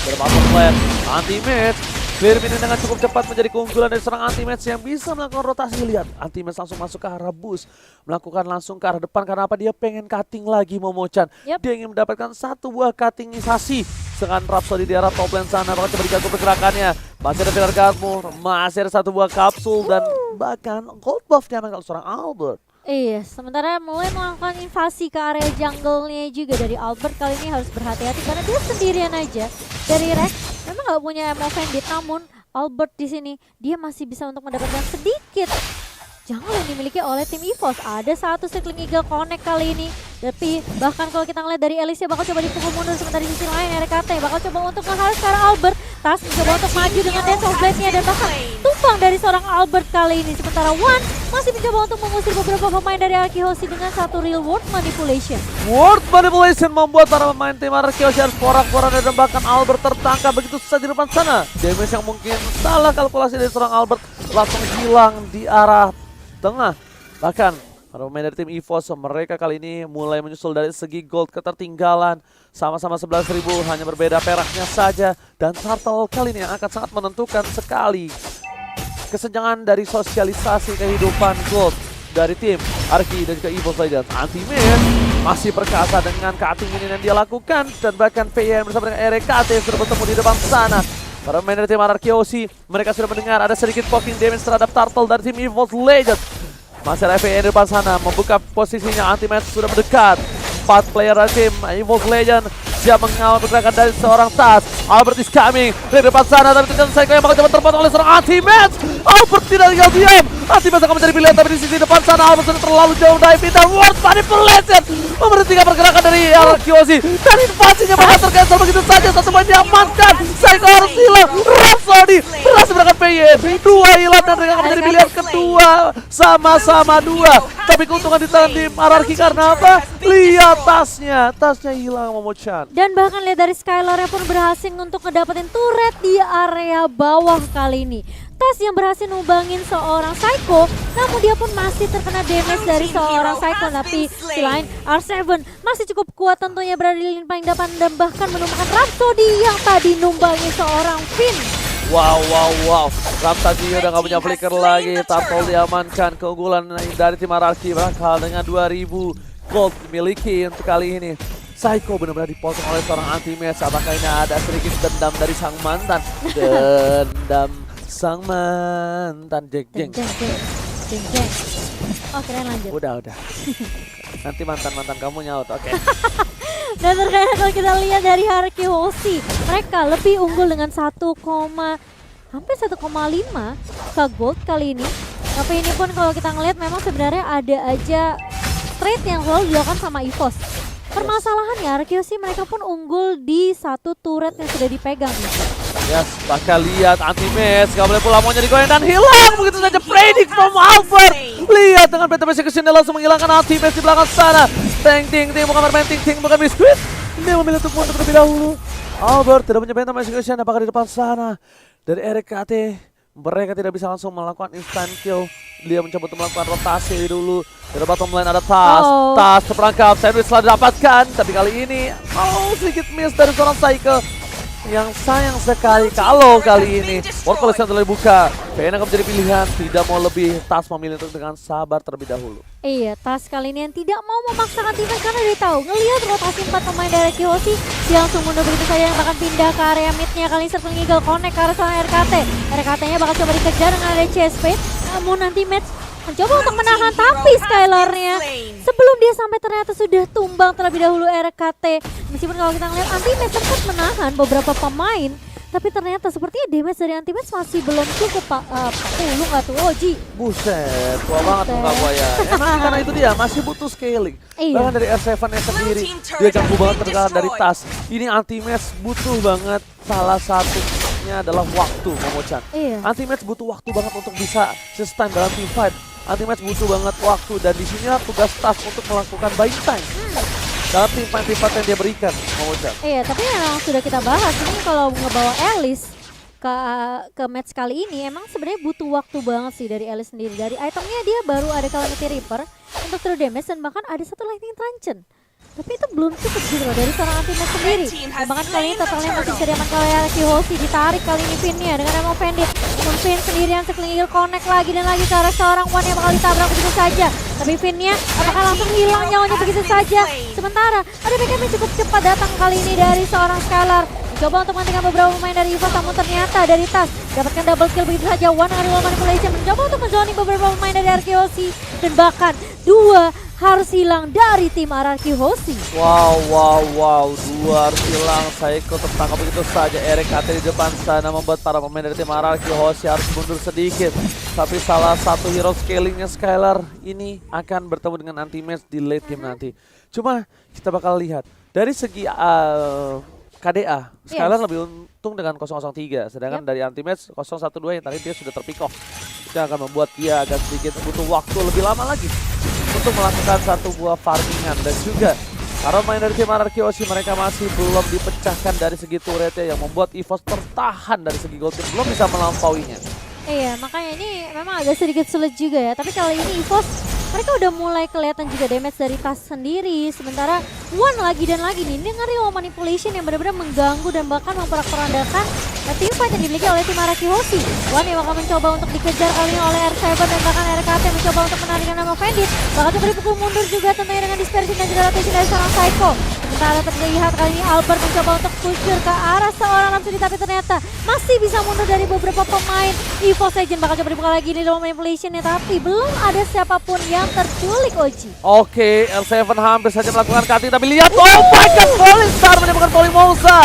Berapa plan anti-match. Clear ini dengan cukup cepat menjadi keunggulan dari seorang anti-match yang bisa melakukan rotasi. Lihat, anti-match langsung masuk ke arah bus, melakukan langsung ke arah depan karena apa? Dia pengen cutting lagi Momochan. Dia ingin mendapatkan satu buah cuttingisasi. Sedangkan Rhapsody di arah top lane sana, bakal coba diganggu pergerakannya. Masih ada Pillar Guardmore, masih ada satu buah kapsul dan bahkan gold buff diamankan seorang Albert. Iya, sementara mulai melakukan invasi ke area jungle-nya juga dari Albert. Kali ini harus berhati-hati karena dia sendirian aja. Dari Rex memang nggak punya emo bandit, namun Albert di sini dia masih bisa untuk mendapatkan sedikit jungle yang dimiliki oleh tim EVOS. Ada satu Circling Eagle connect kali ini. Tapi bahkan kalau kita ngeliat dari Alicia bakal coba dipukul mundur, sementara di sisi lain RKT bakal coba untuk nge-harus ke arah Albert. Tas mencoba untuk maju dengan Dance of Blade-nya dan bahkan tumpang dari seorang Albert kali ini. Sementara One masih mencoba untuk mengusir beberapa pemain dari RRQ Hoshi dengan satu real world manipulation. World manipulation membuat para pemain tim RRQ Hoshi harus porak-porak dan bahkan Albert tertangkap begitu saja di depan sana. Damage yang mungkin salah kalkulasi dari seorang Albert langsung hilang di arah tengah. Bahkan para pemain dari tim EVOS mereka kali ini mulai menyusul dari segi gold ketertinggalan. Sama-sama 11.000, hanya berbeda peraknya saja. Dan Turtle kali ini yang akan sangat menentukan sekali kesenjangan dari sosialisasi kehidupan gold dari tim Arki dan juga EVOS Legends. Anti-match masih perkasa dengan cutting ini yang dia lakukan. Dan bahkan VN bersama dengan RKT sudah bertemu di depan sana. Para pemain dari tim RRQ Hoshi mereka sudah mendengar ada sedikit poking damage terhadap Turtle dari tim EVOS Legends. Masih ada FVN di depan sana, membuka posisinya, anti-match sudah mendekat. 4 player dari tim EVOS Legends siap mengawal pergerakan dari seorang Tas. Albert is coming dari depan sana, tapi ternyata Psycho yang bakal coba terpotong oleh seorang anti-match. Albert tidak tinggal diam. Anti-match akan menjadi pilihan, tapi di sisi depan sana Albert sudah terlalu jauh diving dan world manipulation memberhentikan pergerakan dari RRQ Hoshi. Dan invasinya bakal tercancel begitu saja, satu poin diamankan. Psycho harus hilang. Rhapsody berhasil berangkat PYN. 2 hilang dan mereka akan menjadi pilihan kedua. Sama-sama 2. Tapi keuntungan di tangan tim RRQ karena apa? Lihat tasnya hilang Momochan. Dan bahkan lihat dari Skylar-nya pun berhasil untuk ngedapetin turret di area bawah kali ini. Tas yang berhasil numbangin seorang Psycho, namun dia pun masih terkena damage dari seorang Psycho. Tapi selain R7 masih cukup kuat tentunya berada di lini paling depan dan bahkan menumbangkan Rhapsody yang tadi numbangi seorang Finn. Wow. Rhapsody udah gak punya flicker lagi. Turtle diamankan, keunggulan dari tim RRQ bakal dengan 2000 gold dimiliki untuk kali ini. Psycho benar-benar dipotong oleh seorang anti-match. Apakah ini ada sedikit dendam dari sang mantan? Dendam sang mantan. Jeng. Oh keren, lanjut. Udah. Nanti mantan kamu nyaut, oke. Dan ternyata kalau kita lihat dari RRQ Hoshi, mereka lebih unggul dengan hampir 1,5 ke gold kali ini. Tapi ini pun kalau kita ngelihat memang sebenarnya ada aja trade yang selalu dilakukan sama EVOS. Permasalahannya RRQ Hoshi mereka pun unggul di satu turret yang sudah dipegang. Yes, bahkan lihat anti-match, gak boleh pulang, maunya digoyang dan hilang. Begitu saja predict from Albert. Lihat dengan beta execution dia langsung menghilangkan anti-match di belakang sana. Ting bukan bermain ting bukan biskuit. Dia memilih untuk mundur terlebih dahulu. Albert tidak punya beta execution, apakah di depan sana dari RKT mereka tidak bisa langsung melakukan instant kill. Dia mencoba untuk melakukan rotasi dulu. Dari bottom lane ada Tas terperangkap, sandwich telah didapatkan. Tapi kali ini sedikit miss dari seorang Psycho. Yang sayang sekali kalau kali ini world collection telah dibuka. VN akan menjadi pilihan, tidak mau lebih. Tas memilih untuk dengan sabar terlebih dahulu. Iya, Tas kali ini yang tidak mau memaksakan timnya karena dia tahu ngelihat rotasi 4 pemain dari RRQ Hoshi, dia langsung mundur begitu saja yang bahkan pindah ke area midnya. Kali ini Circling Eagle connect ke arah seorang RKT. RKT-nya bakal coba dikejar dengan ada CSP, namun nanti match mencoba untuk menahan, tapi Skylar-nya sebelum dia sampai ternyata sudah tumbang terlebih dahulu RKT. Meskipun kalau kita ngeliat anti-match sempat menahan beberapa pemain, tapi ternyata sepertinya damage dari anti-match masih belum cukup Pak. Lu nggak tuh Oji? Buset, tua banget muka gua ya. Emang karena itu dia masih butuh scaling. Bahkan dari R7-nya sendiri dia ganggu banget terkadang dari Tas. Ini anti-match butuh banget, salah satunya adalah waktu, Momochan. Anti-match butuh waktu banget untuk bisa sustain dalam team fight. Anti-match butuh banget waktu dan di sini tugas Tas untuk melakukan buying time dalam tim fight yang dia berikan, Momochan. Iya, tapi yang sudah kita bahas ini kalau ngebawa Alice ke match kali ini emang sebenarnya butuh waktu banget sih dari Alice sendiri. Dari itemnya dia baru ada Calamity Reaper untuk true damage dan bahkan ada satu Lightning Truncheon. Tapi itu belum cukup gitu loh dari seorang Ultimate sendiri. Dan bahkan kali ini totalnya masih bisa diamankan oleh Araki ditarik kali ini pinnya dengan Emo Bandit. Namun Finn sendirian sekeliling connect lagi dan lagi ke arah seorang Wan yang bakal ditabrak begitu saja. Tapi Finnnya apakah langsung hilang nyawanya begitu saja. Sementara ada BKB cukup cepat datang kali ini dari seorang Skylar. Mencoba untuk menghentikan beberapa pemain dari EVOS, namun ternyata dari Tas dapatkan double kill begitu saja. Wan dengan Real Manipulation mencoba untuk menzoning beberapa pemain dari Arkeosi dan bahkan 2 harus hilang dari tim Araki Hoshi. Wow, 2 harus hilang. Saiko tertangkap begitu saja. RKT di depan sana membuat para pemain dari tim Araki Hoshi harus mundur sedikit. Tapi salah satu hero scalingnya Skylar ini akan bertemu dengan anti-match di late game nanti. Cuma kita bakal lihat dari segi KDA, Skylar lebih untung dengan 003, sedangkan dari anti-match 012 yang tadi dia sudah terpick-off. Itu akan membuat dia agak sedikit butuh waktu lebih lama lagi untuk melakukan satu buah farmingan. Dan juga para pemain dari tim Araki Hoshi mereka masih belum dipecahkan dari segi turretnya yang membuat EVOS tertahan dari segi gold team, belum bisa melampauinya. Iya, makanya ini memang agak sedikit sulit juga ya. Tapi kali ini EVOS mereka udah mulai kelihatan juga damage dari Tas sendiri. Sementara Wan lagi dan lagi nih dengan Real Manipulation yang benar-benar mengganggu dan bahkan memporak-porandakan tim fight yang dimiliki oleh tim Araki Hoshi. Wan yang bakal mencoba untuk dikejar kali ini oleh R7 dan bahkan RKT mencoba untuk menarikkan nama Bandit. Bakal coba dipukul mundur juga tentunya dengan dispersion dan juga rotation dari seorang Psycho. Sementara terlihat kali ini Albert mencoba untuk pusher ke arah seorang Ramsey, tapi ternyata masih bisa mundur dari beberapa pemain EVOS Legend. Bakal coba dibuka lagi nih Real Manipulation ya, tapi belum ada siapapun yang terculik Oji. Oke, L7 hampir saja melakukan cutting, tapi lihat, oh my god, Falling Star menemukan Polymosa,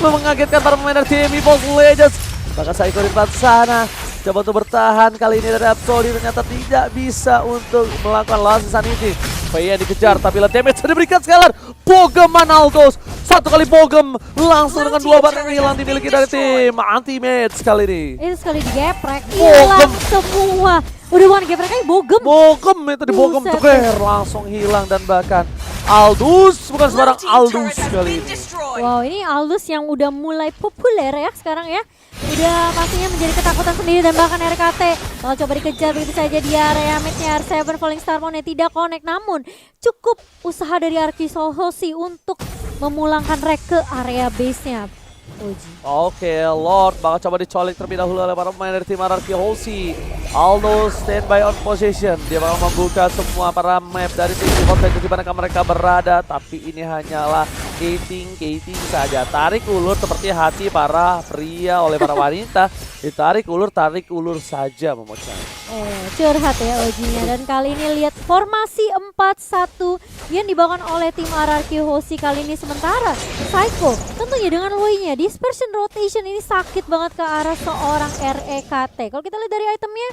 mengagetkan para pemain dari tim EVOS Legends. Maka Saiko di depan sana coba untuk bertahan, kali ini dari Absoli ternyata tidak bisa untuk melakukan last insanity. Faya dikejar, tapi lihat damage sudah diberikan Skylar. Bogem Manaldos, satu kali bogem langsung dengan 2 barang hilang dimiliki dari tim anti-match kali ini. Itu sekali digeprek, hilang semua. Udah one geprek aja bogem. Bogem itu di bogem ceker, langsung hilang dan bahkan Aldous, bukan sembarang Aldous kali ini. Wow, ini Aldous yang udah mulai populer ya sekarang ya. Udah pastinya menjadi ketakutan sendiri dan bahkan RKT bakal coba dikejar begitu saja di area mid-nya. R7 Falling Star Moon tidak connect, namun cukup usaha dari Araki Hoshi untuk memulangkan Rek ke area base-nya. Oke, Lord bakal coba dicolik terlebih dahulu oleh para pemain dari tim Araki Hoshi. Aldo standby on position. Dia bakal membuka semua para map dari tim EVOS di mana mereka berada. Tapi ini hanyalah gating saja. Tarik ulur seperti hati para pria oleh para wanita. Ditarik ulur, tarik ulur saja Momochan. Curhat ya Ojinya. Dan kali ini lihat formasi 4-1 yang dibawakan oleh tim Araki Hoshi kali ini. Sementara Psycho tentunya dengan Lui-nya dispersion rotation ini sakit banget ke arah seorang REKT. Kalau kita lihat dari itemnya,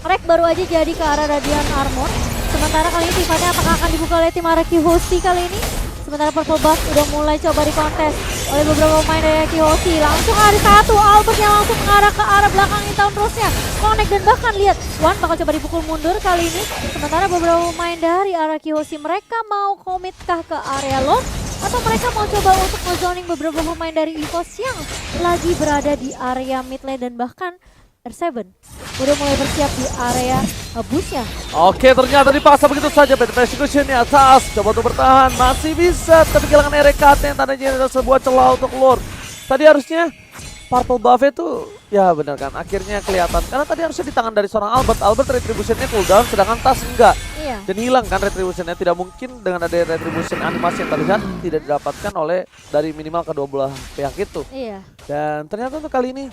Rek baru aja jadi ke arah Radiant Armor. Sementara kali ini sifatnya apakah akan dibuka oleh tim Araki Hoshi kali ini? Sementara Purple Buff udah mulai coba dikontes oleh beberapa pemain dari Araki Hoshi. Langsung ada satu Albert yang langsung mengarah ke arah belakang ini tahun terusnya. Connect dan bahkan lihat Wan bakal coba dipukul mundur kali ini. Sementara beberapa pemain dari Araki Hoshi mereka mau komitkah ke area lone? Atau mereka mau coba untuk nge-zoning beberapa pemain dari EVOS yang lagi berada di area mid lane dan bahkan R7 udah mulai bersiap di area busnya. Oke, ternyata dipaksa begitu saja. Bad Persecution di atas, coba untuk bertahan, masih bisa, tapi kehilangan RKT yang tandanya adalah sebuah celah untuk Lord. Tadi harusnya Purple Buff itu, ya benar kan, akhirnya kelihatan. Karena tadi harusnya di tangan dari seorang Albert. Albert retributionnya cooldown, sedangkan Tas enggak. Iya. Dan hilang kan retributionnya, tidak mungkin dengan ada retribution animasi yang terlihat tidak didapatkan oleh dari minimal kedua belah pihak itu. Iya. Dan ternyata untuk kali ini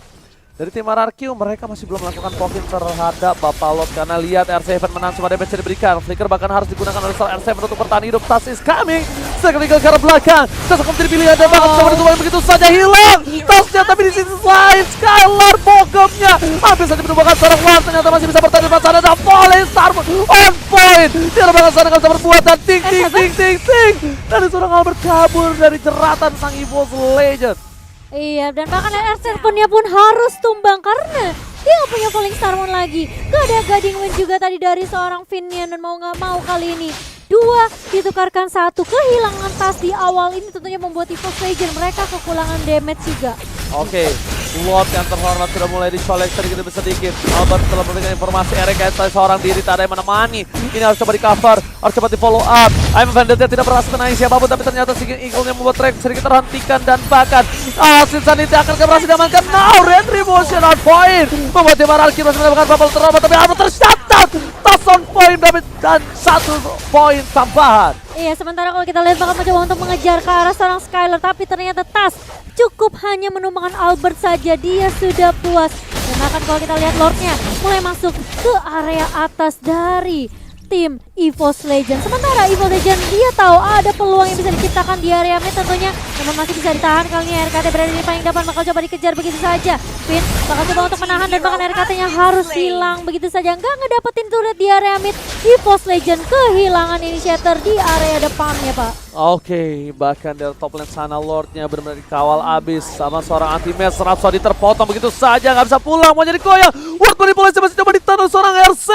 dari tim RRQ mereka masih belum melakukan poking terhadap Bapak Lot karena lihat R7 menang semua damage yang diberikan. Flicker bahkan harus digunakan oleh R7 untuk bertahan hidup. Tas is coming. Sekali ke arah belakang. Tas akan menjadi pilihan dan bahkan coba ditumbangkan begitu saja hilang. Tasnya tapi di sisi lain Skylar bogemnya. Hampir saja menumbangkan seorang Wan. Ternyata masih bisa bertahan di depan sana. Dan Falling Star on point. Dia bahkan sana nggak bisa berbuat dan ting. Dari seorang Albert kabur dari jeratan sang EVOS Legend. Iya, dan bahkan R7-nya pun harus tumbang karena dia nggak punya Falling Star Moon lagi. Gak ada guiding wind juga tadi dari seorang Finian dan mau nggak mau kali ini 2 ditukarkan 1. Kehilangan Tas di awal ini tentunya membuat EVOS Legend mereka kekurangan damage juga. Oke, Lord yang terhormat sudah mulai dicolek sedikit demi sedikit. Albert telah memberikan informasi Erik Kaiser seorang diri, tak ada yang menemani. Ini harus coba di cover, harus coba di follow up. I'm Vendetta tidak berhasil menangis siapapun, tapi ternyata Seeking Eagle-nya membuat track sedikit terhentikan dan bahkan Insanity akan berhasil diamankan. Now Retribution on point, membuat tim Araki masih mendapatkan bubble terhormat, tapi Albert tercatat. Toss on point dan 1 poin tambahan. Iya, sementara kalau kita lihat bakal mencoba untuk mengejar ke arah seorang Skylar, tapi ternyata Tas cukup hanya menumbangkan Albert saja, dia sudah puas. Dan bahkan kalau kita lihat Lordnya mulai masuk ke area atas dari tim EVOS Legend. Sementara EVOS Legend dia tahu ada peluang yang bisa diciptakan di area mid tentunya, namun masih bisa ditahan. Kali ini RKT berada di paling depan, bakal coba dikejar begitu saja. Finn bakal coba untuk menahan dan bahkan RKT-nya harus hilang begitu saja. Nggak ngedapetin turret di area mid. EVOS Legend kehilangan initiator di area depannya, Pak. Oke, bahkan dari top lane sana Lordnya benar-benar dikawal abis sama seorang anti-match. Rhapsody terpotong begitu saja, nggak bisa pulang, mau jadi goyang. Ward manipulasi masih coba ditahan seorang R7.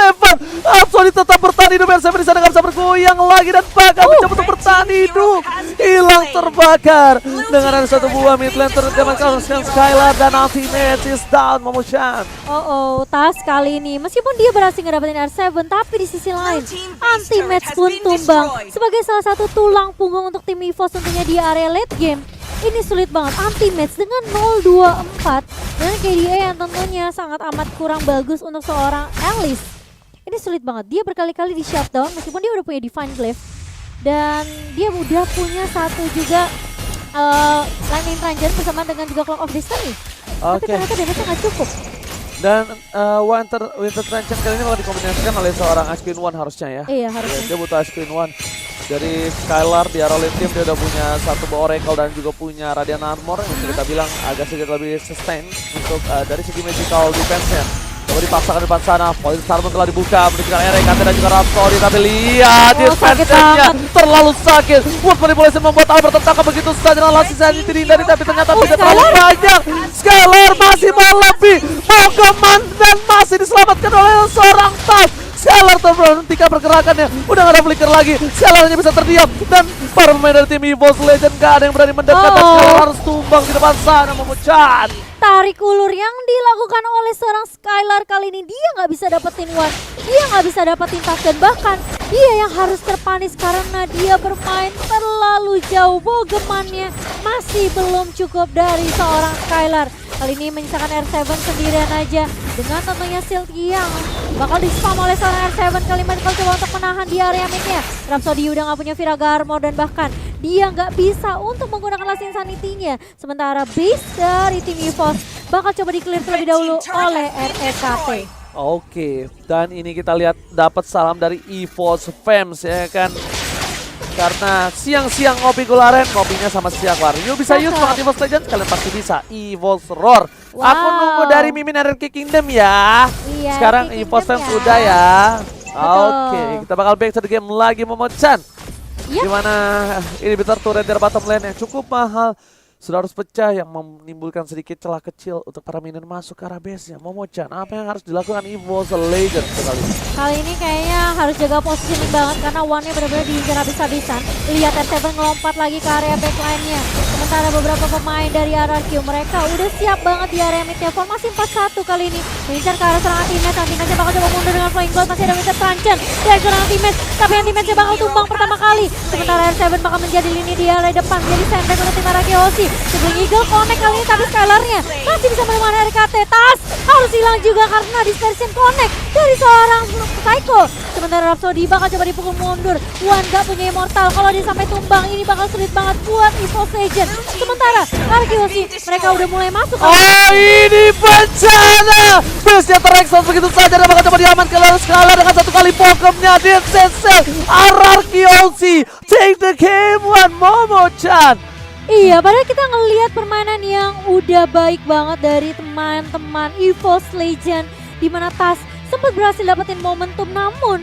Rhapsody tetap bertahan hidup, R7 di sana nggak bisa bergoyang lagi dan bahkan mencoba untuk bertahan hidup. Hilang terbakar dengan ada satu buah mid lane terdepan Skylar dan anti-match is down, Momochan. Tas kali ini meskipun dia berhasil ngedapetin R7, tapi di sisi lain anti-match pun tumbang sebagai salah satu tulang punggung untuk tim EVOS tentunya di area late game. Ini sulit banget, anti-match dengan 0-2-4 dengan KDA yang tentunya sangat amat kurang bagus untuk seorang Alice. Ini sulit banget, dia berkali-kali di shutdown meskipun dia udah punya Divine Glaive dan dia udah punya satu juga Lightning Transient bersama dengan juga Clock of Destiny. Tapi ternyata damage-nya nggak cukup. Dan Winter Transient kali ini bakal dikombinasikan oleh seorang Ice Queen One harusnya ya. Iya, harusnya. Dia butuh Ice Queen One. Dari Skylar di Arrow Lane Team dia udah punya satu Oracle dan juga punya Radiant Armor yang bisa kita bilang agak sedikit lebih sustain untuk dari segi magical defense-nya. Coba dipaksakan di depan sana, Point Star telah dibuka, menunjukkan RKT dan juga Rhapsody, tapi lihat defense-nya terlalu sakit. Wood manipulasi membuat Albert tertangkap begitu saja dengan last Insanity dihindari, tapi ternyata tidak terlalu banyak. Skylar masih melebih, mau keman dan masih diselamatkan oleh seorang Tas. Skylar terhentikan pergerakannya, udah gak ada flicker lagi. Skylar hanya bisa terdiam dan para pemain dari tim EVOS Legend gak ada yang berani mendekat dan Skylar harus tumbang di depan sana, Momochan. Tarik ulur yang dilakukan oleh seorang Skylar kali ini, dia nggak bisa dapetin One, dia nggak bisa dapetin Tas dan bahkan dia yang harus terpanis karena dia bermain terlalu jauh. Bogemannya masih belum cukup dari seorang Skylar. Kali ini menyisakan R7 sendirian aja dengan tentunya shield yang bakal di-spam oleh seorang R7. Kali ini bakal coba untuk menahan di area mid-nya. Rhapsody udah nggak punya Viraga Armor dan bahkan dia nggak bisa untuk menggunakan Last Insanity-nya. Sementara base dari tim EVOS bakal coba di-clear terlebih dahulu oleh RKT. Oke, dan ini kita lihat dapat salam dari EVOS fans ya kan. Karena siang-siang ngopi gularen, ngopinya sama siang war. Yuk bisa use banget EVOS Legends, kalian pasti bisa. EVOS Roar. Wow. Aku nunggu dari Mimin Anarchy Kingdom ya. Iya, sekarang EVOS fans udah ya. Oke, kita bakal back to the game lagi, Momochan. Dimana ini bitar turret dari bottom lane yang cukup mahal sudah harus pecah yang menimbulkan sedikit celah kecil untuk para minion masuk ke arah base-nya. Momochan, apa yang harus dilakukan EVOS Legends sekali ini? Kali ini kayaknya harus jaga positioning banget karena One-nya benar-benar diincar habis-habisan. Lihat R7 ngelompat lagi ke area backline-nya. Sementara beberapa pemain dari RRQ mereka udah siap banget di area mid-nya. Formasi 4-1 kali ini. Mengincar ke arah seorang anti-match. Anti-match bakal coba mundur dengan Flying Bolt. Masih ada Winter Transient dari seorang anti-match. Tapi anti-match bakal tumbang pertama kali. Sementara R7 bakal menjadi lini di area depan. Jadi sandbag untuk tim Araki Hoshi. Sebelum Eagle connect kali ini tapi Skylar-nya masih bisa menemukan RKT. Tas harus hilang juga karena dispersion connect dari seorang Psycho. Sementara Rhapsody bakal coba dipukul mundur. One gak punya immortal, kalau dia sampai tumbang ini bakal sulit banget buat EVOS Legend. Sementara Araki Hoshi mereka udah mulai masuk. Oh ini bencana. Base-nya terekspos begitu saja dan bakal coba diamankan oleh Skylar dengan satu kali pokemnya di CC. Araki Hoshi take the game one, Momochan. Iya, padahal kita ngelihat permainan yang udah baik banget dari teman-teman EVOS Legend di mana Tas sempat berhasil dapetin momentum namun